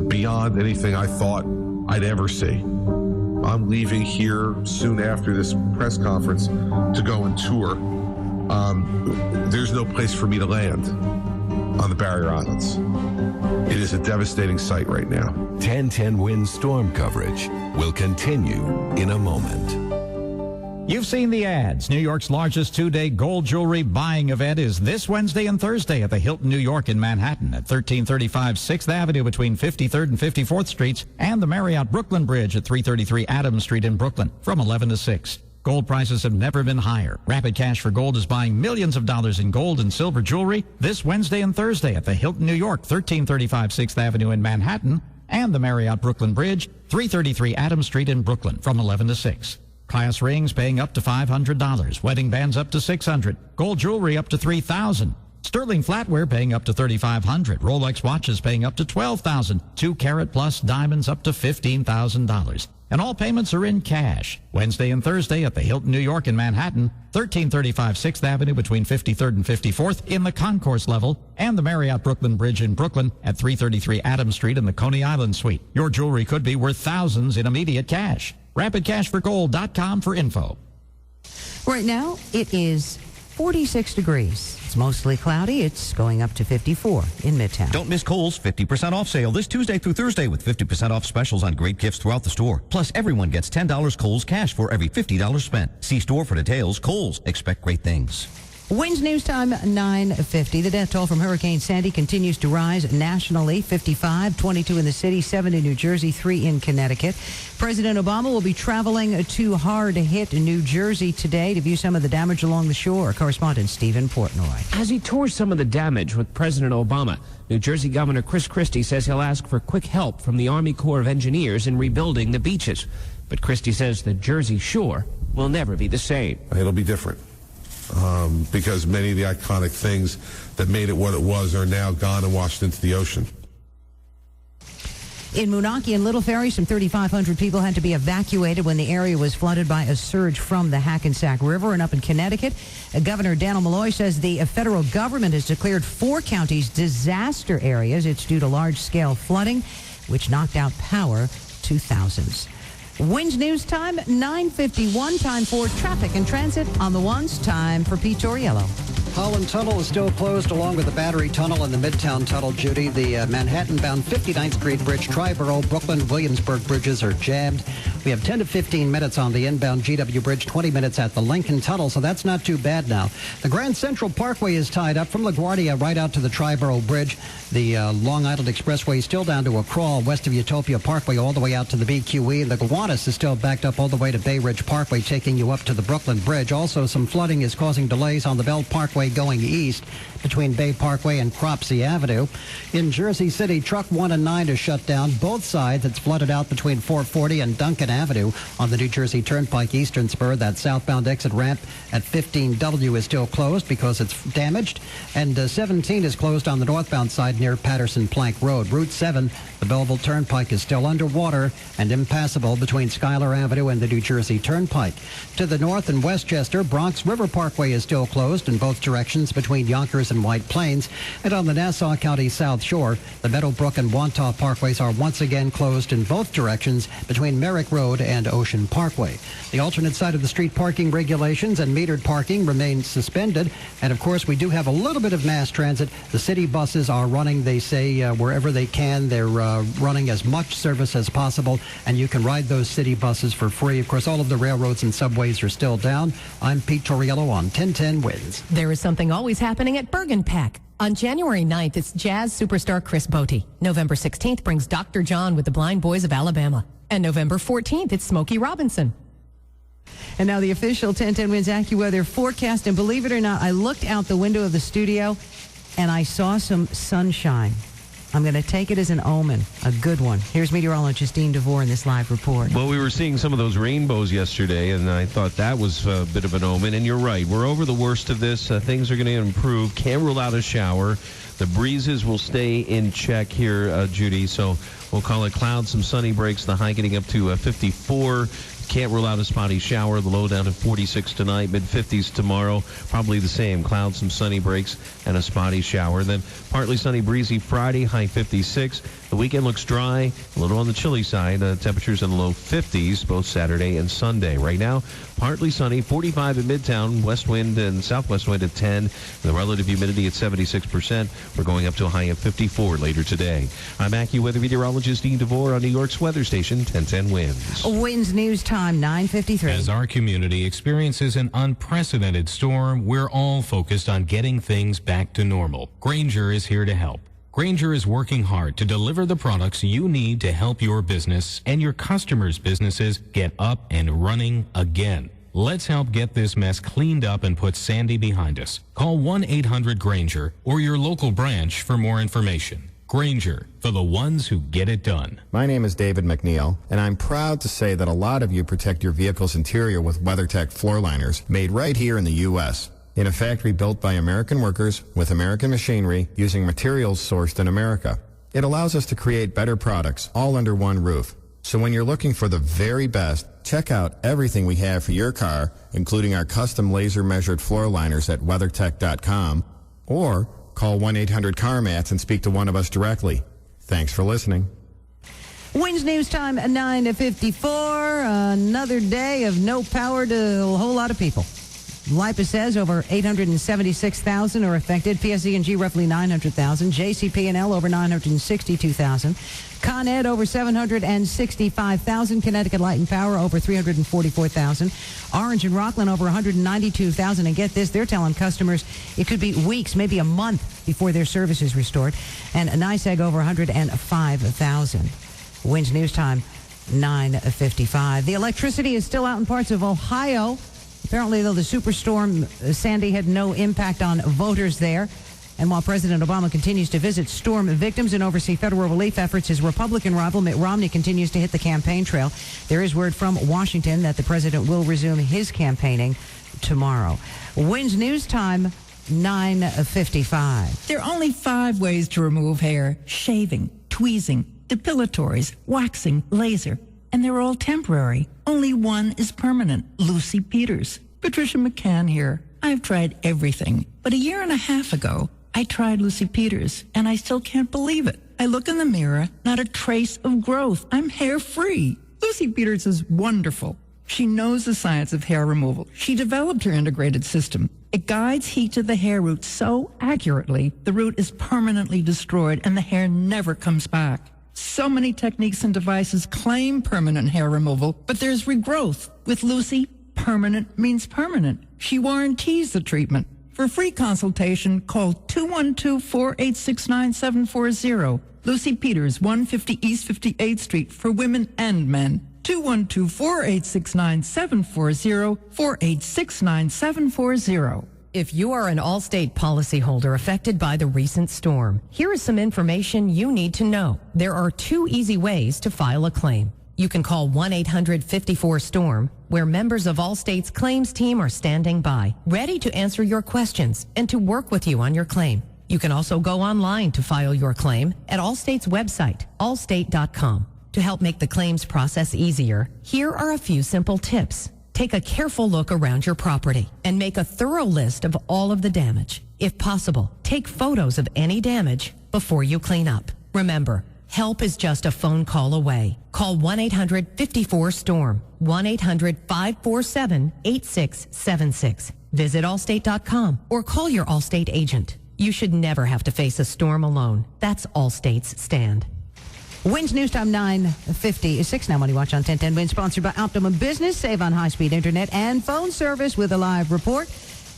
beyond anything I thought I'd ever see. I'm leaving here soon after this press conference to go and tour. There's no place for me to land on the Barrier Islands. It is a devastating sight right now. 1010 Winds storm coverage will continue in a moment. You've seen the ads. New York's largest two-day gold jewelry buying event is this Wednesday and Thursday at the Hilton New York in Manhattan at 1335 6th Avenue between 53rd and 54th Streets, and the Marriott Brooklyn Bridge at 333 Adams Street in Brooklyn from 11 to 6. Gold prices have never been higher. Rapid Cash for Gold is buying millions of dollars in gold and silver jewelry this Wednesday and Thursday at the Hilton New York, 1335 6th Avenue in Manhattan, and the Marriott Brooklyn Bridge, 333 Adams Street in Brooklyn from 11 to 6. Class rings paying up to $500. Wedding bands up to $600. Gold jewelry up to $3,000. Sterling flatware paying up to $3,500. Rolex watches paying up to $12,000. 2-carat plus diamonds up to $15,000. And all payments are in cash. Wednesday and Thursday at the Hilton New York in Manhattan, 1335 6th Avenue between 53rd and 54th in the concourse level, and the Marriott Brooklyn Bridge in Brooklyn at 333 Adams Street in the Coney Island suite. Your jewelry could be worth thousands in immediate cash. RapidCashForGold.com for info. Right now, it is 46 degrees. It's mostly cloudy. It's going up to 54 in Midtown. Don't miss Kohl's 50% off sale this Tuesday through Thursday with 50% off specials on great gifts throughout the store. Plus, everyone gets $10 Kohl's cash for every $50 spent. See store for details. Kohl's. Expect great things. Winds News Time, 9:50. The death toll from Hurricane Sandy continues to rise nationally. 55, 22 in the city, 7 in New Jersey, 3 in Connecticut. President Obama will be traveling to hard-hit New Jersey today to view some of the damage along the shore. Correspondent Stephen Portnoy. As he tours some of the damage with President Obama, New Jersey Governor Chris Christie says he'll ask for quick help from the Army Corps of Engineers in rebuilding the beaches. But Christie says the Jersey shore will never be the same. It'll be different. Because many of the iconic things that made it what it was are now gone and washed into the ocean. In Moonachie and Little Ferry, some 3,500 people had to be evacuated when the area was flooded by a surge from the Hackensack River. And up in Connecticut, Governor Daniel Malloy says the federal government has declared 4 counties disaster areas. It's due to large-scale flooding, which knocked out power to thousands. WINS News Time, 9:51. Time for traffic and transit on the ones. Time for Pete Torriello. Holland Tunnel is still closed along with the Battery Tunnel and the Midtown Tunnel, Judy. The Manhattan-bound 59th Street Bridge, Triborough, Brooklyn, Williamsburg bridges are jammed. We have 10 to 15 minutes on the inbound GW Bridge, 20 minutes at the Lincoln Tunnel, so that's not too bad now. The Grand Central Parkway is tied up from LaGuardia right out to the Triborough Bridge. The Long Island Expressway is still down to a crawl west of Utopia Parkway all the way out to the BQE. And the Gowanus is still backed up all the way to Bay Ridge Parkway, taking you up to the Brooklyn Bridge. Also, some flooding is causing delays on the Bell Parkway going east between Bay Parkway and Cropsey Avenue. In Jersey City, Truck 1 and 9 is shut down. Both sides, it's flooded out between 440 and Duncan Avenue on the New Jersey Turnpike Eastern Spur. That southbound exit ramp at 15W is still closed because it's damaged. And 17 is closed on the northbound side near Patterson Plank Road. Route 7, the Belleville Turnpike is still underwater and impassable between Schuyler Avenue and the New Jersey Turnpike. To the north in Westchester, Bronx River Parkway is still closed in both directions between Yonkers and White Plains. And on the Nassau County South Shore, the Meadowbrook and Wantagh Parkways are once again closed in both directions between Merrick Road and Ocean Parkway. The alternate side of the street parking regulations and metered parking remain suspended. And of course, we do have a little bit of mass transit. The city buses are running, they say, wherever they can. They're running as much service as possible, and you can ride those city buses for free. Of course, all of the railroads and subways are still down. I'm Pete Torriello on 1010 WINS. There is something always happening at Bergen Pack. On January 9th, it's jazz superstar Chris Botti. November 16th brings Dr. John with the Blind Boys of Alabama. And November 14th, it's Smokey Robinson. And now the official 1010 WINS AccuWeather forecast. And believe it or not, I looked out the window of the studio and I saw some sunshine. I'm going to take it as an omen, a good one. Here's meteorologist Dean DeVore in this live report. Well, we were seeing some of those rainbows yesterday, and I thought that was a bit of an omen. And you're right, we're over the worst of this. Things are going to improve. Can't rule out a shower. The breezes will stay in check here, Judy. So we'll call it clouds, some sunny breaks. The high getting up to 54. Can't rule out a spotty shower. The low down to 46 tonight, mid-50s tomorrow. Probably the same. Clouds, some sunny breaks, and a spotty shower. Then partly sunny, breezy Friday, high 56. The weekend looks dry, a little on the chilly side. Temperatures in the low 50s, both Saturday and Sunday. Right now, partly sunny, 45 in Midtown, west wind and southwest wind at 10. The relative humidity at 76%. We're going up to a high of 54 later today. I'm AccuWeather meteorologist Dean DeVore on New York's weather station, 1010 WINS. WINS News Time, 9:53. As our community experiences an unprecedented storm, we're all focused on getting things back to normal. Grainger is here to help. Grainger is working hard to deliver the products you need to help your business and your customers' businesses get up and running again. Let's help get this mess cleaned up and put Sandy behind us. Call 1-800-GRAINGER or your local branch for more information. Grainger, for the ones who get it done. My name is David McNeil, and I'm proud to say that a lot of you protect your vehicle's interior with WeatherTech floor liners made right here in the U.S. in a factory built by American workers with American machinery using materials sourced in America. It allows us to create better products all under one roof. So when you're looking for the very best, check out everything we have for your car, including our custom laser-measured floor liners at WeatherTech.com, or call 1-800-CarMats and speak to one of us directly. Thanks for listening. WINS News Time at 9:54. Another day of no power to a whole lot of people. LIPA says over 876,000 are affected. PSE&G roughly 900,000. JCP&L over 962,000. Con Ed over 765,000. Connecticut Light and Power over 344,000. Orange and Rockland over 192,000. And get this, they're telling customers it could be weeks, maybe a month before their service is restored. And NYSEG over 105,000. WINS News Time 9:55. The electricity is still out in parts of Ohio. Apparently, though, the superstorm Sandy had no impact on voters there. And while President Obama continues to visit storm victims and oversee federal relief efforts, his Republican rival Mitt Romney continues to hit the campaign trail. There is word from Washington that the president will resume his campaigning tomorrow. WINS News Time, 9:55. There are only 5 ways to remove hair: shaving, tweezing, depilatories, waxing, laser. And they're all temporary. Only one is permanent. Lucy Peters. Patricia McCann here. I've tried everything. But a year and a half ago, I tried Lucy Peters, and I still can't believe it. I look in the mirror, not a trace of growth. I'm hair-free. Lucy Peters is wonderful. She knows the science of hair removal. She developed her integrated system. It guides heat to the hair root so accurately, the root is permanently destroyed and the hair never comes back. So many techniques and devices claim permanent hair removal, but there's regrowth. With Lucy, permanent means permanent. She warranties the treatment. For free consultation, call 212-486-9740. Lucy Peters, 150 East 58th Street for women and men. 212-486-9740, 486-9740. If you are an Allstate policyholder affected by the recent storm, here is some information you need to know. There are 2 easy ways to file a claim. You can call 1-800-54-STORM, where members of Allstate's claims team are standing by, ready to answer your questions and to work with you on your claim. You can also go online to file your claim at Allstate's website, allstate.com. To help make the claims process easier, here are a few simple tips. Take a careful look around your property and make a thorough list of all of the damage. If possible, take photos of any damage before you clean up. Remember, help is just a phone call away. Call 1-800-54-STORM, 1-800-547-8676. Visit allstate.com or call your Allstate agent. You should never have to face a storm alone. That's Allstate's stand. Winds News Time 9:56. Now Money Watch on 1010 Wins, sponsored by Optimum Business. Save on high-speed internet and phone service with a live report.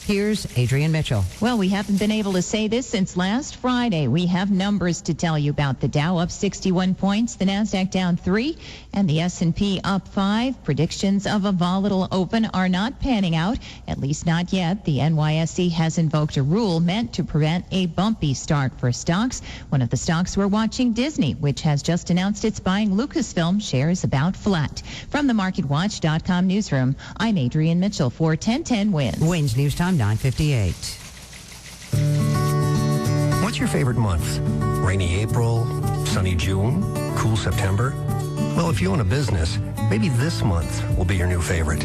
Here's Adrienne Mitchell. Well, we haven't been able to say this since last Friday. We have numbers to tell you about. The Dow up 61 points, the Nasdaq down 3, and the S&P up 5. Predictions of a volatile open are not panning out, at least not yet. The NYSE has invoked a rule meant to prevent a bumpy start for stocks. One of the stocks we're watching, Disney, which has just announced it's buying Lucasfilm, shares about flat. From the MarketWatch.com newsroom, I'm Adrienne Mitchell for 1010 Wins. Wins News Time 9:58. What's your favorite month? Rainy April, sunny June, cool September? Well, if you own a business, maybe this month will be your new favorite.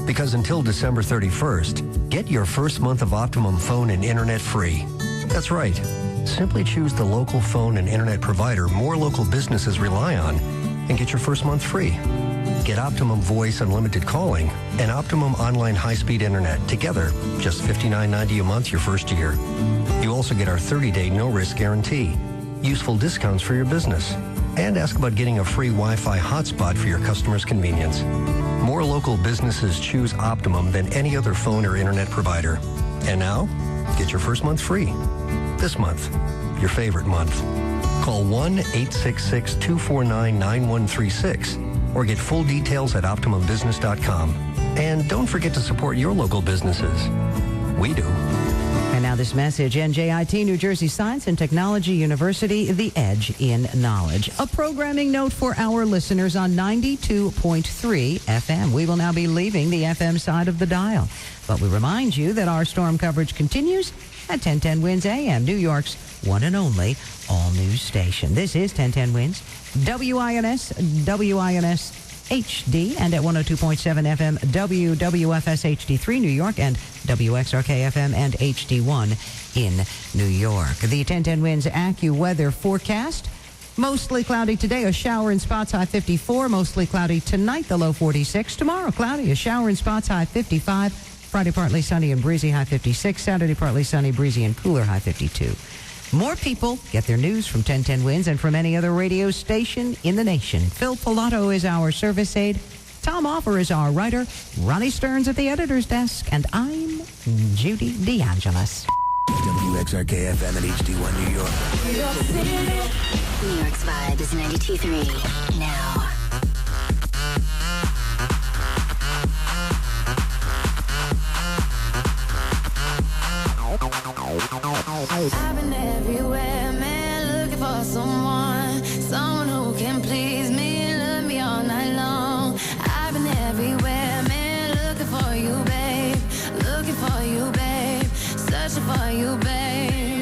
Because until December 31st, get your first month of Optimum phone and internet free. That's right. Simply choose the local phone and internet provider more local businesses rely on and get your first month free. Get Optimum Voice Unlimited Calling and Optimum Online High-Speed Internet together, just $59.90 a month your first year. You also get our 30-day no-risk guarantee, useful discounts for your business, and ask about getting a free Wi-Fi hotspot for your customers' convenience. More local businesses choose Optimum than any other phone or internet provider. And now, get your first month free. This month, your favorite month. Call 1-866-249-9136 or get full details at OptimumBusiness.com. And don't forget to support your local businesses. We do. And now this message, NJIT, New Jersey Science and Technology University, the edge in knowledge. A programming note for our listeners on 92.3 FM. We will now be leaving the FM side of the dial. But we remind you that our storm coverage continues at 1010 Wins AM, New York's one and only all-news station. This is 1010 Wins, WINS HD, and at 102.7 FM, WWFS HD3 New York, and WXRK-FM and HD1 in New York. The 1010 Wins AccuWeather forecast. Mostly cloudy today, a shower in spots, high 54. Mostly cloudy tonight, the low 46. Tomorrow, cloudy, a shower in spots, high 55. Friday, partly sunny and breezy, high 56. Saturday, partly sunny, breezy, and cooler, high 52. More people get their news from 1010 Wins and from any other radio station in the nation. Phil Pilato is our service aide. Tom Offer is our writer. Ronnie Stearns at the editor's desk. And I'm Judy DeAngelis. WXRK-FM and HD1 New York. New York's vibe is 92.3 now. I've been everywhere, man, looking for someone who can please me, love me all night long. I've been everywhere, man, looking for you, babe, searching for you, babe.